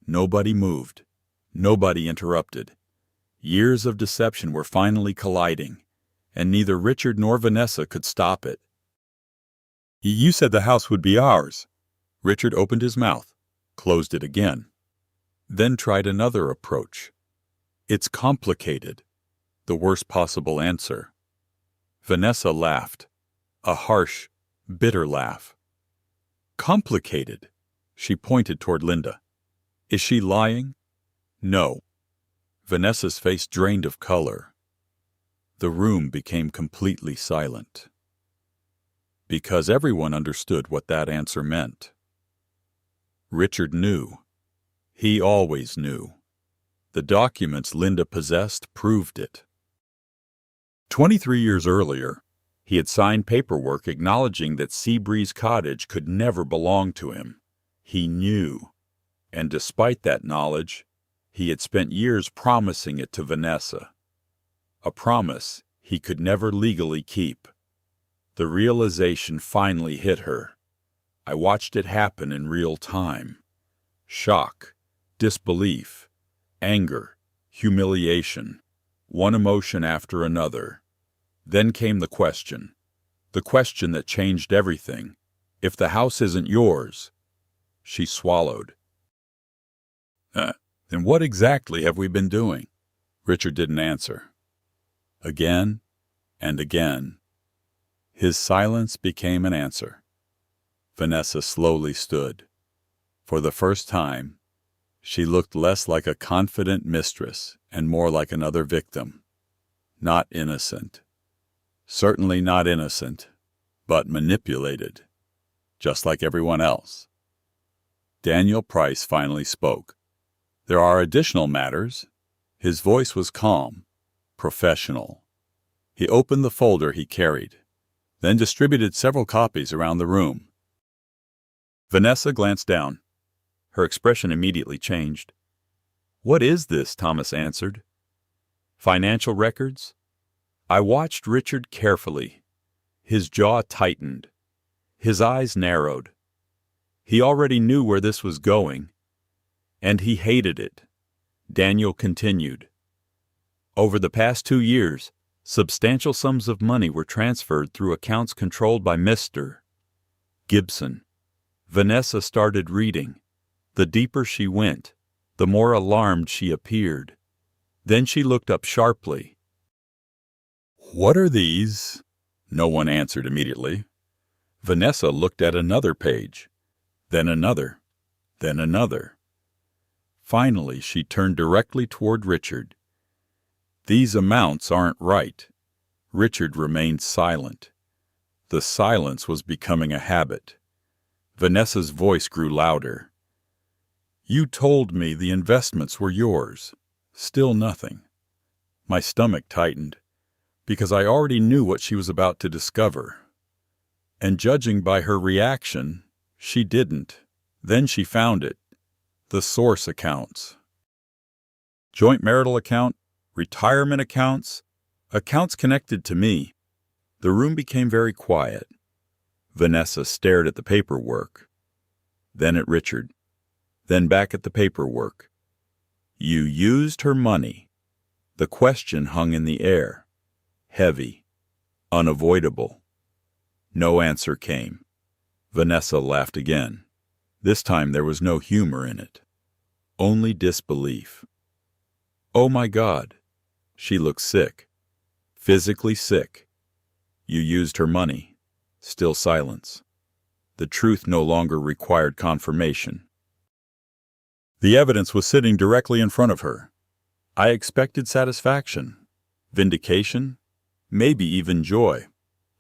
Nobody moved. Nobody interrupted. Years of deception were finally colliding, and neither Richard nor Vanessa could stop it." "You said the house would be ours." Richard opened his mouth, closed it again, then tried another approach. "It's complicated." The worst possible answer. Vanessa laughed, a harsh, bitter laugh. "Complicated?" She pointed toward Linda. "Is she lying?" "No." Vanessa's face drained of color. The room became completely silent. Because everyone understood what that answer meant. Richard knew. He always knew. The documents Linda possessed proved it. 23 years earlier, he had signed paperwork acknowledging that Seabreeze Cottage could never belong to him. He knew. And despite that knowledge, he had spent years promising it to Vanessa. A promise he could never legally keep. The realization finally hit her. I watched it happen in real time. Shock, disbelief, anger, humiliation, one emotion after another. Then came the question that changed everything. If the house isn't yours. She swallowed. Then what exactly have we been doing?" Richard didn't answer. Again and again. His silence became an answer. Vanessa slowly stood. For the first time, she looked less like a confident mistress and more like another victim. Not innocent. Certainly not innocent, but manipulated, just like everyone else. Daniel Price finally spoke. "There are additional matters." His voice was calm, professional. He opened the folder he carried, then distributed several copies around the room. Vanessa glanced down. Her expression immediately changed. "What is this?" Thomas answered. "Financial records?" I watched Richard carefully. His jaw tightened. His eyes narrowed. He already knew where this was going, and he hated it. Daniel continued. "Over the past 2 years, substantial sums of money were transferred through accounts controlled by Mr. Gibson." Vanessa started reading. The deeper she went, the more alarmed she appeared. Then she looked up sharply. "What are these?" No one answered immediately. Vanessa looked at another page, then another, then another. Finally, she turned directly toward Richard. "These amounts aren't right." Richard remained silent. The silence was becoming a habit. Vanessa's voice grew louder. "You told me the investments were yours. Still nothing." My stomach tightened, because I already knew what she was about to discover. And judging by her reaction, she didn't. Then she found it. The source accounts. Joint marital account, retirement accounts, accounts connected to me. The room became very quiet. Vanessa stared at the paperwork, then at Richard, then back at the paperwork. "You used her money." The question hung in the air, heavy, unavoidable. No answer came. Vanessa laughed again. This time there was no humor in it, only disbelief. "Oh my God." She looked sick, physically sick. "You used her money." Still silence. The truth no longer required confirmation. The evidence was sitting directly in front of her. I expected satisfaction, vindication, maybe even joy.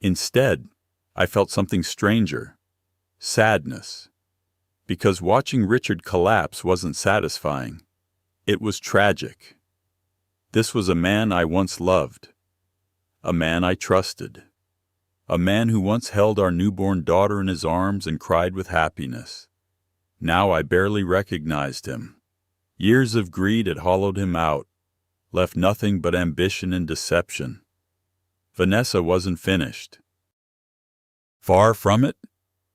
Instead, I felt something stranger, sadness. Because watching Richard collapse wasn't satisfying. It was tragic. This was a man I once loved, a man I trusted, a man who once held our newborn daughter in his arms and cried with happiness. Now I barely recognized him. Years of greed had hollowed him out, left nothing but ambition and deception. Vanessa wasn't finished. Far from it,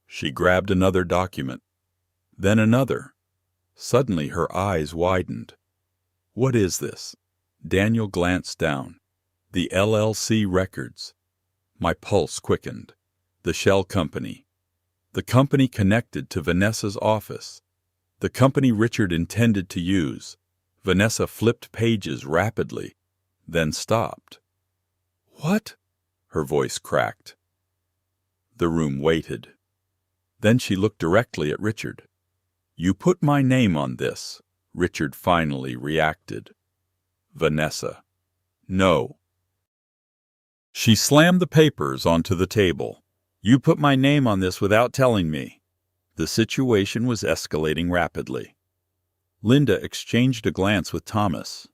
she grabbed another document, then another. Suddenly her eyes widened. What is this? Daniel glanced down. The LLC records. My pulse quickened. The shell company. The company connected to Vanessa's office. The company Richard intended to use. Vanessa flipped pages rapidly, then stopped. What? Her voice cracked. The room waited. Then she looked directly at Richard. You put my name on this, Richard finally reacted. Vanessa. No. She slammed the papers onto the table. You put my name on this without telling me. The situation was escalating rapidly. Linda exchanged a glance with Thomas.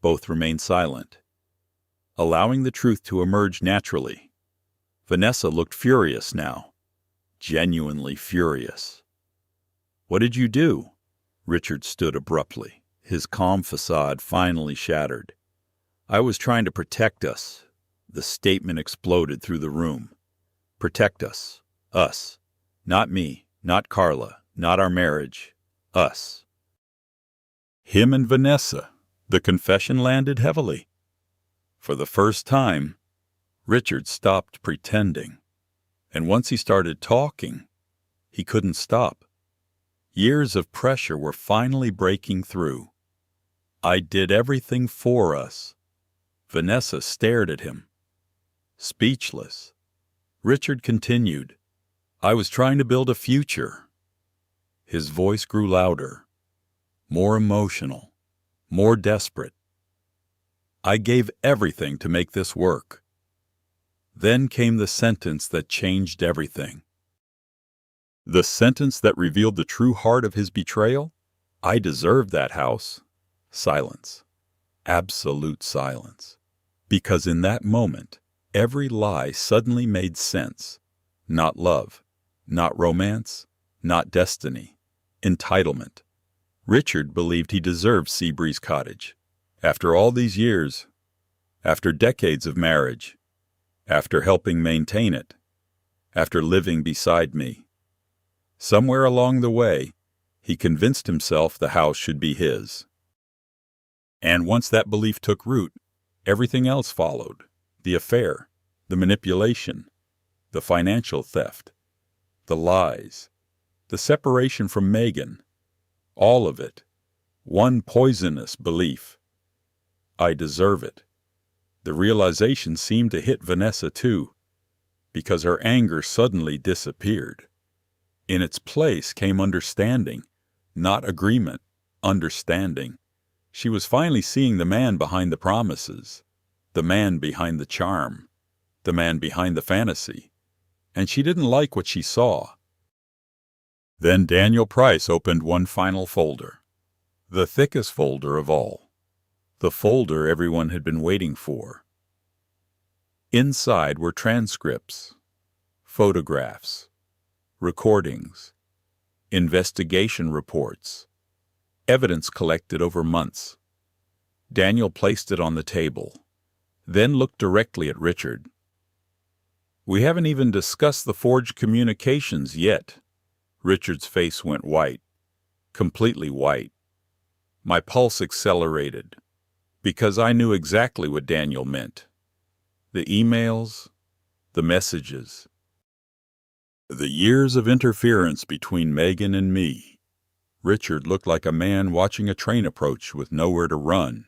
Both remained silent, allowing the truth to emerge naturally. Vanessa looked furious now. Genuinely furious. What did you do? Richard stood abruptly, his calm facade finally shattered. I was trying to protect us. The statement exploded through the room. Protect us. Us. Not me, not Carla, not our marriage. Us. Him and Vanessa. The confession landed heavily. For the first time, Richard stopped pretending. And once he started talking, he couldn't stop. Years of pressure were finally breaking through. I did everything for us. Vanessa stared at him, speechless. Richard continued, I was trying to build a future. His voice grew louder, more emotional, more desperate. I gave everything to make this work. Then came the sentence that changed everything. The sentence that revealed the true heart of his betrayal? I deserved that house. Silence. Absolute silence. Because in that moment, every lie suddenly made sense. Not love, not romance, not destiny. Entitlement. Richard believed he deserved Seabreeze Cottage. After all these years, after decades of marriage, after helping maintain it, after living beside me. Somewhere along the way, he convinced himself the house should be his. And once that belief took root, everything else followed. The affair, the manipulation, the financial theft, the lies, the separation from Megan, all of it, one poisonous belief. I deserve it. The realization seemed to hit Vanessa too, because her anger suddenly disappeared. In its place came understanding, not agreement, understanding. She was finally seeing the man behind the promises, the man behind the charm, the man behind the fantasy, and she didn't like what she saw. Then Daniel Price opened one final folder, the thickest folder of all, the folder everyone had been waiting for. Inside were transcripts, photographs, recordings, investigation reports, evidence collected over months. Daniel placed it on the table, then looked directly at Richard. We haven't even discussed the forged communications yet. Richard's face went white, completely white. My pulse accelerated, because I knew exactly what Daniel meant. The emails, the messages, the years of interference between Megan and me. Richard looked like a man watching a train approach with nowhere to run.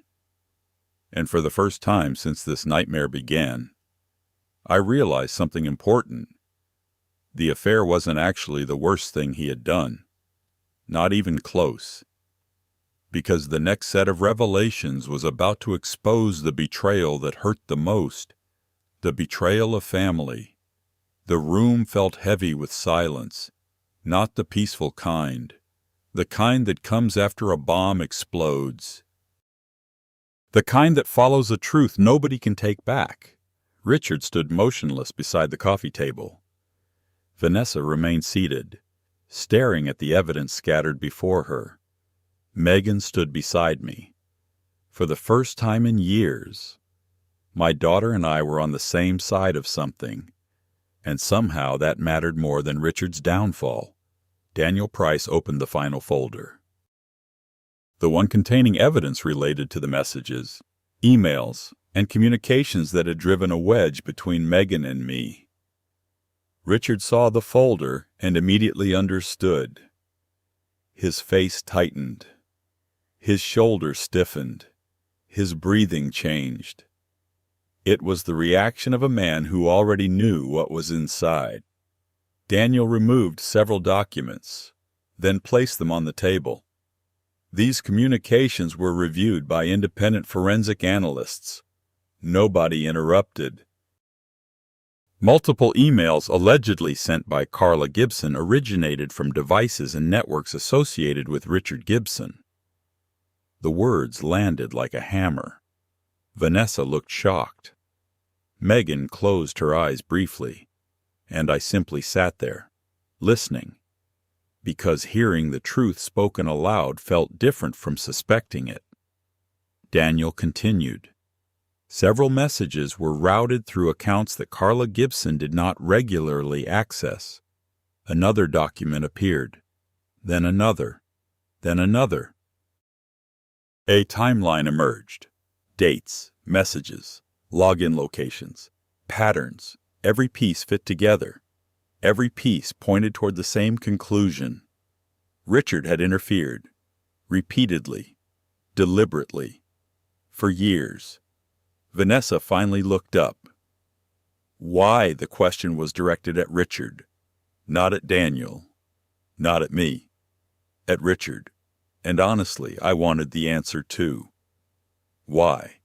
And for the first time since this nightmare began, I realized something important. The affair wasn't actually the worst thing he had done. Not even close. Because the next set of revelations was about to expose the betrayal that hurt the most, The betrayal of family. The room felt heavy with silence, not the peaceful kind, the kind that comes after a bomb explodes. The kind that follows a truth nobody can take back. Richard stood motionless beside the coffee table. Vanessa remained seated, staring at the evidence scattered before her. Megan stood beside me. For the first time in years, my daughter and I were on the same side of something, and somehow that mattered more than Richard's downfall. Daniel Price opened the final folder. The one containing evidence related to the messages, emails, and communications that had driven a wedge between Megan and me. Richard saw the folder and immediately understood. His face tightened. His shoulders stiffened. His breathing changed. It was the reaction of a man who already knew what was inside. Daniel removed several documents, then placed them on the table. These communications were reviewed by independent forensic analysts. Nobody interrupted. Multiple emails allegedly sent by Carla Gibson originated from devices and networks associated with Richard Gibson. The words landed like a hammer. Vanessa looked shocked. Megan closed her eyes briefly, and I simply sat there, listening, because hearing the truth spoken aloud felt different from suspecting it. Daniel continued. Several messages were routed through accounts that Carla Gibson did not regularly access. Another document appeared, then another, then another. A timeline emerged. Dates, messages, login locations, patterns, every piece fit together. Every piece pointed toward the same conclusion. Richard had interfered, repeatedly, deliberately, for years. Vanessa finally looked up. Why, the question was directed at Richard, not at Daniel, not at me, at Richard. And honestly, I wanted the answer too. Why?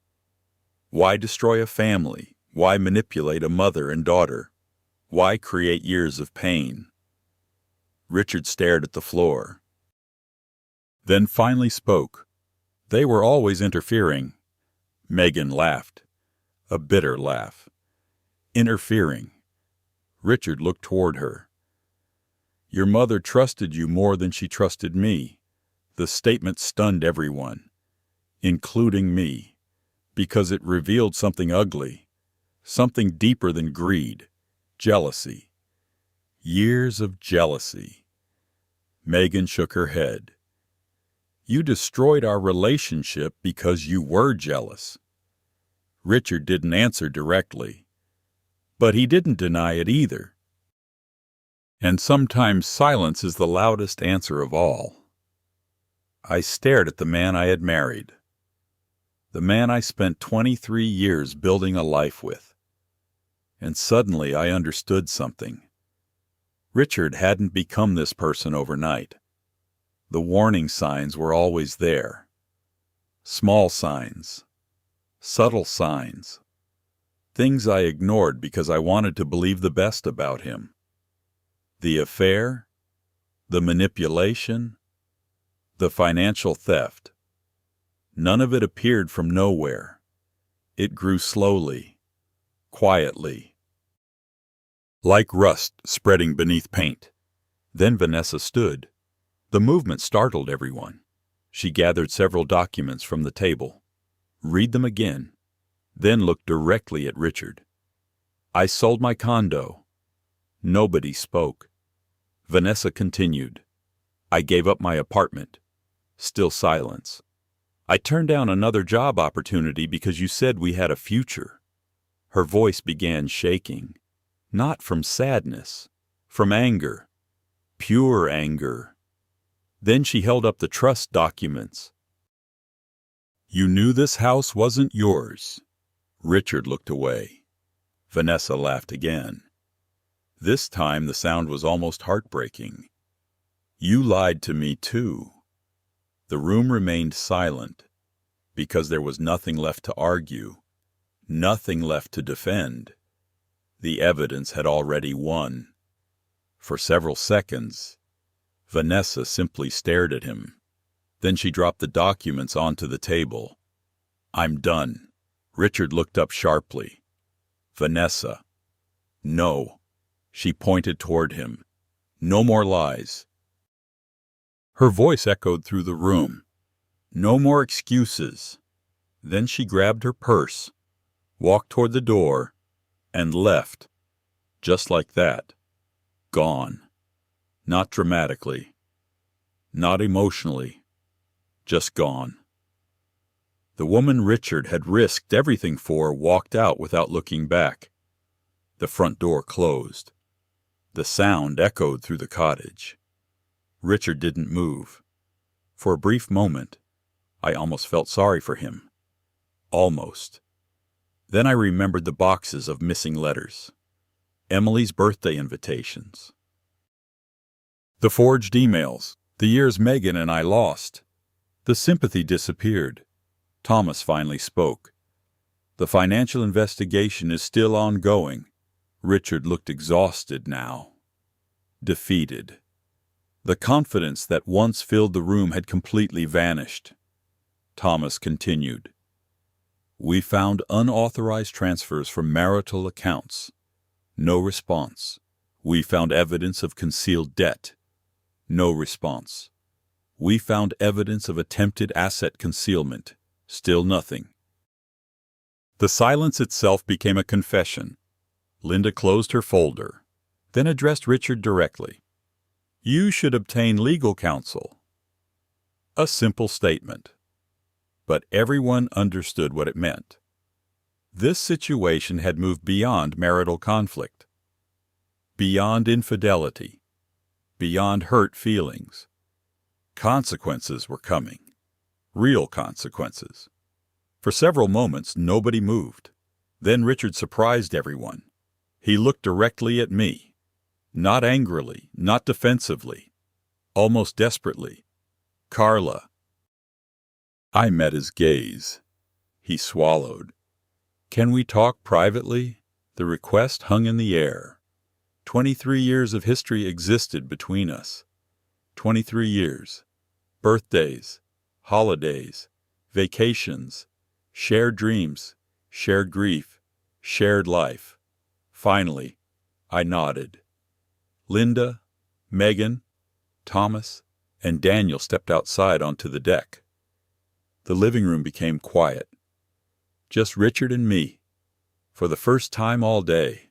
Why destroy a family? Why manipulate a mother and daughter? Why create years of pain? Richard stared at the floor, then finally spoke. They were always interfering. Megan laughed, a bitter laugh. Interfering. Richard looked toward her. Your mother trusted you more than she trusted me. The statement stunned everyone, including me, because it revealed something ugly, something deeper than greed, jealousy. Years of jealousy. Megan shook her head. You destroyed our relationship because you were jealous. Richard didn't answer directly, but he didn't deny it either. And sometimes silence is the loudest answer of all. I stared at the man I had married, the man I spent 23 years building a life with. And suddenly I understood something. Richard hadn't become this person overnight. The warning signs were always there. Small signs, subtle signs, things I ignored because I wanted to believe the best about him. The affair, the manipulation, the financial theft. None of it appeared from nowhere. It grew slowly, quietly, like rust spreading beneath paint. Then Vanessa stood. The movement startled everyone. She gathered several documents from the table, read them again, then looked directly at Richard. I sold my condo. Nobody spoke. Vanessa continued. I gave up my apartment. Still silence. I turned down another job opportunity because you said we had a future. Her voice began shaking, not from sadness, from anger, pure anger. Then she held up the trust documents. You knew this house wasn't yours. Richard looked away. Vanessa laughed again. This time the sound was almost heartbreaking. You lied to me too. The room remained silent because there was nothing left to argue, nothing left to defend. The evidence had already won. For several seconds, Vanessa simply stared at him. Then she dropped the documents onto the table. "I'm done." Richard looked up sharply. "Vanessa." "No." She pointed toward him. "No more lies." Her voice echoed through the room. "No more excuses." Then she grabbed her purse, walked toward the door, and left. Just like that. Gone. Not dramatically. Not emotionally. Just gone. The woman Richard had risked everything for walked out without looking back. The front door closed. The sound echoed through the cottage. Richard didn't move. For a brief moment, I almost felt sorry for him. Almost. Then I remembered the boxes of missing letters. Emily's birthday invitations. The forged emails. The years Megan and I lost. The sympathy disappeared. Thomas finally spoke. "The financial investigation is still ongoing." Richard looked exhausted now. Defeated. The confidence that once filled the room had completely vanished. Thomas continued. "We found unauthorized transfers from marital accounts. No response. We found evidence of concealed debt. No response. We found evidence of attempted asset concealment. Still nothing." The silence itself became a confession. Linda closed her folder, then addressed Richard directly. "You should obtain legal counsel." A simple statement. But everyone understood what it meant. This situation had moved beyond marital conflict, beyond infidelity, beyond hurt feelings. Consequences were coming. Real consequences. For several moments, nobody moved. Then Richard surprised everyone. He looked directly at me. Not angrily, not defensively. Almost desperately. "Carla." I met his gaze. He swallowed. "Can we talk privately?" The request hung in the air. 23 years of history existed between us. 23 years. Birthdays, holidays, vacations, shared dreams, shared grief, shared life. Finally, I nodded. Linda, Megan, Thomas, and Daniel stepped outside onto the deck. The living room became quiet. Just Richard and me. For the first time all day,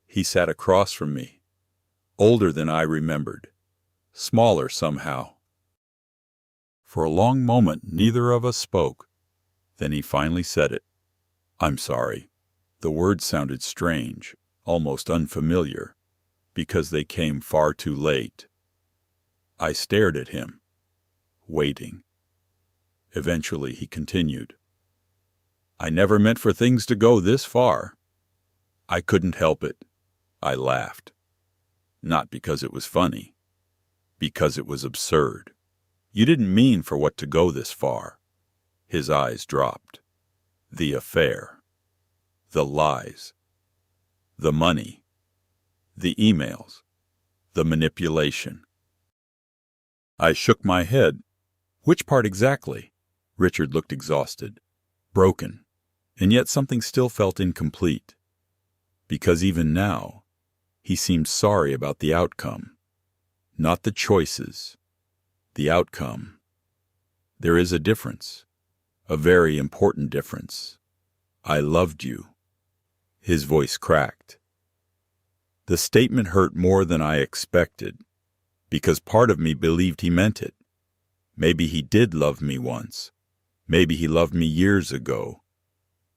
he sat across from me, older than I remembered, smaller somehow. For a long moment, neither of us spoke. Then he finally said it. "I'm sorry." The words sounded strange, almost unfamiliar, because they came far too late. I stared at him, waiting. Eventually he continued. "I never meant for things to go this far." I couldn't help it. I laughed. Not because it was funny, because it was absurd. "You didn't mean for what to go this far." His eyes dropped. "The affair. The lies. The money. The emails. The manipulation." I shook my head. "Which part exactly?" Richard looked exhausted, broken, and yet something still felt incomplete. Because even now, he seemed sorry about the outcome. Not the choices. The outcome. There is a difference. A very important difference. "I loved you." His voice cracked. The statement hurt more than I expected, because part of me believed he meant it. Maybe he did love me once. Maybe he loved me years ago.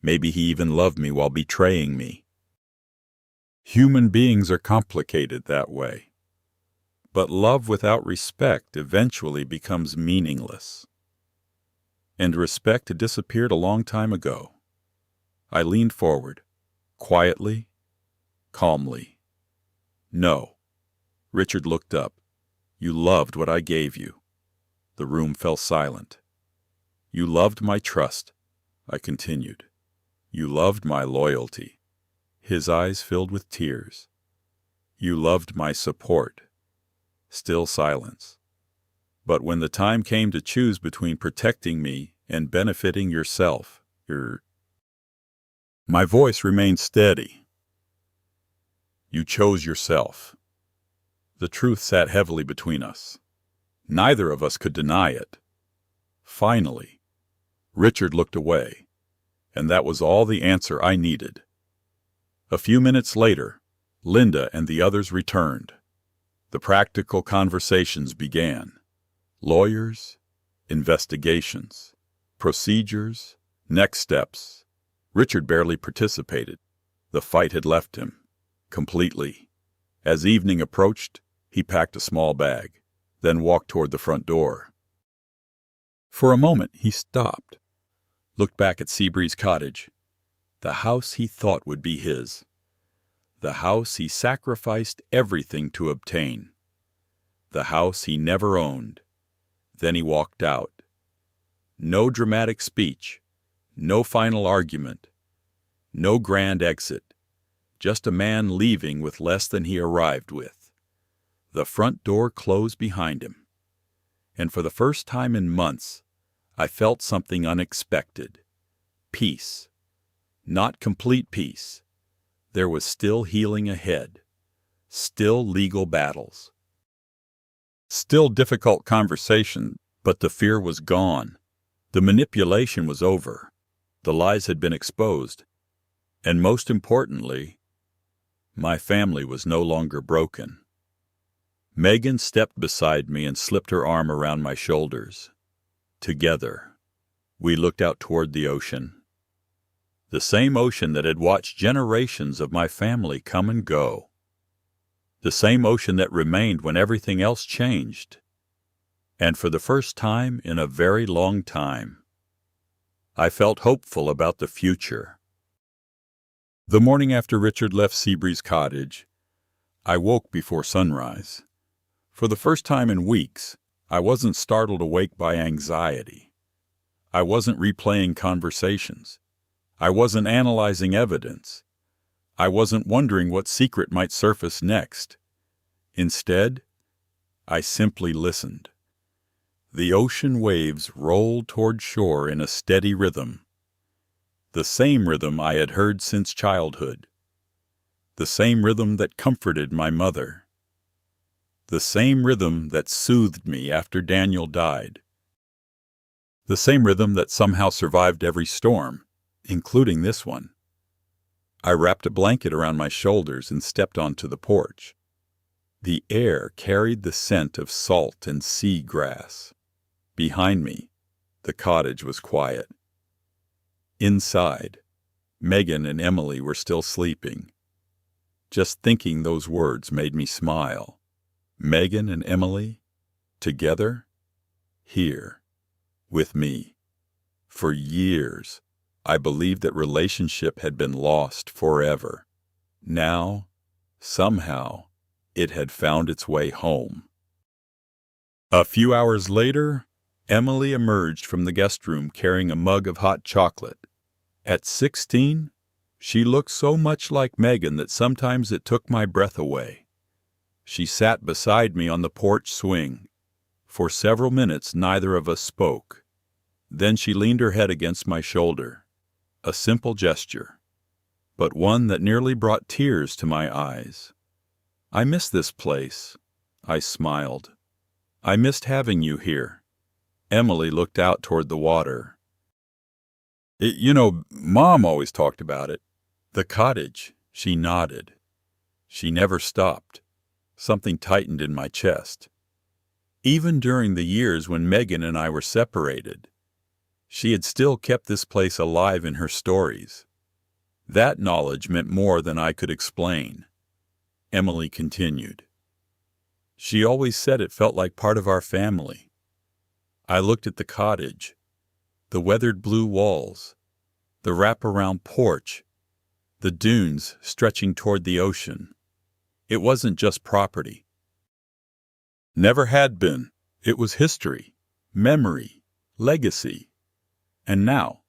Maybe he even loved me while betraying me. Human beings are complicated that way. But love without respect eventually becomes meaningless. And respect had disappeared a long time ago. I leaned forward, quietly, calmly. "No." Richard looked up. "You loved what I gave you." The room fell silent. "You loved my trust," I continued. "You loved my loyalty. His eyes filled with tears. You loved my support. Still silence. But when the time came to choose between protecting me and benefiting yourself, My voice remained steady. You chose yourself. The truth sat heavily between us. Neither of us could deny it. Finally, Richard looked away, and that was all the answer I needed. A few minutes later, Linda and the others returned. The practical conversations began. Lawyers, investigations, procedures, next steps. Richard barely participated. The fight had left him, completely. As evening approached, he packed a small bag, then walked toward the front door. For a moment he stopped, looked back at Seabreeze Cottage, the house he thought would be his, the house he sacrificed everything to obtain, the house he never owned. Then he walked out. No dramatic speech, no final argument, no grand exit, just a man leaving with less than he arrived with. The front door closed behind him, and for the first time in months, I felt something unexpected. Peace. Not complete peace. There was still healing ahead, still legal battles, still difficult conversation, but the fear was gone. The manipulation was over. The lies had been exposed. And most importantly, my family was no longer broken. Megan stepped beside me and slipped her arm around my shoulders. Together, we looked out toward the ocean. The same ocean that had watched generations of my family come and go. The same ocean that remained when everything else changed. And for the first time in a very long time, I felt hopeful about the future. The morning after Richard left Seabreeze Cottage, I woke before sunrise. For the first time in weeks, I wasn't startled awake by anxiety. I wasn't replaying conversations. I wasn't analyzing evidence. I wasn't wondering what secret might surface next. Instead, I simply listened. The ocean waves rolled toward shore in a steady rhythm. The same rhythm I had heard since childhood. The same rhythm that comforted my mother. The same rhythm that soothed me after Daniel died. The same rhythm that somehow survived every storm, including this one. I wrapped a blanket around my shoulders and stepped onto the porch. The air carried the scent of salt and sea grass. Behind me, the cottage was quiet. Inside, Megan and Emily were still sleeping. Just thinking those words made me smile. Megan and Emily, together, here, with me. For years, I believed that relationship had been lost forever. Now, somehow, it had found its way home. A few hours later, Emily emerged from the guest room carrying a mug of hot chocolate. At 16, she looked so much like Megan that sometimes it took my breath away. She sat beside me on the porch swing. For several minutes, neither of us spoke. Then she leaned her head against my shoulder. A simple gesture, but one that nearly brought tears to my eyes. I miss this place, I smiled. I missed having you here. Emily looked out toward the water. Mom always talked about it. The cottage, she nodded. She never stopped. Something tightened in my chest. Even during the years when Megan and I were separated, she had still kept this place alive in her stories. That knowledge meant more than I could explain. Emily continued. She always said it felt like part of our family. I looked at the cottage, the weathered blue walls, the wraparound porch, the dunes stretching toward the ocean. It wasn't just property. Never had been. It was history, memory, legacy. And now,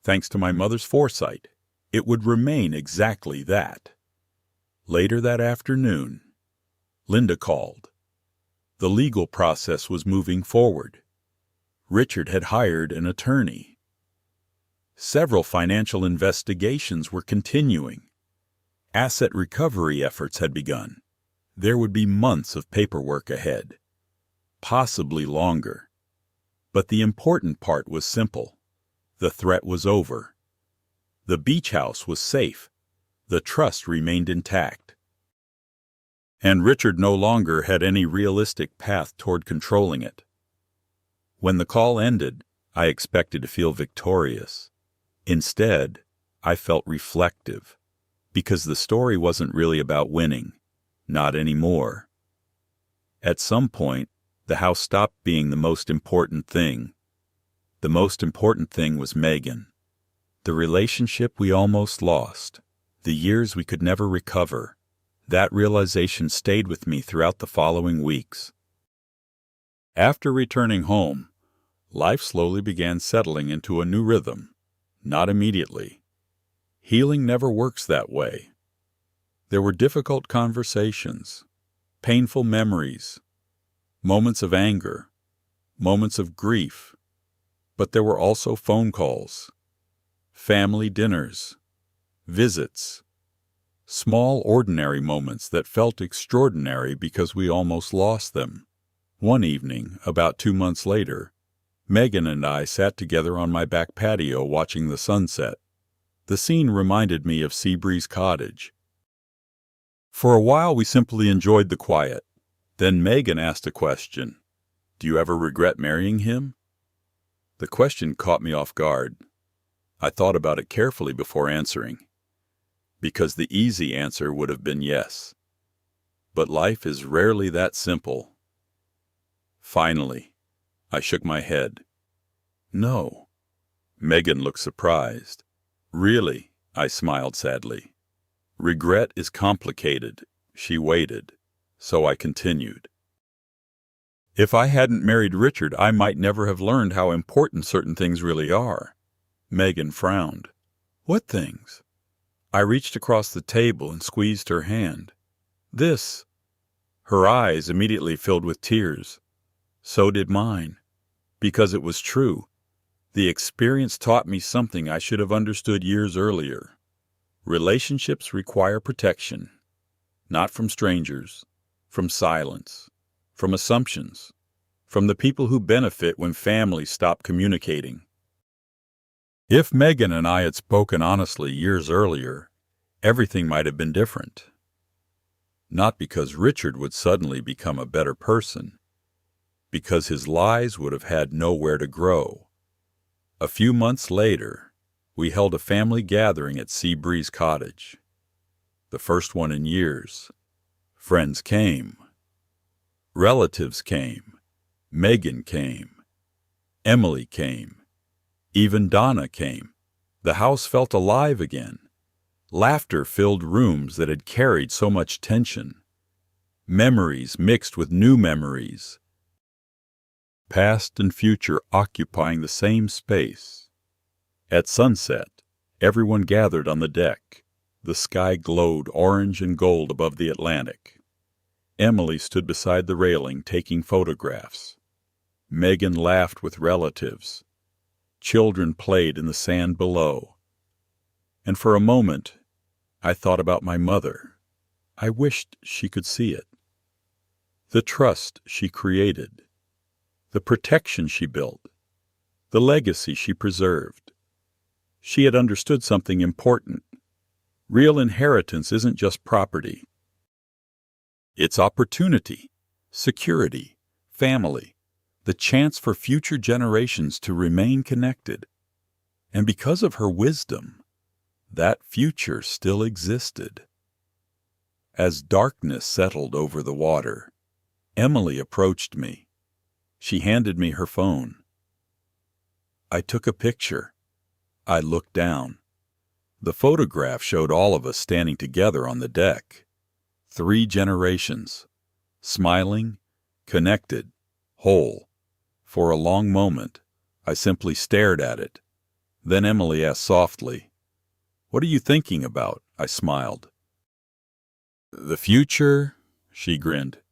thanks to my mother's foresight, it would remain exactly that. Later that afternoon, Linda called. The legal process was moving forward. Richard had hired an attorney. Several financial investigations were continuing. Asset recovery efforts had begun. There would be months of paperwork ahead, possibly longer. But the important part was simple. The threat was over. The beach house was safe. The trust remained intact. And Richard no longer had any realistic path toward controlling it. When the call ended, I expected to feel victorious. Instead, I felt reflective, because the story wasn't really about winning. Not anymore. At some point, the house stopped being the most important thing. The most important thing was Megan. The relationship we almost lost. The years we could never recover. That realization stayed with me throughout the following weeks. After returning home, life slowly began settling into a new rhythm. Not immediately. Healing never works that way. There were difficult conversations, painful memories, moments of anger, moments of grief, but there were also phone calls, family dinners, visits, small ordinary moments that felt extraordinary because we almost lost them. One evening, about 2 months later, Megan and I sat together on my back patio watching the sunset. The scene reminded me of Seabreeze Cottage. For a while we simply enjoyed the quiet. Then Megan asked a question. "Do you ever regret marrying him?" The question caught me off guard. I thought about it carefully before answering, because the easy answer would have been yes. But life is rarely that simple. Finally, I shook my head. No. Megan looked surprised. Really, I smiled sadly. Regret is complicated. She waited, so I continued. If I hadn't married Richard, I might never have learned how important certain things really are. Megan frowned. What things? I reached across the table and squeezed her hand. This. Her eyes immediately filled with tears. So did mine. Because it was true. The experience taught me something I should have understood years earlier. Relationships require protection. Not from strangers, from silence, from assumptions, from the people who benefit when families stop communicating. If Megan and I had spoken honestly years earlier, everything might have been different. Not because Richard would suddenly become a better person, because his lies would have had nowhere to grow. A few months later, we held a family gathering at Seabreeze Cottage. The first one in years. Friends came. Relatives came. Megan came. Emily came. Even Donna came. The house felt alive again. Laughter filled rooms that had carried so much tension. Memories mixed with new memories. Past and future occupying the same space. At sunset, everyone gathered on the deck. The sky glowed orange and gold above the Atlantic. Emily stood beside the railing taking photographs. Megan laughed with relatives. Children played in the sand below. And for a moment, I thought about my mother. I wished she could see it. The trust she created. The protection she built. The legacy she preserved. She had understood something important. Real inheritance isn't just property. It's opportunity, security, family, the chance for future generations to remain connected. And because of her wisdom, that future still existed. As darkness settled over the water, Emily approached me. She handed me her phone. I took a picture. I looked down. The photograph showed all of us standing together on the deck. 3 generations. Smiling, connected, whole. For a long moment, I simply stared at it. Then Emily asked softly, "What are you thinking about?" I smiled. "The future," she grinned.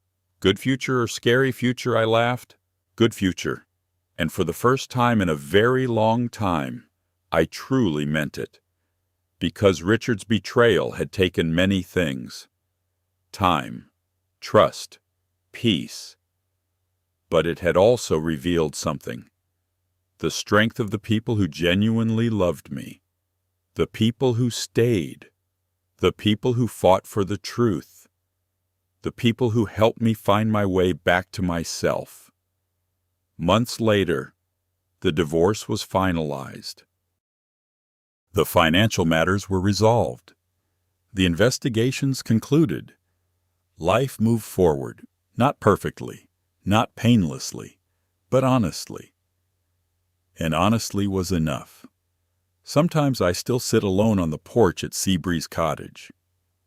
"Good future or scary future?" I laughed. "Good future." And for the first time in a very long time, I truly meant it. Because Richard's betrayal had taken many things: time, trust, peace. But it had also revealed something: the strength of the people who genuinely loved me, the people who stayed, the people who fought for the truth, the people who helped me find my way back to myself. Months later, the divorce was finalized. The financial matters were resolved. The investigations concluded. Life moved forward, not perfectly, not painlessly, but honestly. And honestly was enough. Sometimes I still sit alone on the porch at Seabreeze Cottage,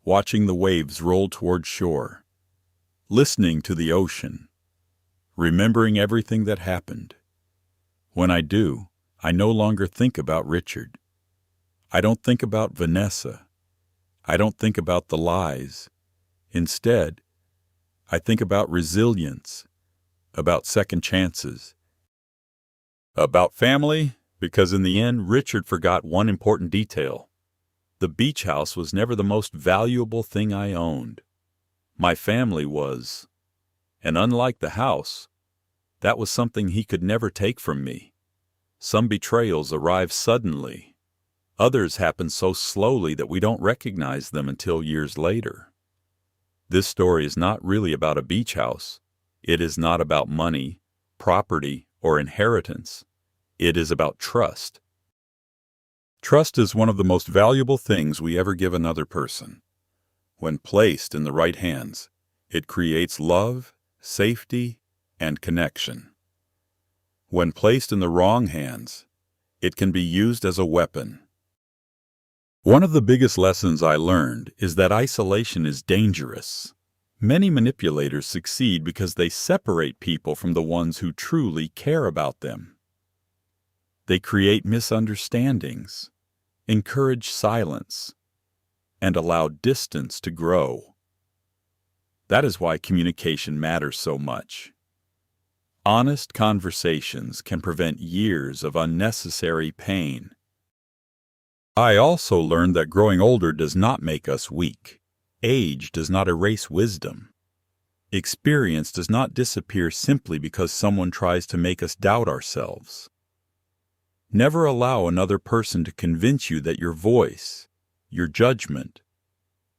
watching the waves roll toward shore, listening to the ocean, remembering everything that happened. When I do, I no longer think about Richard. I don't think about Vanessa. I don't think about the lies. Instead, I think about resilience, about second chances, about family, because in the end, Richard forgot one important detail. The beach house was never the most valuable thing I owned. My family was. And unlike the house, that was something he could never take from me. Some betrayals arrive suddenly. Others happen so slowly that we don't recognize them until years later. This story is not really about a beach house. It is not about money, property, or inheritance. It is about trust. Trust is one of the most valuable things we ever give another person. When placed in the right hands, it creates love, safety, and connection. When placed in the wrong hands, it can be used as a weapon. One of the biggest lessons I learned is that isolation is dangerous. Many manipulators succeed because they separate people from the ones who truly care about them. They create misunderstandings, encourage silence, and allow distance to grow. That is why communication matters so much. Honest conversations can prevent years of unnecessary pain. I also learned that growing older does not make us weak. Age does not erase wisdom. Experience does not disappear simply because someone tries to make us doubt ourselves. Never allow another person to convince you that your voice, your judgment,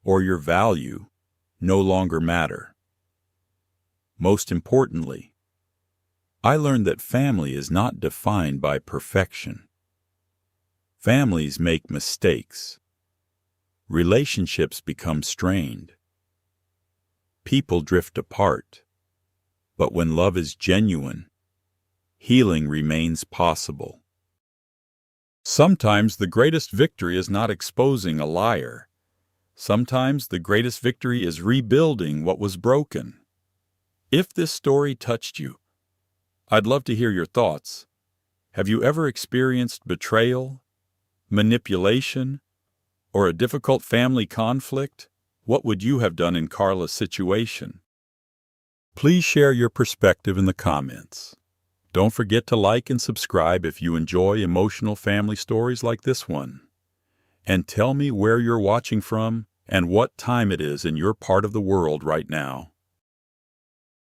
or your value no longer matter. Most importantly, I learned that family is not defined by perfection. Families make mistakes. Relationships become strained. People drift apart. But when love is genuine, healing remains possible. Sometimes the greatest victory is not exposing a liar. Sometimes the greatest victory is rebuilding what was broken. If this story touched you, I'd love to hear your thoughts. Have you ever experienced betrayal, manipulation, or a difficult family conflict? What would you have done in Carla's situation? Please share your perspective in the comments. Don't forget to like and subscribe if you enjoy emotional family stories like this one. And tell me where you're watching from and what time it is in your part of the world right now.